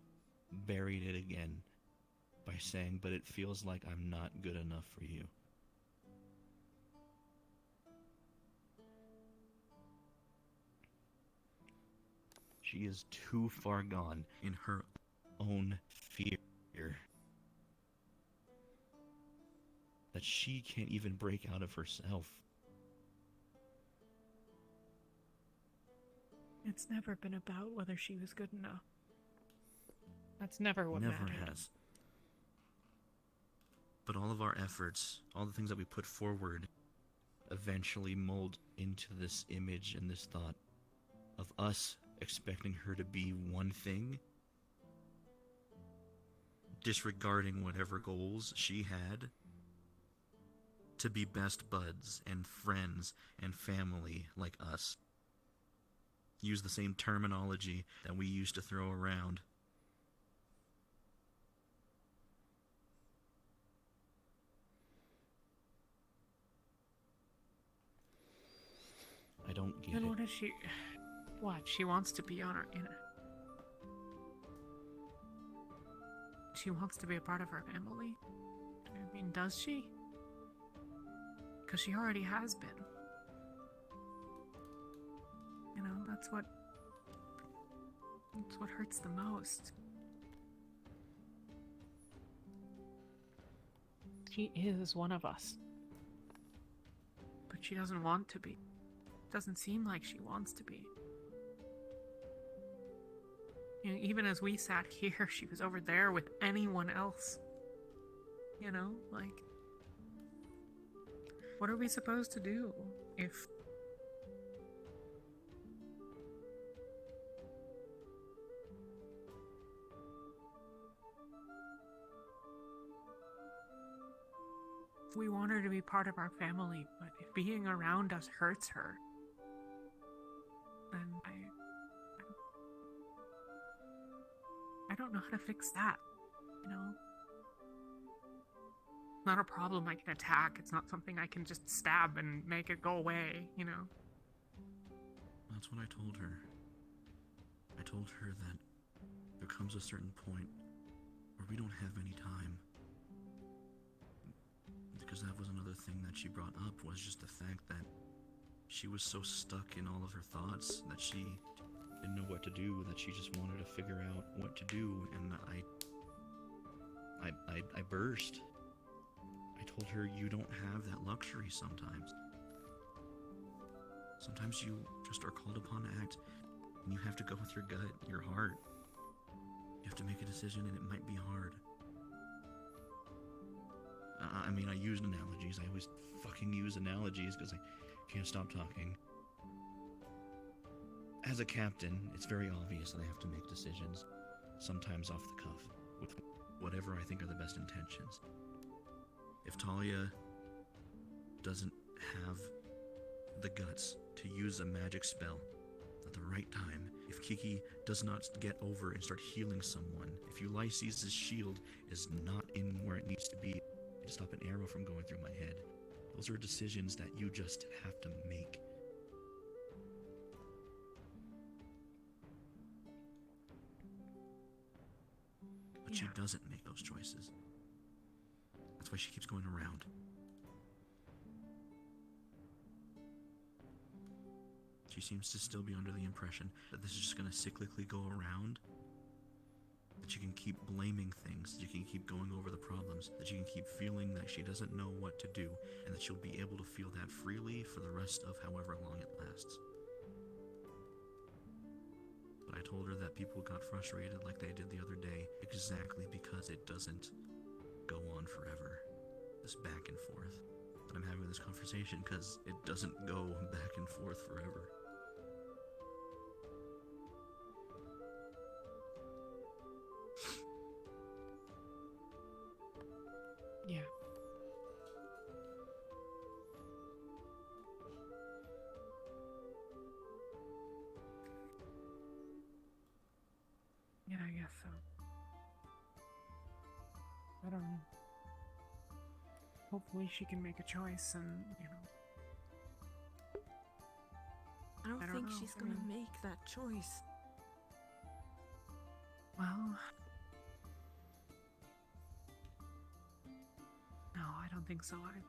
buried it again, by saying, "But it feels like I'm not good enough for you." She is too far gone in her own fear that she can't even break out of herself. It's never been about whether she was good enough. That's never what Never mattered. has. But all of our efforts, all the things that we put forward, eventually mold into this image and this thought of us expecting her to be one thing, disregarding whatever goals she had, to be best buds and friends and family like us. Use the same terminology that we used to throw around. I don't get And it. what is she? What? She wants to be on her She wants to be a part of our family? I mean, does she? Because she already has been. You know, that's what hurts the most. She is one of us. But she doesn't want to be. Doesn't seem like she wants to be. You know, even as we sat here, she was over there with anyone else. You know, like, what are we supposed to do if we want her to be part of our family, but if being around us hurts her, then I don't know how to fix that, you know? It's not a problem I can attack, it's not something I can just stab and make it go away, you know? That's what I told her. I told her that there comes a certain point where we don't have any time. Because that was another thing that she brought up, was just the fact that she was so stuck in all of her thoughts that she didn't know what to do, that she just wanted to figure out what to do, and I burst. I told her, you don't have that luxury sometimes. Sometimes you just are called upon to act, and you have to go with your gut, your heart. You have to make a decision, and it might be hard. I mean, I used analogies. I always fucking use analogies because I can't stop talking. As a captain, it's very obvious that I have to make decisions, sometimes off the cuff, with whatever I think are the best intentions. If Talia doesn't have the guts to use a magic spell at the right time, if Kiki does not get over and start healing someone, if Ulysses' shield is not in where it needs to be to stop an arrow from going through my head, those are decisions that you just have to make. But she doesn't make those choices. That's why she keeps going around. She seems to still be under the impression that this is just going to cyclically go around, that you can keep blaming things, that you can keep going over the problems, that you can keep feeling that she doesn't know what to do, and that she'll be able to feel that freely for the rest of however long it lasts. But I told her that people got frustrated like they did the other day exactly because it doesn't go on forever. This back and forth. That I'm having this conversation because it doesn't go back and forth forever. Yeah. Yeah, I guess so. I don't know. hopefully she can make a choice and, I don't I don't think know, she's I gonna mean- make that choice. well... No, I don't think so either.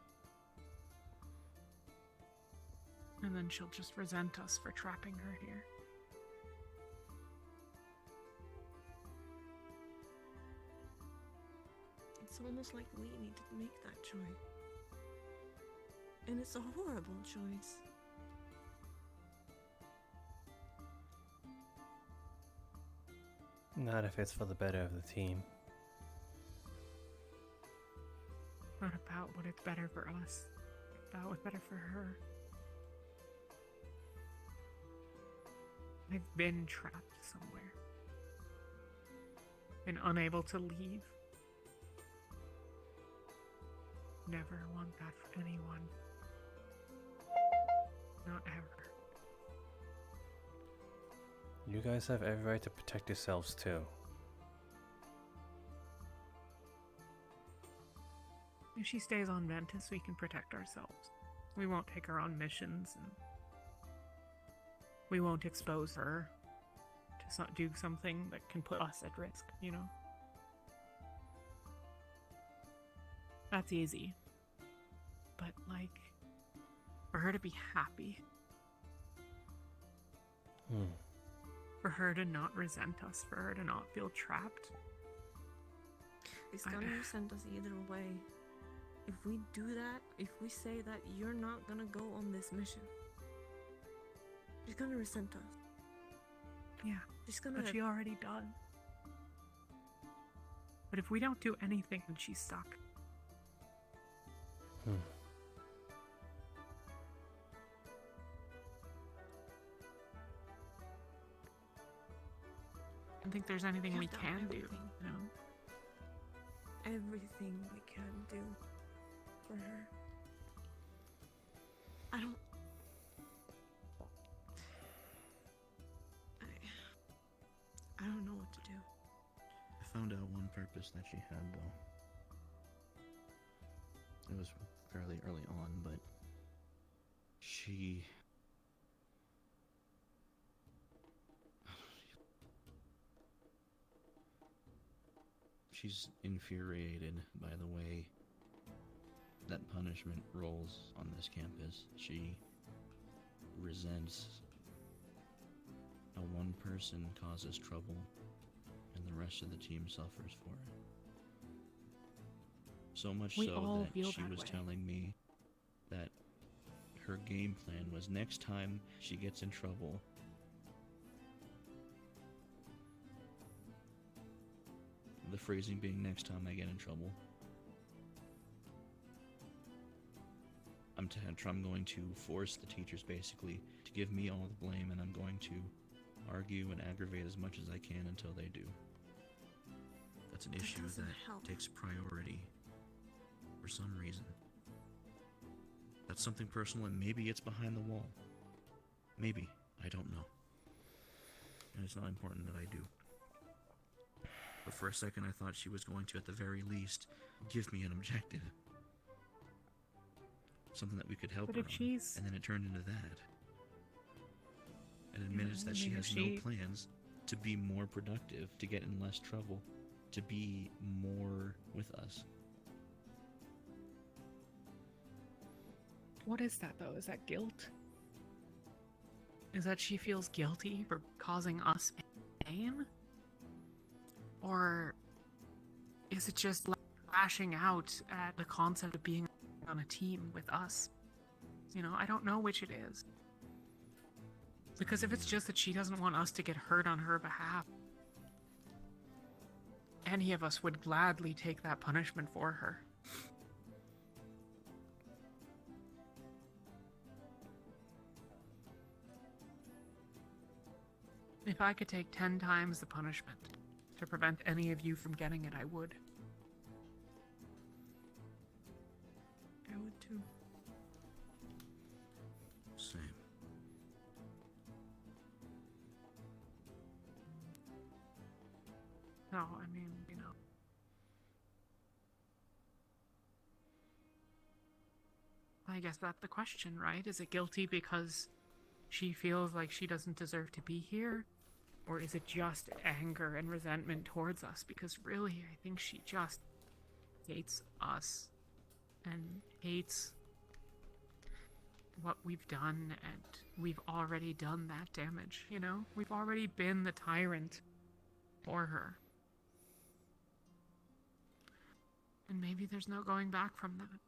And then she'll just resent us for trapping her here. It's almost like we need to make that choice. And it's a horrible choice. Not if it's for the better of the team. Not about what it's better for us. About what's better for her. I've been trapped somewhere. Been unable to leave. Never want that for anyone. Not ever. You guys have every right to protect yourselves too. If she stays on Ventus, we can protect ourselves. We won't take her on missions, and we won't expose her to do something that can put us at risk, you know? That's easy. But, like, for her to be happy, for her to not resent us, for her to not feel trapped. It's gonna resent us either way. If we do that, if we say that you're not gonna go on this mission, she's gonna resent us. Yeah, she's gonna. but she already does. But if we don't do anything, then she's stuck. I don't think there's anything we can do, you know? Everything we can do for her. I don't know what to do. I found out one purpose that she had, though. It was fairly early on, but she's infuriated by the way that punishment rolls on this campus. She resents how one person causes trouble and the rest of the team suffers for it. So much We so all that feel she that was way. telling me that her game plan was next time she gets in trouble, the phrasing being next time I get in trouble, I'm going to force the teachers basically to give me all the blame, and I'm going to argue and aggravate as much as I can until they do. That's an issue doesn't that help. takes priority for some reason. That's something personal, and maybe it's behind the wall. Maybe. I don't know. And it's not important that I do. But for a second I thought she was going to, at the very least, give me an objective. Something that we could help But her if on. she's- And then it turned into that. And admits that she has no plans to be more productive, to get in less trouble, to be more with us. What is that, though? Is that guilt? Is that she feels guilty for causing us pain? Or is it just lashing out at the concept of being on a team with us? You know, I don't know which it is. Because if it's just that she doesn't want us to get hurt on her behalf, any of us would gladly take that punishment for her. If I could take 10 times the punishment to prevent any of you from getting it, I would. I would too. Same. No, I mean, you know. I guess that's the question, right? Is it guilty because she feels like she doesn't deserve to be here? Or is it just anger and resentment towards us? Because really, I think she just hates us and hates what we've done, and we've already done that damage, you know? We've already been the tyrant for her. And maybe there's no going back from that.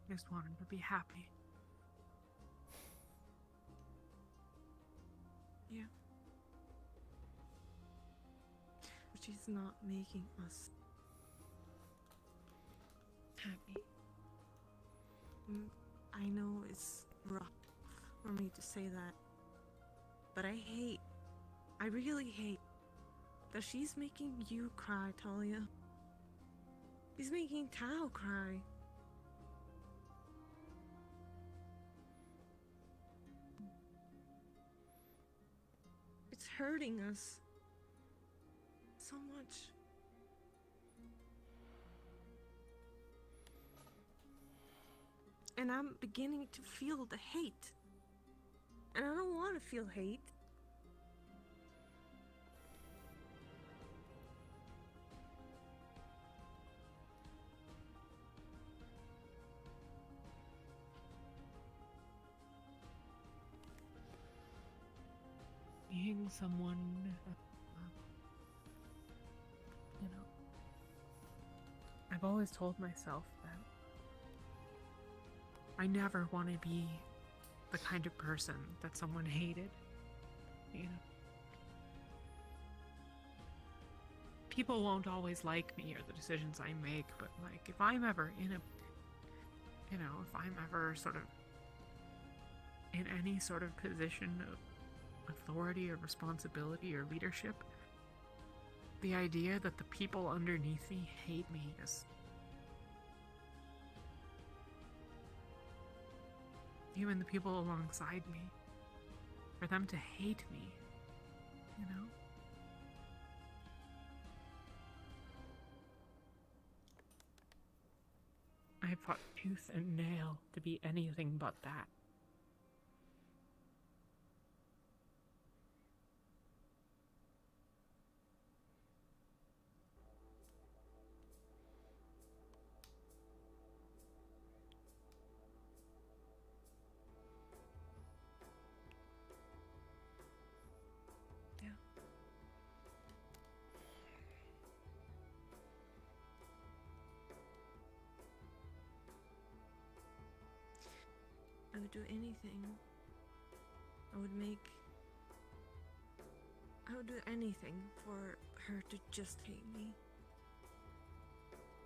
Just wanted to be happy. Yeah. But she's not making us happy. I know it's rough for me to say that, but I really hate that she's making you cry, Talia. She's making Tao cry. It's hurting us so much. And I'm beginning to feel the hate. And I don't want to feel hate. Being someone, you know, I've always told myself that I never want to be the kind of person that someone hated, you know. People won't always like me or the decisions I make, but like, if I'm ever in a, you know, if I'm ever sort of in any sort of position of authority or responsibility or leadership, the idea that the people underneath me hate me is... even the people alongside me, for them to hate me, you know? I fought tooth and nail to be anything but that. I would do anything. I would do anything for her to just hate me.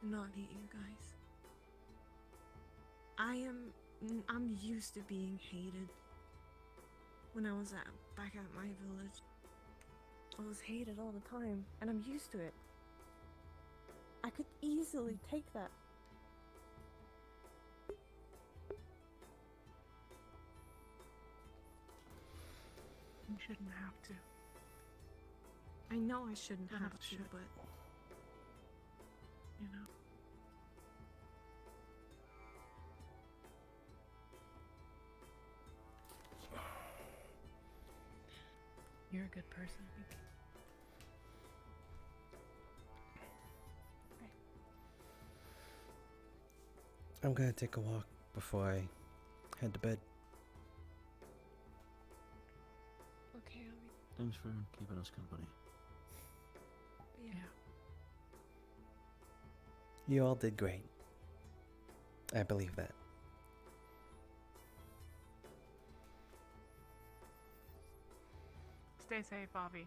And not hate you guys. I'm used to being hated. When I was back at my village, I was hated all the time, and I'm used to it. I could easily take that. You shouldn't have to. I know I shouldn't None of have us to, should. but... You know? You're a good person. I'm gonna take a walk before I head to bed. Okay, I'll be... Thanks for keeping us company. Yeah. You all did great. I believe that. Stay safe, Bobby.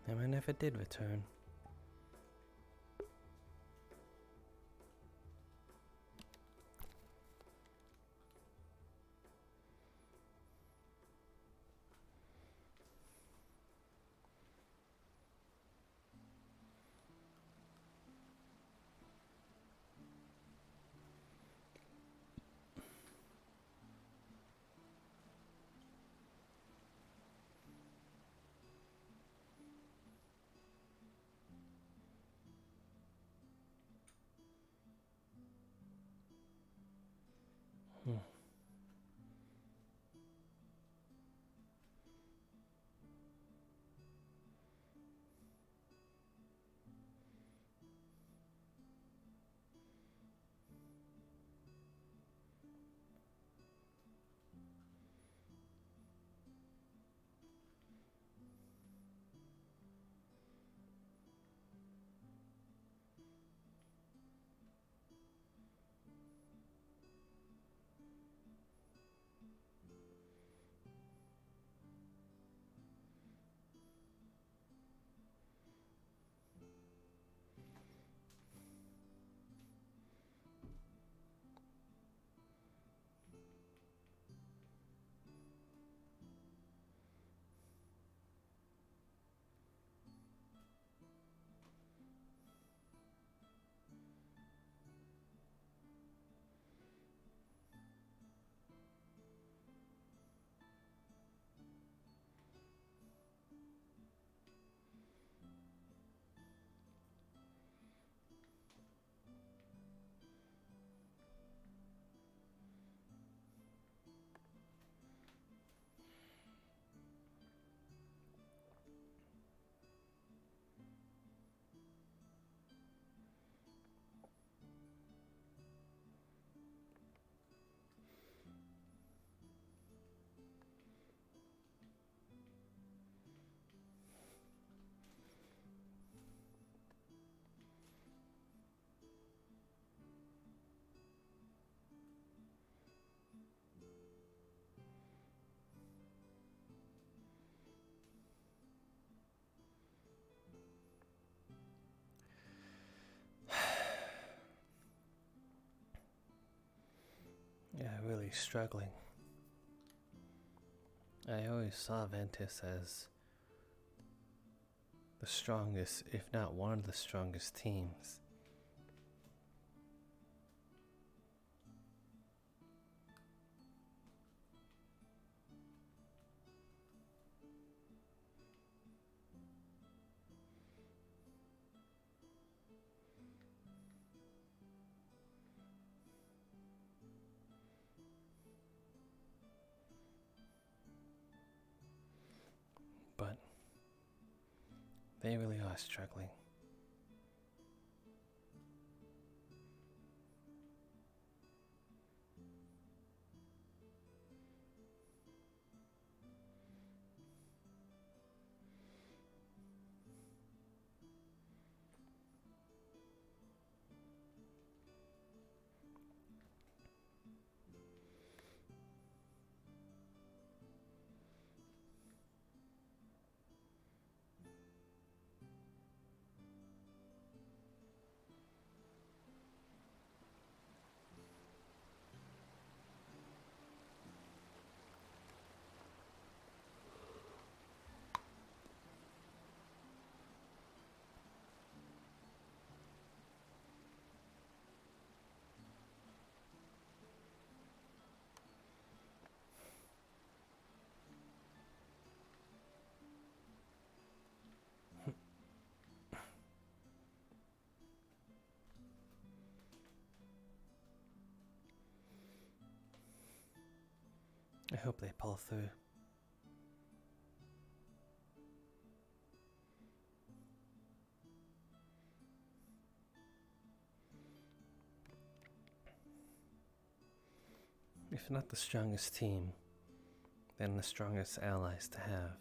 And I never did return. Hmm. Yeah, really struggling. I always saw Ventus as the strongest, if not one of the strongest teams. But they really are struggling. I hope they pull through. If not the strongest team, then the strongest allies to have.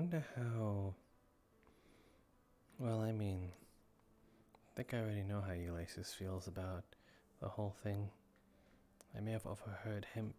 wonder how. Well, I mean, I think I already know how Ulysses feels about the whole thing. I may have overheard him.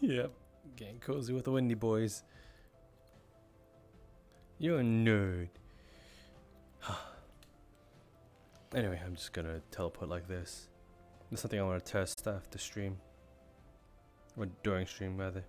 Yep, getting cozy with the Windy Boys. You're a nerd. Anyway, I'm just gonna teleport like this. There's something I want to test after stream. Or during stream, rather.